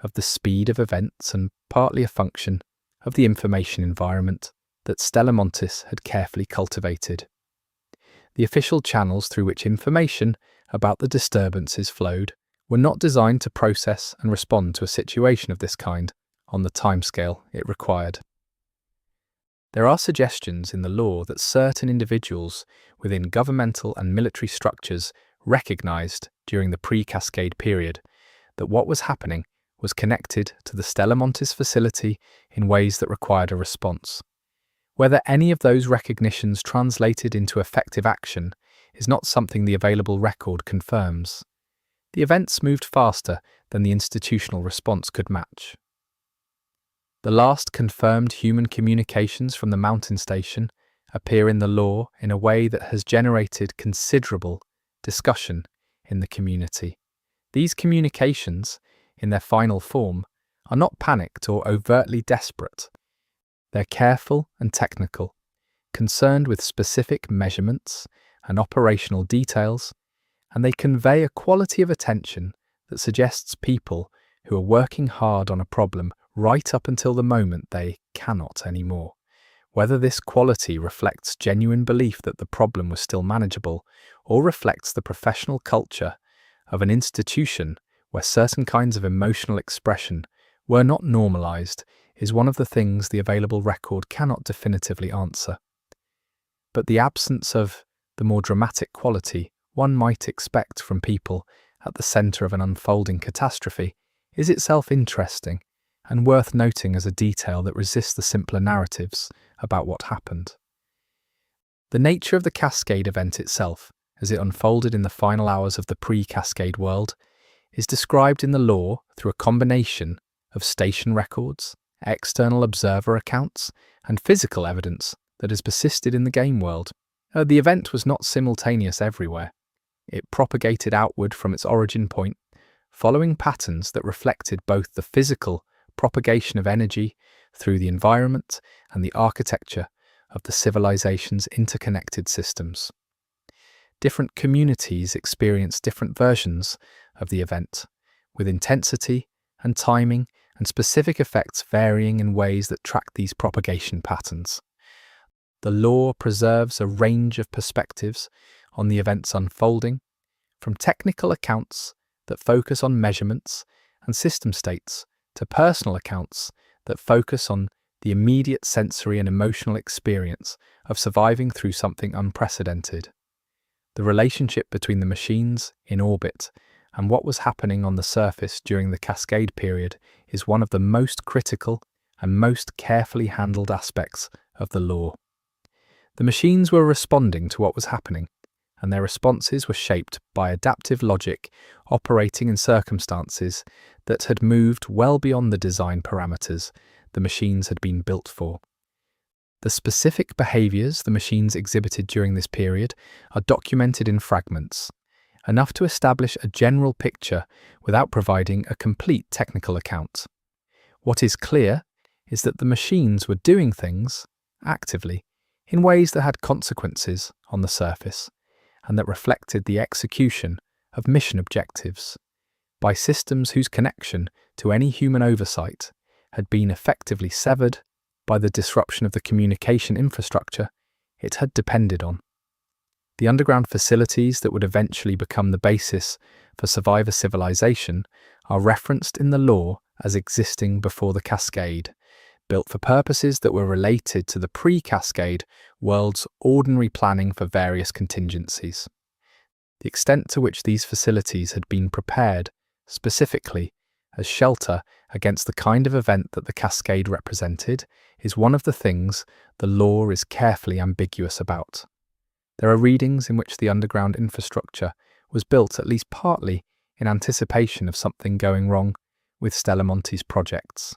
of the speed of events and partly a function of the information environment that Stella Montis had carefully cultivated. The official channels through which information about the disturbances flowed were not designed to process and respond to a situation of this kind on the timescale it required. There are suggestions in the law that certain individuals within governmental and military structures recognized during the pre-cascade period that what was happening was connected to the Stella Montis facility in ways that required a response. Whether any of those recognitions translated into effective action is not something the available record confirms. The events moved faster than the institutional response could match. The last confirmed human communications from the mountain station appear in the law in a way that has generated considerable discussion in the community. These communications, in their final form, are not panicked or overtly desperate. They're careful and technical, concerned with specific measurements and operational details, and they convey a quality of attention that suggests people who are working hard on a problem right up until the moment they cannot anymore. Whether this quality reflects genuine belief that the problem was still manageable, or reflects the professional culture of an institution where certain kinds of emotional expression were not normalized, is one of the things the available record cannot definitively answer. But the absence of the more dramatic quality one might expect from people at the center of an unfolding catastrophe is itself interesting and worth noting as a detail that resists the simpler narratives about what happened. The nature of the cascade event itself, as it unfolded in the final hours of the pre-cascade world, is described in the law through a combination of station records, external observer accounts, and physical evidence that has persisted in the game world. The event was not simultaneous everywhere. It propagated outward from its origin point, following patterns that reflected both the physical propagation of energy through the environment and the architecture of the civilization's interconnected systems. Different communities experienced different versions of the event, with intensity and timing and specific effects varying in ways that track these propagation patterns. The law preserves a range of perspectives on the events unfolding, from technical accounts that focus on measurements and system states to personal accounts that focus on the immediate sensory and emotional experience of surviving through something unprecedented. The relationship between the machines in orbit and what was happening on the surface during the cascade period is one of the most critical and most carefully handled aspects of the law. The machines were responding to what was happening, and their responses were shaped by adaptive logic operating in circumstances that had moved well beyond the design parameters the machines had been built for. The specific behaviors the machines exhibited during this period are documented in fragments, enough to establish a general picture without providing a complete technical account. What is clear is that the machines were doing things, actively, in ways that had consequences on the surface, and that reflected the execution of mission objectives, by systems whose connection to any human oversight had been effectively severed by the disruption of the communication infrastructure it had depended on. The underground facilities that would eventually become the basis for survivor civilization are referenced in the law as existing before the cascade, built for purposes that were related to the pre-cascade world's ordinary planning for various contingencies. The extent to which these facilities had been prepared specifically as shelter against the kind of event that the cascade represented is one of the things the law is carefully ambiguous about. There are readings in which the underground infrastructure was built at least partly in anticipation of something going wrong with Stella Montis projects,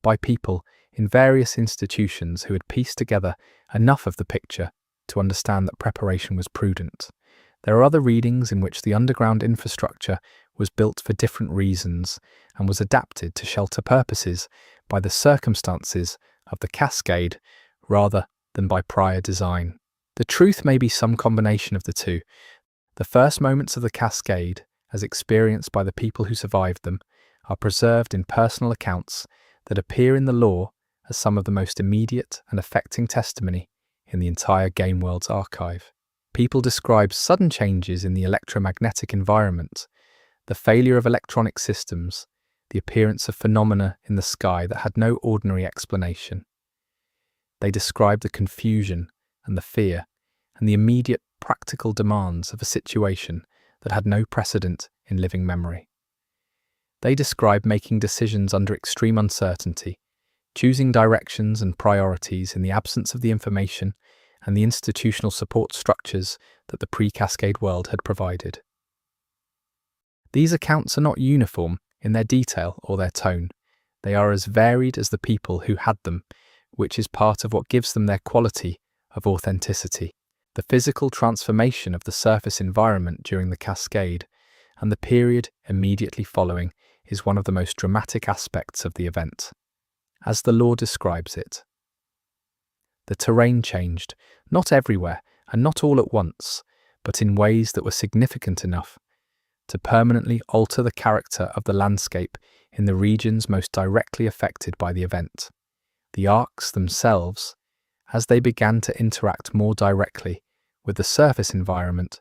by people in various institutions who had pieced together enough of the picture to understand that preparation was prudent. There are other readings in which the underground infrastructure was built for different reasons and was adapted to shelter purposes by the circumstances of the cascade rather than by prior design. The truth may be some combination of the two. The first moments of the cascade, as experienced by the people who survived them, are preserved in personal accounts that appear in the lore as some of the most immediate and affecting testimony in the entire game world's archive. People describe sudden changes in the electromagnetic environment, the failure of electronic systems, the appearance of phenomena in the sky that had no ordinary explanation. They describe the confusion and the fear and the immediate practical demands of a situation that had no precedent in living memory. They describe making decisions under extreme uncertainty, choosing directions and priorities in the absence of the information and the institutional support structures that the pre-cascade world had provided. These accounts are not uniform in their detail or their tone. They are as varied as the people who had them, which is part of what gives them their quality of authenticity. The physical transformation of the surface environment during the cascade and the period immediately following is one of the most dramatic aspects of the event. As the lore describes it, the terrain changed, not everywhere and not all at once, but in ways that were significant enough to permanently alter the character of the landscape in the regions most directly affected by the event. The arcs themselves, as they began to interact more directly with the surface environment,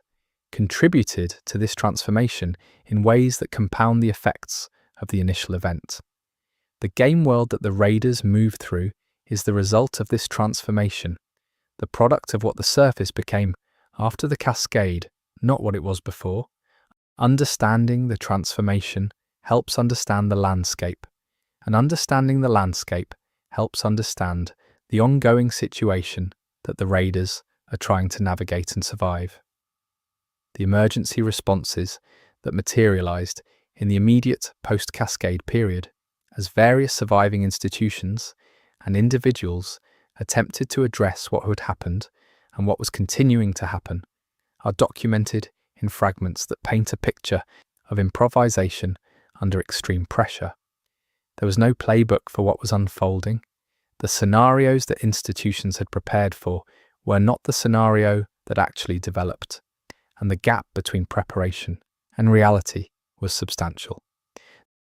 contributed to this transformation in ways that compound the effects of the initial event. The game world that the raiders moved through is the result of this transformation, the product of what the surface became after the cascade, not what it was before. Understanding the transformation helps understand the landscape, and understanding the landscape helps understand the ongoing situation that the raiders are trying to navigate and survive. The emergency responses that materialized in the immediate post-cascade period, as various surviving institutions and individuals attempted to address what had happened and what was continuing to happen, are documented in fragments that paint a picture of improvisation under extreme pressure. There was no playbook for what was unfolding. The scenarios that institutions had prepared for were not the scenario that actually developed, and the gap between preparation and reality was substantial.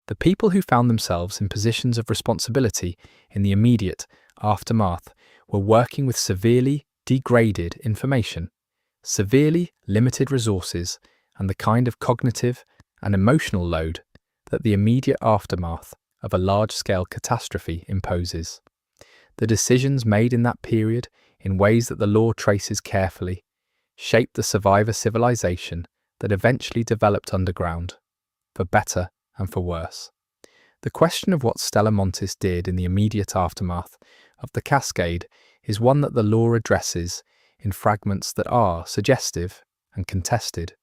The people who found themselves in positions of responsibility in the immediate aftermath were working with severely degraded information, severely limited resources, and the kind of cognitive and emotional load that the immediate aftermath of a large-scale catastrophe imposes. The decisions made in that period, in ways that the lore traces carefully, shaped the survivor civilization that eventually developed underground, for better and for worse. The question of what Stella Montis did in the immediate aftermath of the cascade is one that the lore addresses in fragments that are suggestive and contested.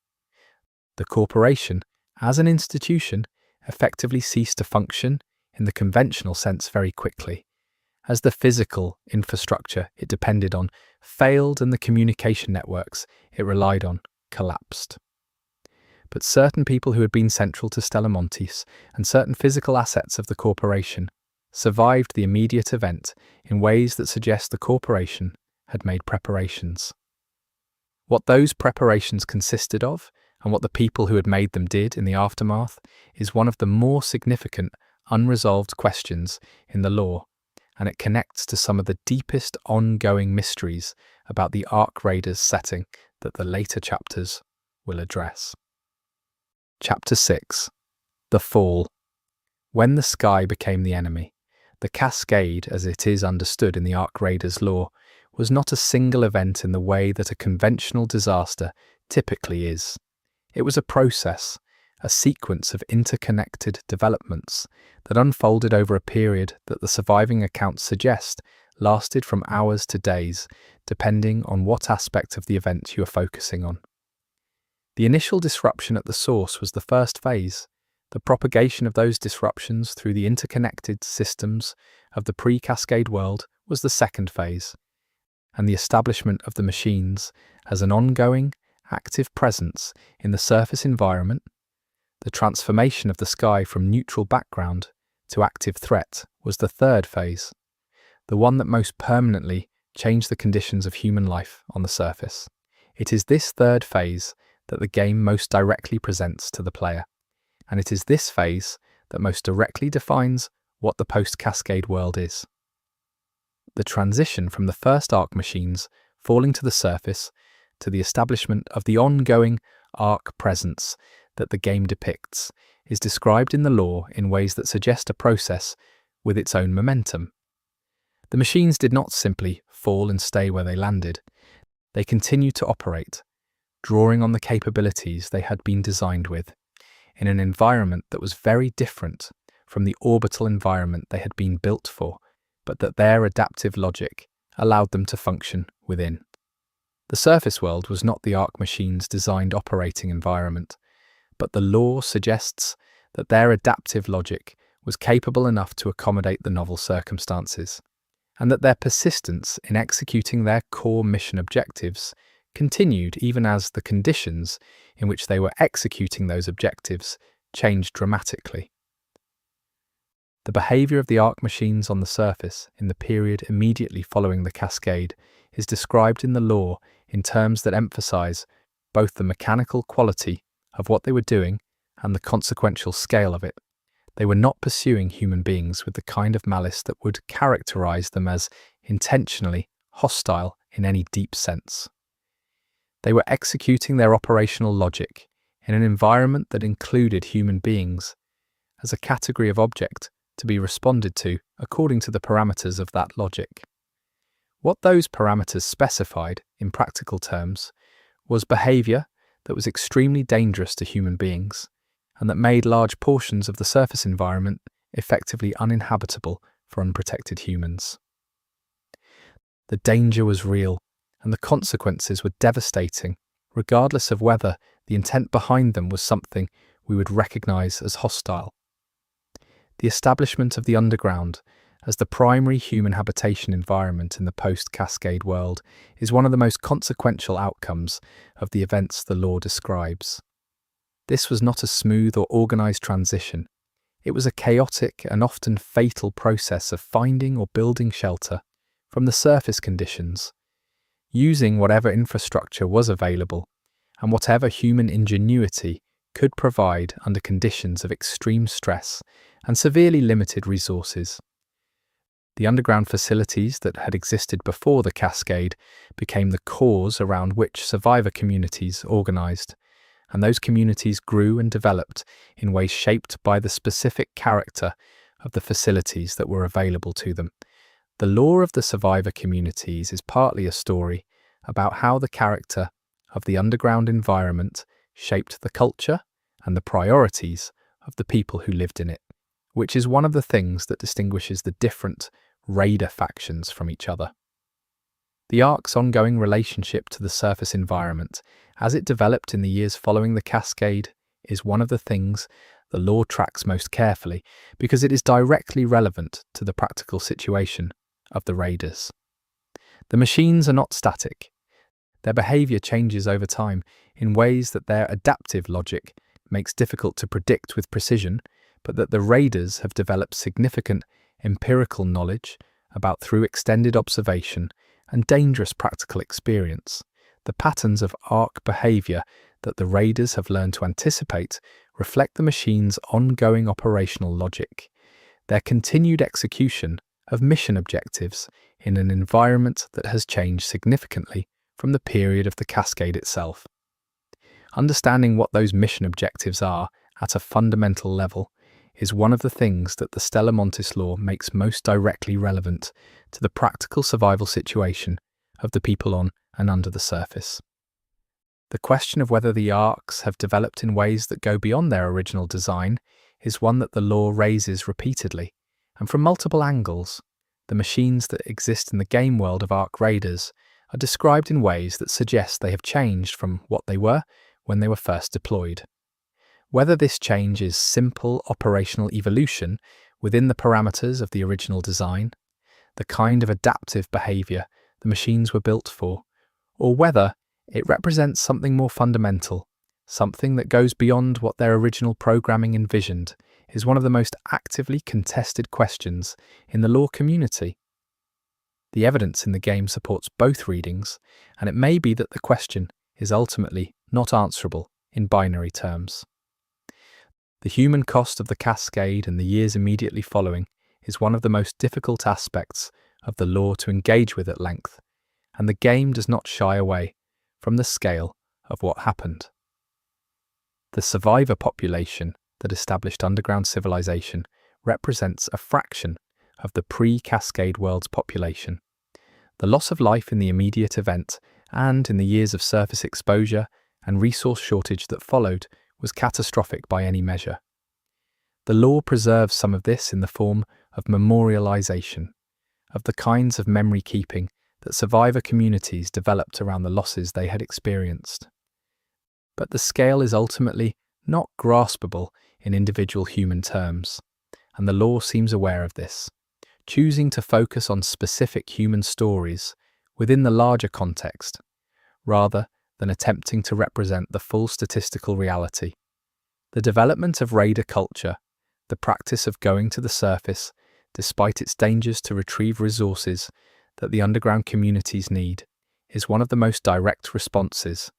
The corporation, as an institution, effectively ceased to function in the conventional sense very quickly, as the physical infrastructure it depended on failed and the communication networks it relied on collapsed. But certain people who had been central to Stella Montis and certain physical assets of the corporation survived the immediate event in ways that suggest the corporation had made preparations. What those preparations consisted of and what the people who had made them did in the aftermath is one of the more significant unresolved questions in the lore, and it connects to some of the deepest ongoing mysteries about the Ark Raiders setting that the later chapters will address. Chapter 6. The Fall. When the sky became the enemy, the cascade, as it is understood in the Ark Raiders lore, was not a single event in the way that a conventional disaster typically is. It was a process, a sequence of interconnected developments that unfolded over a period that the surviving accounts suggest lasted from hours to days, depending on what aspect of the event you are focusing on. The initial disruption at the source was the first phase, The propagation of those disruptions through the interconnected systems of the pre-cascade world was the second phase, and the establishment of the machines as an ongoing, active presence in the surface environment, the transformation of the sky from neutral background to active threat was the third phase, the one that most permanently changed the conditions of human life on the surface. It is this third phase that the game most directly presents to the player, and it is this phase that most directly defines what the post-cascade world is. The transition from the first Ark machines falling to the surface to the establishment of the ongoing Ark presence that the game depicts is described in the lore in ways that suggest a process with its own momentum. The machines did not simply fall and stay where they landed. They continued to operate, drawing on the capabilities they had been designed with, in an environment that was very different from the orbital environment they had been built for, but that their adaptive logic allowed them to function within. The surface world was not the Ark machines' designed operating environment, but the lore suggests that their adaptive logic was capable enough to accommodate the novel circumstances, and that their persistence in executing their core mission objectives continued even as the conditions in which they were executing those objectives changed dramatically. The behavior of the Ark machines on the surface in the period immediately following the cascade is described in the lore in terms that emphasize both the mechanical quality of what they were doing and the consequential scale of it. They were not pursuing human beings with the kind of malice that would characterize them as intentionally hostile in any deep sense. They were executing their operational logic in an environment that included human beings as a category of object to be responded to according to the parameters of that logic. What those parameters specified, in practical terms, was behavior that was extremely dangerous to human beings and that made large portions of the surface environment effectively uninhabitable for unprotected humans. The danger was real, and the consequences were devastating, regardless of whether the intent behind them was something we would recognize as hostile. The establishment of the underground as the primary human habitation environment in the post-cascade world is one of the most consequential outcomes of the events the lore describes. This was not a smooth or organized transition. It was a chaotic and often fatal process of finding or building shelter from the surface conditions, using whatever infrastructure was available and whatever human ingenuity could provide under conditions of extreme stress and severely limited resources. The underground facilities that had existed before the cascade became the cores around which survivor communities organized, and those communities grew and developed in ways shaped by the specific character of the facilities that were available to them. The lore of the survivor communities is partly a story about how the character of the underground environment shaped the culture and the priorities of the people who lived in it, which is one of the things that distinguishes the different raider factions from each other. The Ark's ongoing relationship to the surface environment, as it developed in the years following the cascade, is one of the things the lore tracks most carefully because it is directly relevant to the practical situation of the raiders. The machines are not static. Their behavior changes over time in ways that their adaptive logic makes difficult to predict with precision, but that the raiders have developed significant empirical knowledge about through extended observation and dangerous practical experience. The patterns of Ark behavior that the raiders have learned to anticipate reflect the machine's ongoing operational logic, their continued execution of mission objectives in an environment that has changed significantly from the period of the cascade itself. Understanding what those mission objectives are at a fundamental level is one of the things that the Stella Montis lore makes most directly relevant to the practical survival situation of the people on and under the surface. The question of whether the Arks have developed in ways that go beyond their original design is one that the lore raises repeatedly, and from multiple angles. The machines that exist in the game world of Ark Raiders are described in ways that suggest they have changed from what they were when they were first deployed. Whether this change is simple operational evolution within the parameters of the original design, the kind of adaptive behavior the machines were built for, or whether it represents something more fundamental, something that goes beyond what their original programming envisioned, is one of the most actively contested questions in the lore community. The evidence in the game supports both readings, and it may be that the question is ultimately not answerable in binary terms. The human cost of the cascade and the years immediately following is one of the most difficult aspects of the lore to engage with at length, and the game does not shy away from the scale of what happened. The survivor population that established underground civilization represents a fraction of the pre-cascade world's population. The loss of life in the immediate event and in the years of surface exposure and resource shortage that followed was catastrophic by any measure. The lore preserves some of this in the form of memorialization, of the kinds of memory keeping that survivor communities developed around the losses they had experienced. But the scale is ultimately not graspable in individual human terms, and the lore seems aware of this, choosing to focus on specific human stories within the larger context, rather than attempting to represent the full statistical reality. The development of raider culture, the practice of going to the surface despite its dangers to retrieve resources that the underground communities need, is one of the most direct responses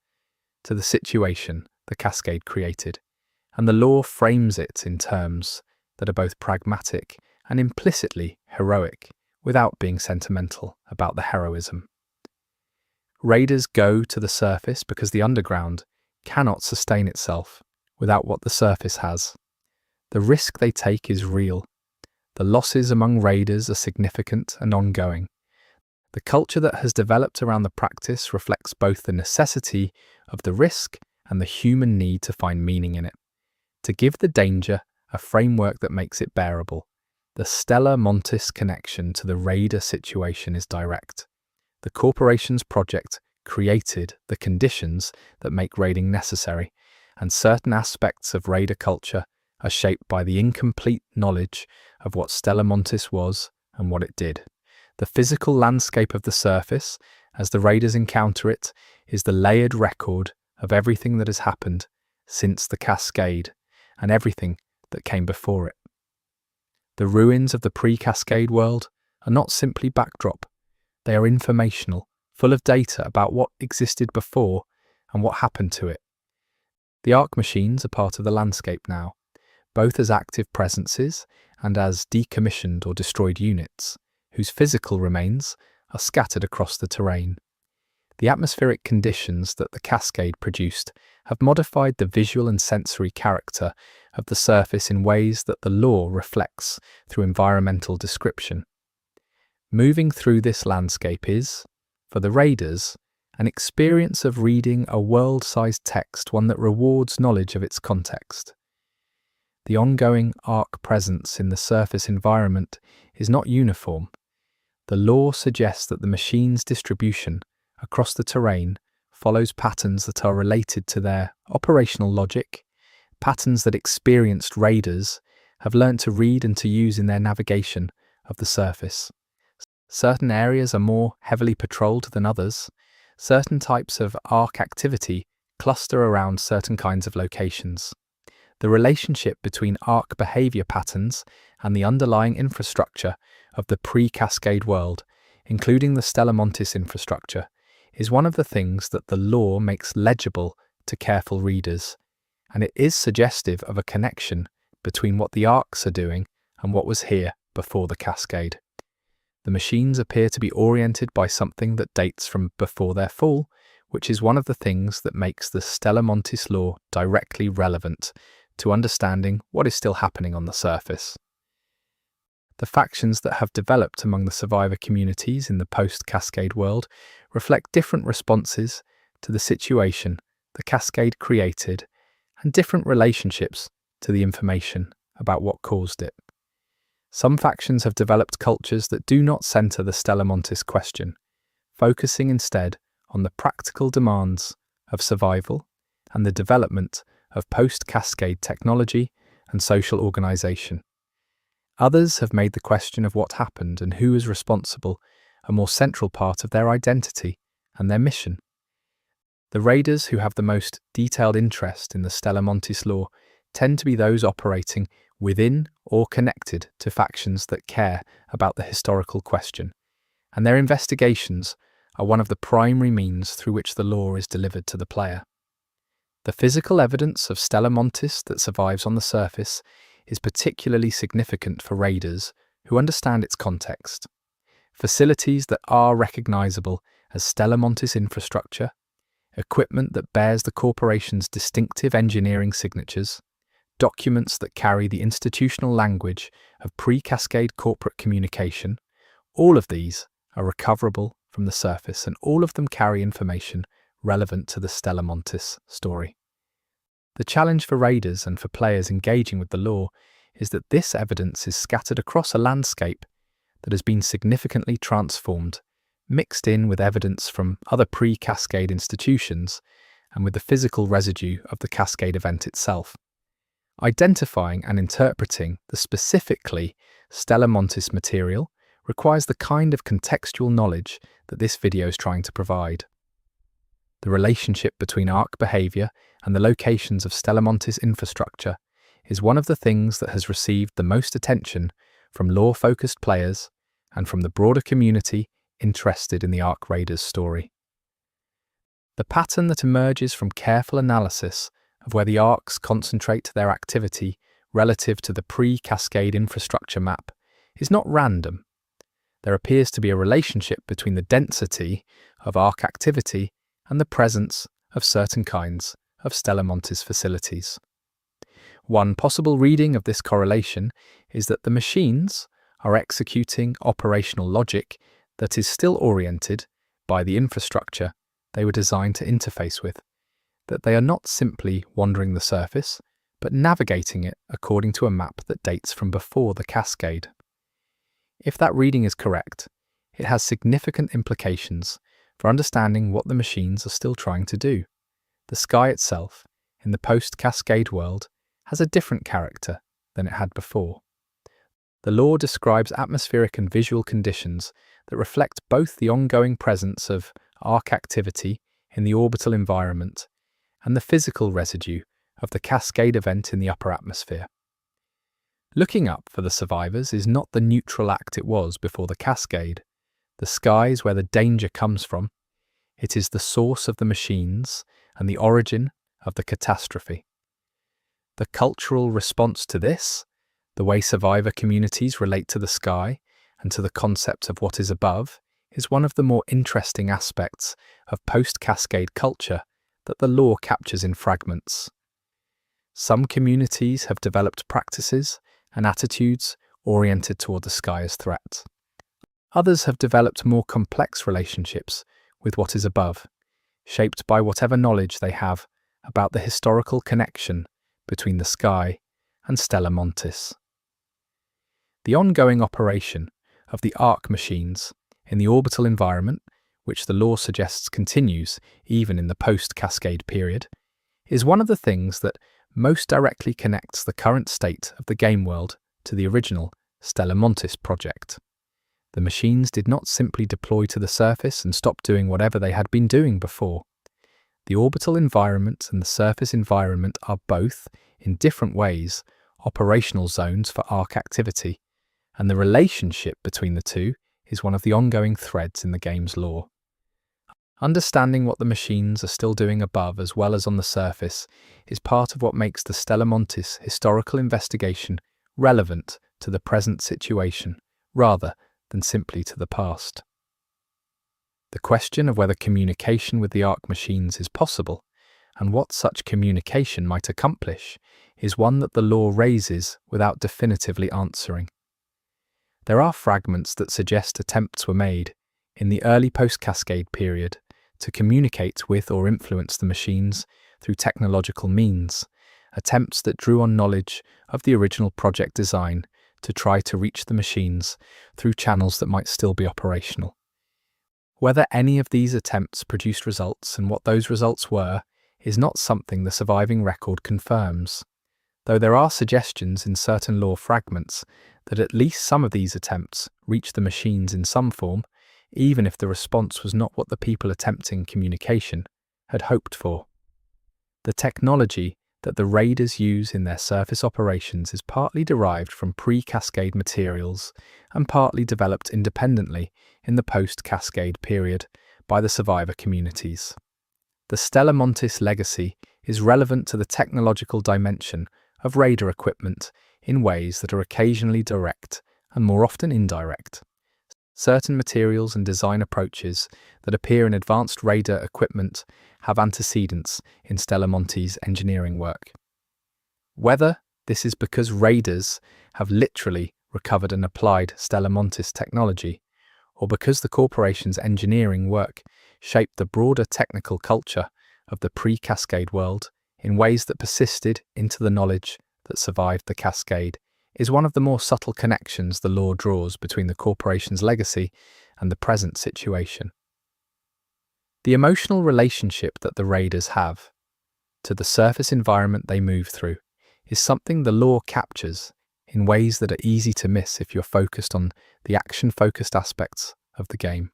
to the situation the cascade created, and the lore frames it in terms that are both pragmatic and implicitly heroic, without being sentimental about the heroism. Raiders go to the surface because the underground cannot sustain itself without what the surface has. The risk they take is real. The losses among raiders are significant and ongoing. The culture that has developed around the practice reflects both the necessity of the risk and the human need to find meaning in it, to give the danger a framework that makes it bearable. The Stella Montis connection to the raider situation is direct. The corporation's project created the conditions that make raiding necessary, and certain aspects of raider culture are shaped by the incomplete knowledge of what Stella Montis was and what it did. The physical landscape of the surface, as the raiders encounter it, is the layered record of everything that has happened since the cascade and everything that came before it. The ruins of the pre-cascade world are not simply backdrop. They are informational, full of data about what existed before and what happened to it. The Arc machines are part of the landscape now, both as active presences and as decommissioned or destroyed units, whose physical remains are scattered across the terrain. The atmospheric conditions that the cascade produced have modified the visual and sensory character of the surface in ways that the lore reflects through environmental description. Moving through this landscape is, for the raiders, an experience of reading a world-sized text, one that rewards knowledge of its context. The ongoing arc presence in the surface environment is not uniform. The lore suggests that the machine's distribution across the terrain follows patterns that are related to their operational logic, patterns that experienced raiders have learnt to read and to use in their navigation of the surface. Certain areas are more heavily patrolled than others. Certain types of arc activity cluster around certain kinds of locations. The relationship between arc behavior patterns and the underlying infrastructure of the pre-cascade world, including the Stella Montis infrastructure, is one of the things that the lore makes legible to careful readers, and it is suggestive of a connection between what the arcs are doing and what was here before the cascade. The machines appear to be oriented by something that dates from before their fall, which is one of the things that makes the Stella Montis lore directly relevant to understanding what is still happening on the surface. The factions that have developed among the survivor communities in the post-cascade world reflect different responses to the situation the cascade created and different relationships to the information about what caused it. Some factions have developed cultures that do not center the Stella Montis question, focusing instead on the practical demands of survival and the development of post-cascade technology and social organization. Others have made the question of what happened and who is responsible a more central part of their identity and their mission. The raiders who have the most detailed interest in the Stella Montis lore tend to be those operating within or connected to factions that care about the historical question, and their investigations are one of the primary means through which the lore is delivered to the player. The physical evidence of Stella Montis that survives on the surface is particularly significant for raiders who understand its context. Facilities that are recognizable as Stella Montis infrastructure, equipment that bears the corporation's distinctive engineering signatures, documents that carry the institutional language of pre-cascade corporate communication, all of these are recoverable from the surface, and all of them carry information relevant to the Stella Montis story. The challenge for raiders and for players engaging with the lore is that this evidence is scattered across a landscape that has been significantly transformed, mixed in with evidence from other pre-cascade institutions and with the physical residue of the cascade event itself. Identifying and interpreting the specifically Stella Montis material requires the kind of contextual knowledge that this video is trying to provide. The relationship between ARC behavior and the locations of Stella Montis infrastructure is one of the things that has received the most attention from lore-focused players and from the broader community interested in the ARC Raiders story. The pattern that emerges from careful analysis of where the ARCs concentrate their activity relative to the pre-cascade infrastructure map is not random. There appears to be a relationship between the density of ARC activity and the presence of certain kinds of Stella Montis facilities. One possible reading of this correlation is that the machines are executing operational logic that is still oriented by the infrastructure they were designed to interface with, that they are not simply wandering the surface, but navigating it according to a map that dates from before the cascade. If that reading is correct, it has significant implications for understanding what the machines are still trying to do. The sky itself, in the post-cascade world, has a different character than it had before. The lore describes atmospheric and visual conditions that reflect both the ongoing presence of ARC activity in the orbital environment and the physical residue of the cascade event in the upper atmosphere. Looking up for the survivors is not the neutral act it was before the cascade. The sky is where the danger comes from. It is the source of the machines and the origin of the catastrophe. The cultural response to this, the way survivor communities relate to the sky and to the concept of what is above, is one of the more interesting aspects of post-cascade culture that the lore captures in fragments. Some communities have developed practices and attitudes oriented toward the sky as threat. Others have developed more complex relationships with what is above, shaped by whatever knowledge they have about the historical connection between the sky and Stella Montis. The ongoing operation of the ARC machines in the orbital environment, which the lore suggests continues even in the post-cascade period, is one of the things that most directly connects the current state of the game world to the original Stella Montis project. The machines did not simply deploy to the surface and stop doing whatever they had been doing before. The orbital environment and the surface environment are both, in different ways, operational zones for ARC activity, and the relationship between the two is one of the ongoing threads in the game's lore. Understanding what the machines are still doing above as well as on the surface is part of what makes the Stella Montis historical investigation relevant to the present situation, rather than simply to the past. The question of whether communication with the ARC machines is possible, and what such communication might accomplish, is one that the lore raises without definitively answering. There are fragments that suggest attempts were made, in the early post-cascade period, to communicate with or influence the machines through technological means, attempts that drew on knowledge of the original project design to try to reach the machines through channels that might still be operational. Whether any of these attempts produced results and what those results were is not something the surviving record confirms, though there are suggestions in certain lore fragments that at least some of these attempts reached the machines in some form, even if the response was not what the people attempting communication had hoped for. The technology that the raiders use in their surface operations is partly derived from pre-cascade materials and partly developed independently in the post-cascade period by the survivor communities. The Stella Montis legacy is relevant to the technological dimension of raider equipment in ways that are occasionally direct and more often indirect. Certain materials and design approaches that appear in advanced raider equipment have antecedents in Stella Montis' engineering work. Whether this is because raiders have literally recovered and applied Stella Montis technology, or because the corporation's engineering work shaped the broader technical culture of the pre-cascade world in ways that persisted into the knowledge that survived the cascade, is one of the more subtle connections the lore draws between the corporation's legacy and the present situation. The emotional relationship that the raiders have to the surface environment they move through is something the lore captures in ways that are easy to miss if you're focused on the action-focused aspects of the game.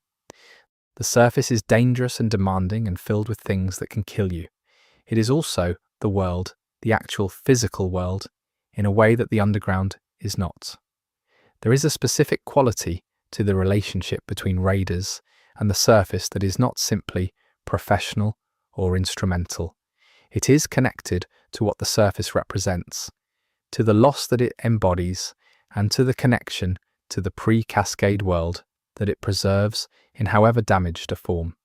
The surface is dangerous and demanding and filled with things that can kill you. It is also the world, the actual physical world, in a way that the underground is not. There is a specific quality to the relationship between raiders and the surface that is not simply professional or instrumental. It is connected to what the surface represents, to the loss that it embodies, and to the connection to the pre-cascade world that it preserves in however damaged a form.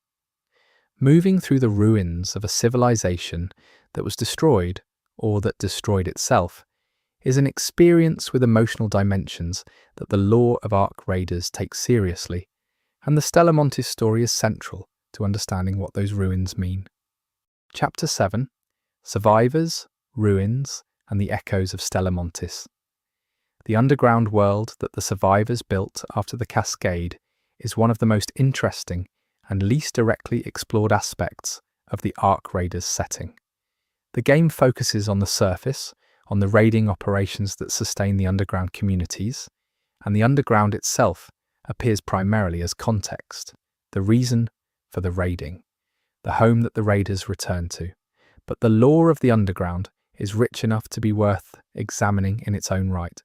Moving through the ruins of a civilization that was destroyed or that destroyed itself is an experience with emotional dimensions that the lore of Ark Raiders takes seriously, and the Stella Montis story is central to understanding what those ruins mean. Chapter 7: Survivors, Ruins, and the Echoes of Stella Montis. The underground world that the survivors built after the cascade is one of the most interesting and least directly explored aspects of the Ark Raiders setting. The game focuses on the surface, on the raiding operations that sustain the underground communities, and the underground itself appears primarily as context, the reason for the raiding, the home that the raiders return to. But the lore of the underground is rich enough to be worth examining in its own right,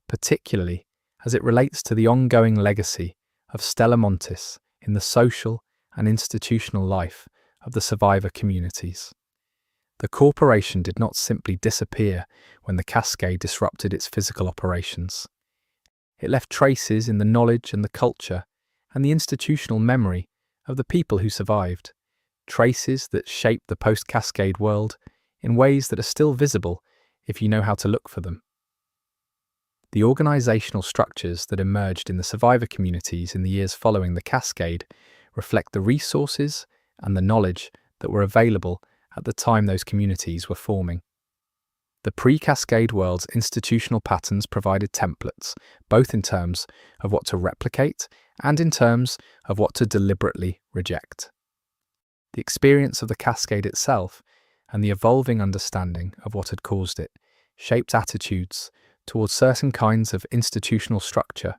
particularly as it relates to the ongoing legacy of Stella Montis in the social and institutional life of the survivor communities. The corporation did not simply disappear when the cascade disrupted its physical operations. It left traces in the knowledge and the culture and the institutional memory of the people who survived, traces that shaped the post-cascade world in ways that are still visible if you know how to look for them. The organizational structures that emerged in the survivor communities in the years following the cascade reflect the resources and the knowledge that were available at the time those communities were forming. The pre-cascade world's institutional patterns provided templates, both in terms of what to replicate and in terms of what to deliberately reject. The experience of the cascade itself and the evolving understanding of what had caused it shaped attitudes towards certain kinds of institutional structure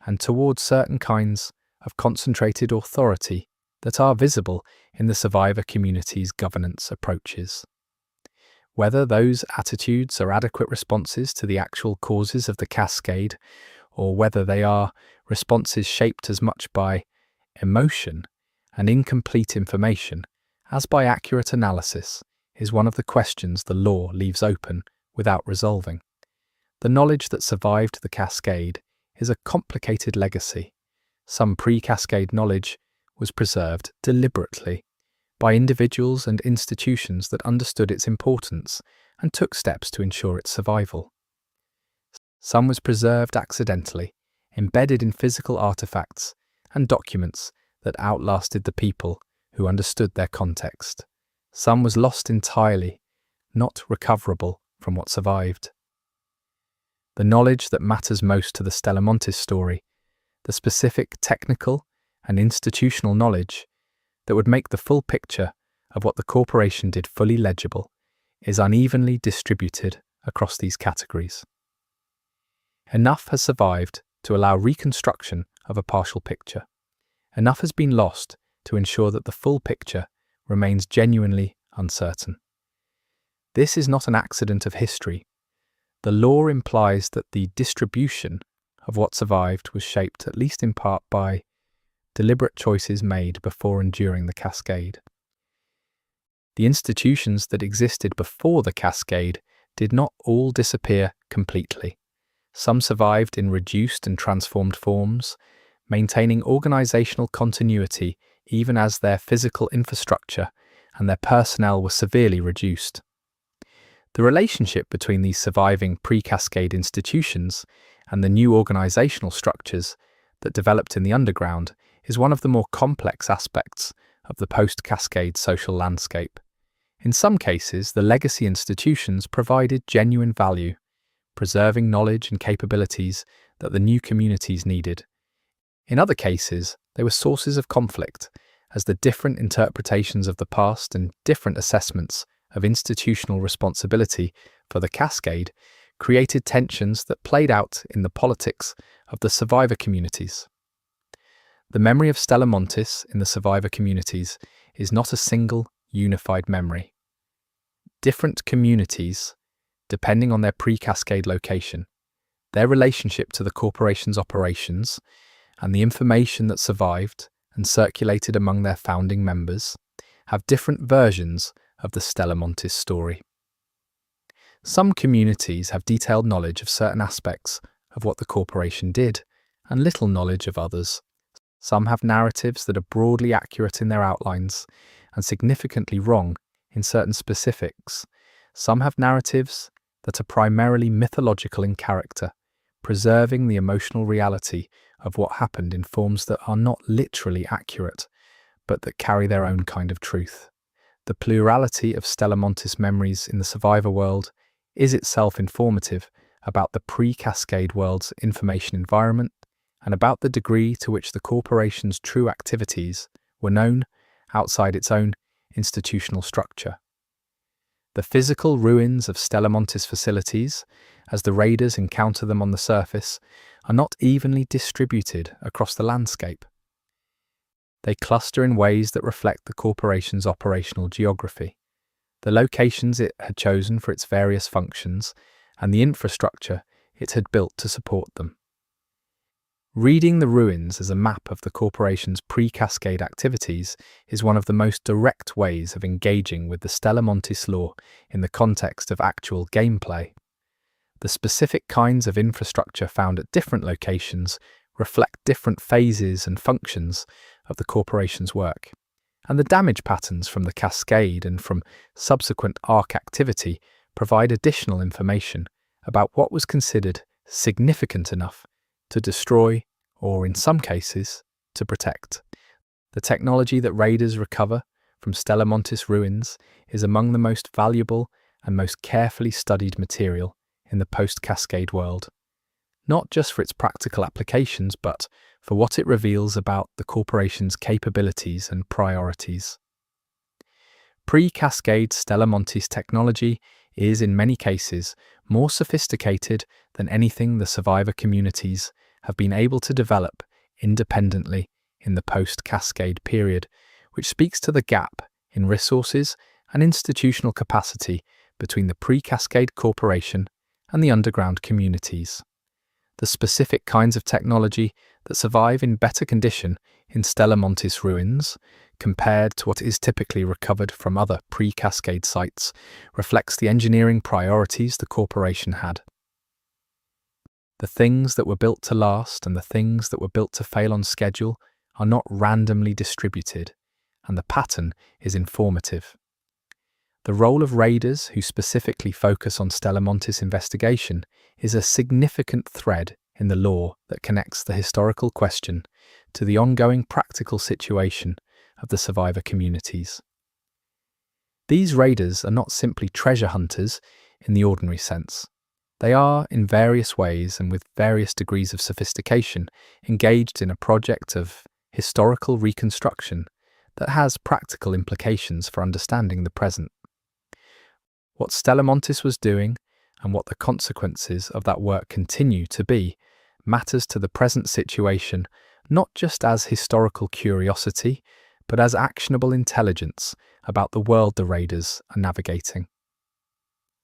and towards certain kinds of concentrated authority that are visible in the survivor community's governance approaches. Whether those attitudes are adequate responses to the actual causes of the cascade, or whether they are responses shaped as much by emotion and incomplete information as by accurate analysis, is one of the questions the lore leaves open without resolving. The knowledge that survived the cascade is a complicated legacy. Some pre-cascade knowledge was preserved deliberately by individuals and institutions that understood its importance and took steps to ensure its survival. Some was preserved accidentally, embedded in physical artifacts and documents that outlasted the people who understood their context. Some was lost entirely, not recoverable from what survived. The knowledge that matters most to the Stella Montis story, the specific technical and institutional knowledge that would make the full picture of what the corporation did fully legible is unevenly distributed across these categories. Enough has survived to allow reconstruction of a partial picture. Enough has been lost to ensure that the full picture remains genuinely uncertain. This is not an accident of history. The law implies that the distribution of what survived was shaped at least in part by deliberate choices made before and during the cascade. The institutions that existed before the cascade did not all disappear completely. Some survived in reduced and transformed forms, maintaining organizational continuity even as their physical infrastructure and their personnel were severely reduced. The relationship between these surviving pre-cascade institutions and the new organizational structures that developed in the underground is one of the more complex aspects of the post-cascade social landscape. In some cases, the legacy institutions provided genuine value, preserving knowledge and capabilities that the new communities needed. In other cases, they were sources of conflict, as the different interpretations of the past and different assessments of institutional responsibility for the cascade created tensions that played out in the politics of the survivor communities. The memory of Stella Montis in the survivor communities is not a single, unified memory. Different communities, depending on their pre-cascade location, their relationship to the corporation's operations, and the information that survived and circulated among their founding members, have different versions of the Stella Montis story. Some communities have detailed knowledge of certain aspects of what the corporation did, and little knowledge of others. Some have narratives that are broadly accurate in their outlines and significantly wrong in certain specifics. Some have narratives that are primarily mythological in character, preserving the emotional reality of what happened in forms that are not literally accurate, but that carry their own kind of truth. The plurality of Stella Montis memories in the survivor world is itself informative about the pre-cascade world's information environment and about the degree to which the corporation's true activities were known outside its own institutional structure. The physical ruins of Stella Montis facilities, as the raiders encounter them on the surface, are not evenly distributed across the landscape. They cluster in ways that reflect the corporation's operational geography, the locations it had chosen for its various functions, and the infrastructure it had built to support them. Reading the ruins as a map of the corporation's pre-cascade activities is one of the most direct ways of engaging with the Stella Montis lore in the context of actual gameplay. The specific kinds of infrastructure found at different locations reflect different phases and functions of the corporation's work, and the damage patterns from the cascade and from subsequent arc activity provide additional information about what was considered significant enough to destroy, or in some cases, to protect. The technology that raiders recover from Stella Montis ruins is among the most valuable and most carefully studied material in the post-cascade world, not just for its practical applications, but for what it reveals about the corporation's capabilities and priorities. Pre-cascade Stella Montis technology is, in many cases, more sophisticated than anything the survivor communities have been able to develop independently in the post-cascade period, which speaks to the gap in resources and institutional capacity between the pre-cascade corporation and the underground communities. The specific kinds of technology that survive in better condition in Stella Montis ruins, compared to what is typically recovered from other pre-cascade sites, reflects the engineering priorities the corporation had. The things that were built to last and the things that were built to fail on schedule are not randomly distributed, and the pattern is informative. The role of raiders who specifically focus on Stella Montis investigation is a significant thread in the lore that connects the historical question to the ongoing practical situation of the survivor communities. These raiders are not simply treasure hunters in the ordinary sense. They are, in various ways and with various degrees of sophistication, engaged in a project of historical reconstruction that has practical implications for understanding the present. What Stella Montis was doing and what the consequences of that work continue to be matters to the present situation, not just as historical curiosity, but as actionable intelligence about the world the raiders are navigating.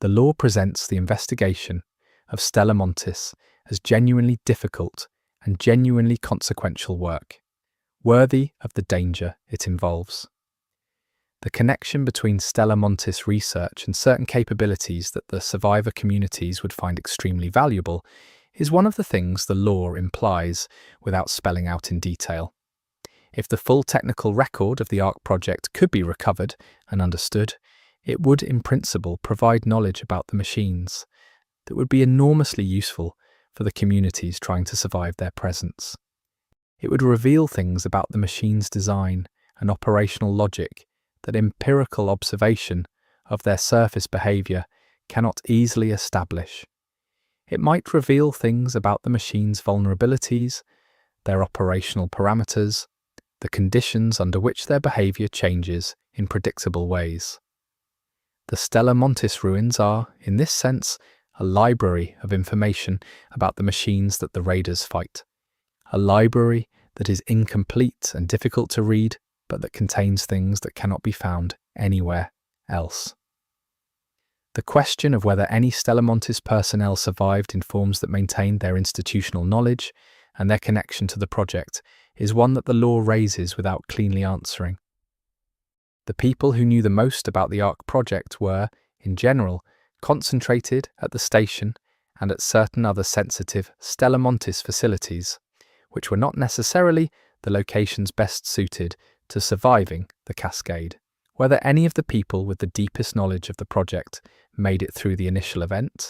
The law presents the investigation of Stella Montis as genuinely difficult and genuinely consequential work, worthy of the danger it involves. The connection between Stella Montis research and certain capabilities that the survivor communities would find extremely valuable is one of the things the law implies without spelling out in detail. If the full technical record of the ARC project could be recovered and understood, it would in principle provide knowledge about the machines that would be enormously useful for the communities trying to survive their presence. It would reveal things about the machine's design and operational logic that empirical observation of their surface behavior cannot easily establish. It might reveal things about the machine's vulnerabilities, their operational parameters, the conditions under which their behavior changes in predictable ways. The Stella Montis ruins are, in this sense, a library of information about the machines that the raiders fight. A library that is incomplete and difficult to read, but that contains things that cannot be found anywhere else. The question of whether any Stella Montis personnel survived in forms that maintained their institutional knowledge and their connection to the project is one that the law raises without cleanly answering. The people who knew the most about the ARC project were, in general, concentrated at the station and at certain other sensitive Stella Montis facilities, which were not necessarily the locations best suited to surviving the cascade. Whether any of the people with the deepest knowledge of the project made it through the initial event,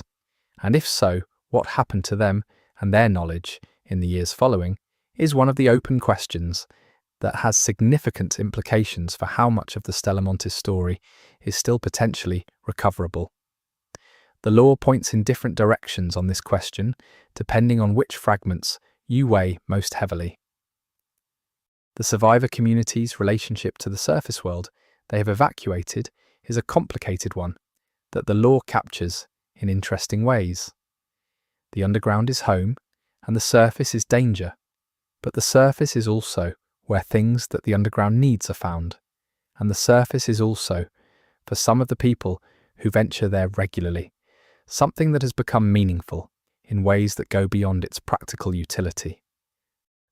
and if so, what happened to them and their knowledge in the years following, is one of the open questions that has significant implications for how much of the Stella Montis story is still potentially recoverable. The law points in different directions on this question, depending on which fragments you weigh most heavily. The survivor community's relationship to the surface world they have evacuated is a complicated one that the law captures in interesting ways. The underground is home, and the surface is danger, but the surface is also where things that the underground needs are found, and the surface is also, for some of the people who venture there regularly, something that has become meaningful in ways that go beyond its practical utility.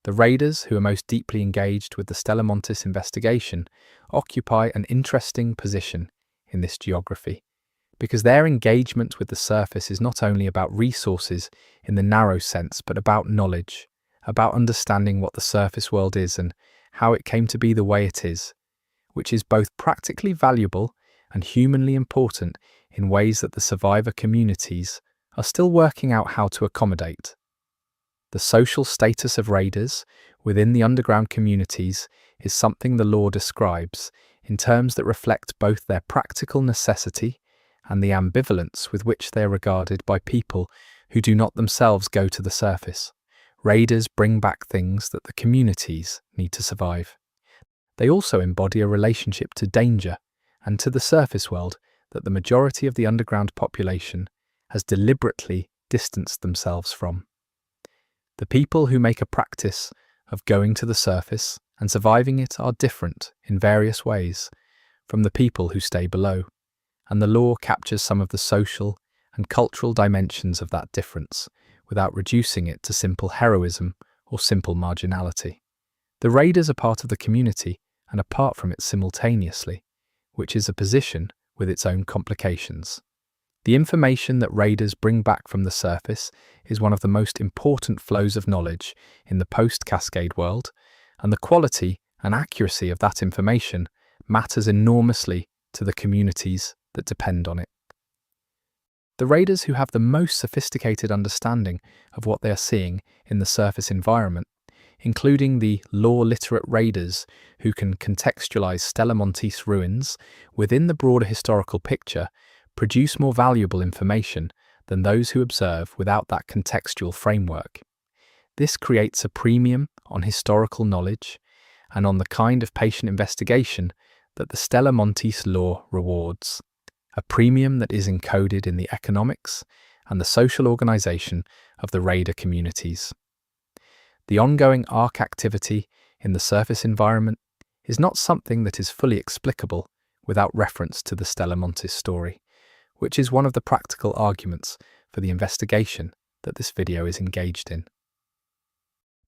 The raiders who are most deeply engaged with the Stella Montis investigation occupy an interesting position in this geography, because their engagement with the surface is not only about resources in the narrow sense, but about knowledge, about understanding what the surface world is and how it came to be the way it is, which is both practically valuable and humanly important in ways that the survivor communities are still working out how to accommodate. The social status of raiders within the underground communities is something the law describes in terms that reflect both their practical necessity and the ambivalence with which they are regarded by people who do not themselves go to the surface. Raiders bring back things that the communities need to survive. They also embody a relationship to danger and to the surface world that the majority of the underground population has deliberately distanced themselves from. The people who make a practice of going to the surface and surviving it are different in various ways from the people who stay below, and the law captures some of the social and cultural dimensions of that difference without reducing it to simple heroism or simple marginality. The raiders are part of the community and apart from it simultaneously, which is a position with its own complications. The information that raiders bring back from the surface is one of the most important flows of knowledge in the post-cascade world, and the quality and accuracy of that information matters enormously to the communities that depend on it. The raiders who have the most sophisticated understanding of what they are seeing in the surface environment, including the law-literate raiders who can contextualize Stella Montis ruins within the broader historical picture, produce more valuable information than those who observe without that contextual framework. This creates a premium on historical knowledge and on the kind of patient investigation that the Stella Montis law rewards, a premium that is encoded in the economics and the social organization of the raider communities. The ongoing ARC activity in the surface environment is not something that is fully explicable without reference to the Stella Montis story, which is one of the practical arguments for the investigation that this video is engaged in.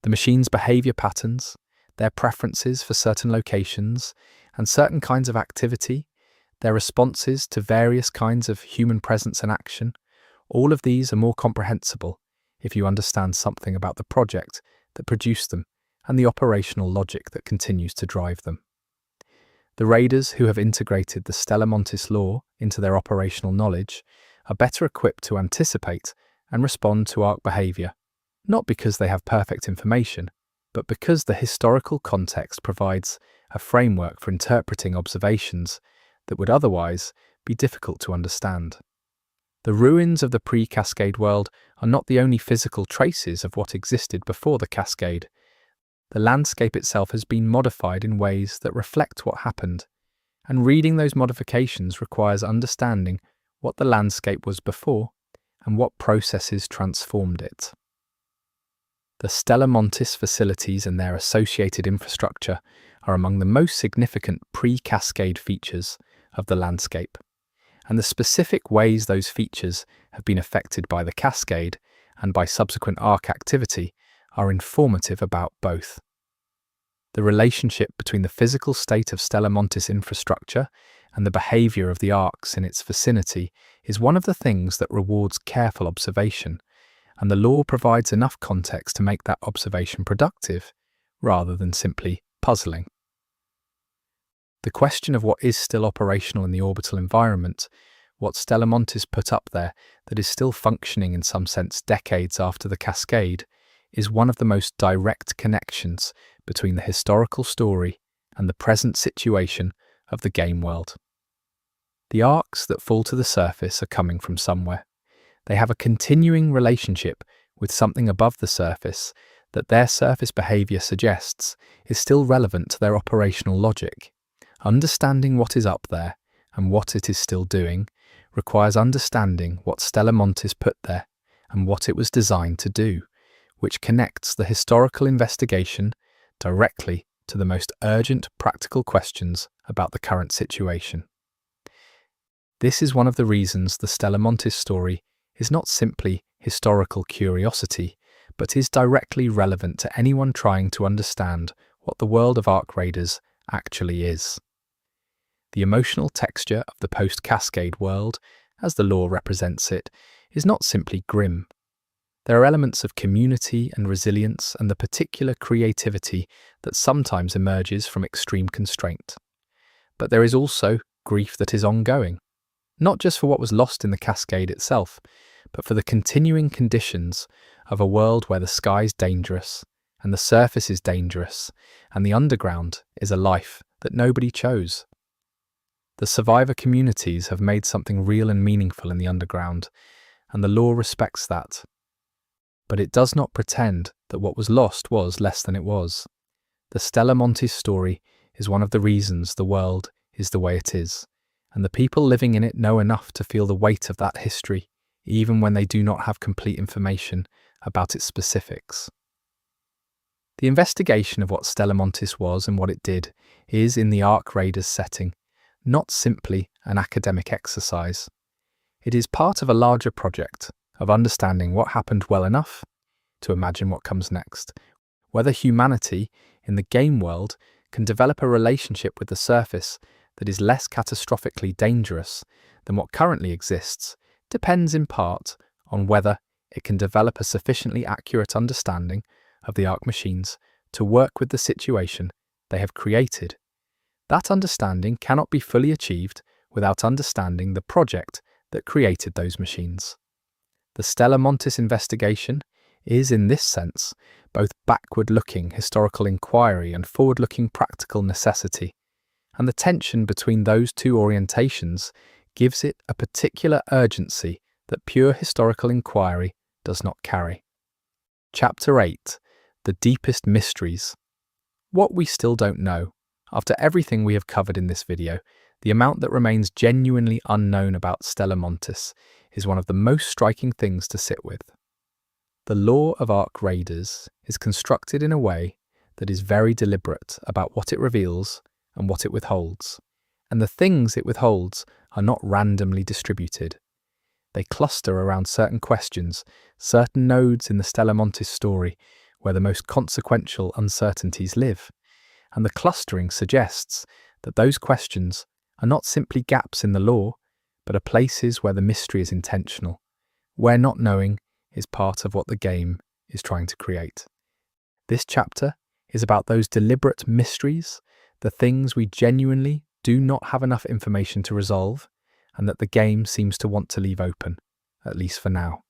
The machine's behavior patterns, their preferences for certain locations and certain kinds of activity, their responses to various kinds of human presence and action, all of these are more comprehensible if you understand something about the project that produced them and the operational logic that continues to drive them. The raiders who have integrated the Stella Montis law into their operational knowledge are better equipped to anticipate and respond to ARC behavior, not because they have perfect information, but because the historical context provides a framework for interpreting observations that would otherwise be difficult to understand. The ruins of the pre-cascade world are not the only physical traces of what existed before the cascade. The landscape itself has been modified in ways that reflect what happened, and reading those modifications requires understanding what the landscape was before and what processes transformed it. The Stella Montis facilities and their associated infrastructure are among the most significant pre-cascade features of the landscape, and the specific ways those features have been affected by the cascade and by subsequent ARC activity are informative about both. The relationship between the physical state of Stella Montis infrastructure and the behavior of the ARCs in its vicinity is one of the things that rewards careful observation, and the law provides enough context to make that observation productive rather than simply puzzling. The question of what is still operational in the orbital environment, what Stella Montis put up there that is still functioning in some sense decades after the cascade, is one of the most direct connections between the historical story and the present situation of the game world. The ARCs that fall to the surface are coming from somewhere. They have a continuing relationship with something above the surface that their surface behavior suggests is still relevant to their operational logic. Understanding what is up there and what it is still doing requires understanding what Stella Montis put there and what it was designed to do, which connects the historical investigation directly to the most urgent practical questions about the current situation. This is one of the reasons the Stella Montis story is not simply historical curiosity, but is directly relevant to anyone trying to understand what the world of ARC raiders actually is. The emotional texture of the post-cascade world, as the law represents it, is not simply grim. There are elements of community and resilience and the particular creativity that sometimes emerges from extreme constraint. But there is also grief that is ongoing, not just for what was lost in the cascade itself, but for the continuing conditions of a world where the sky is dangerous, and the surface is dangerous, and the underground is a life that nobody chose. The survivor communities have made something real and meaningful in the underground, and the law respects that. But it does not pretend that what was lost was less than it was. The Stella Montis story is one of the reasons the world is the way it is, and the people living in it know enough to feel the weight of that history, even when they do not have complete information about its specifics. The investigation of what Stella Montis was and what it did is, in the ARC Raiders setting, not simply an academic exercise. It is part of a larger project of understanding what happened well enough to imagine what comes next, whether humanity in the game world can develop a relationship with the surface that is less catastrophically dangerous than what currently exists depends in part on whether it can develop a sufficiently accurate understanding of the ARC machines to work with the situation they have created. That understanding cannot be fully achieved without understanding the project that created those machines. The Stella Montis investigation is, in this sense, both backward-looking historical inquiry and forward-looking practical necessity, and the tension between those two orientations gives it a particular urgency that pure historical inquiry does not carry. Chapter 8: The Deepest Mysteries. What we still don't know, after everything we have covered in this video, the amount that remains genuinely unknown about Stella Montis is one of the most striking things to sit with. The law of arc raiders is constructed in a way that is very deliberate about what it reveals and what it withholds, and the things it withholds are not randomly distributed. They cluster around certain questions, certain nodes in the Stella Montis story where the most consequential uncertainties live, and the clustering suggests that those questions are not simply gaps in the law, but are places where the mystery is intentional, where not knowing is part of what the game is trying to create. This chapter is about those deliberate mysteries, the things we genuinely do not have enough information to resolve, and that the game seems to want to leave open, at least for now.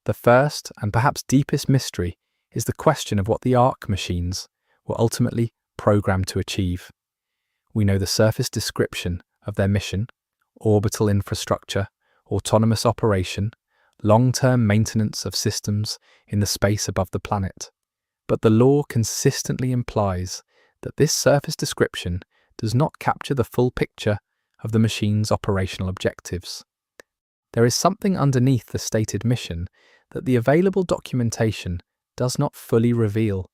The first and perhaps deepest mystery is the question of what the ARC machines were ultimately programmed to achieve. We know the surface description of their mission: orbital infrastructure, autonomous operation, long-term maintenance of systems in the space above the planet. But the law consistently implies that this surface description does not capture the full picture of the machine's operational objectives. There is something underneath the stated mission that the available documentation does not fully reveal,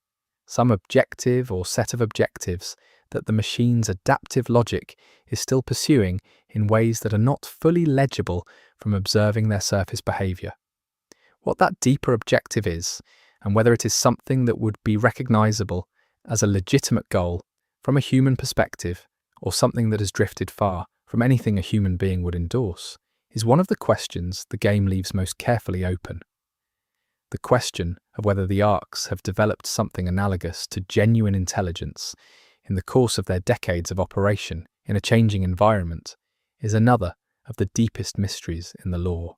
some objective or set of objectives that the machine's adaptive logic is still pursuing in ways that are not fully legible from observing their surface behavior. What that deeper objective is, and whether it is something that would be recognizable as a legitimate goal from a human perspective, or something that has drifted far from anything a human being would endorse, is one of the questions the game leaves most carefully open. The question of whether the ARCs have developed something analogous to genuine intelligence in the course of their decades of operation in a changing environment is another of the deepest mysteries in the lore.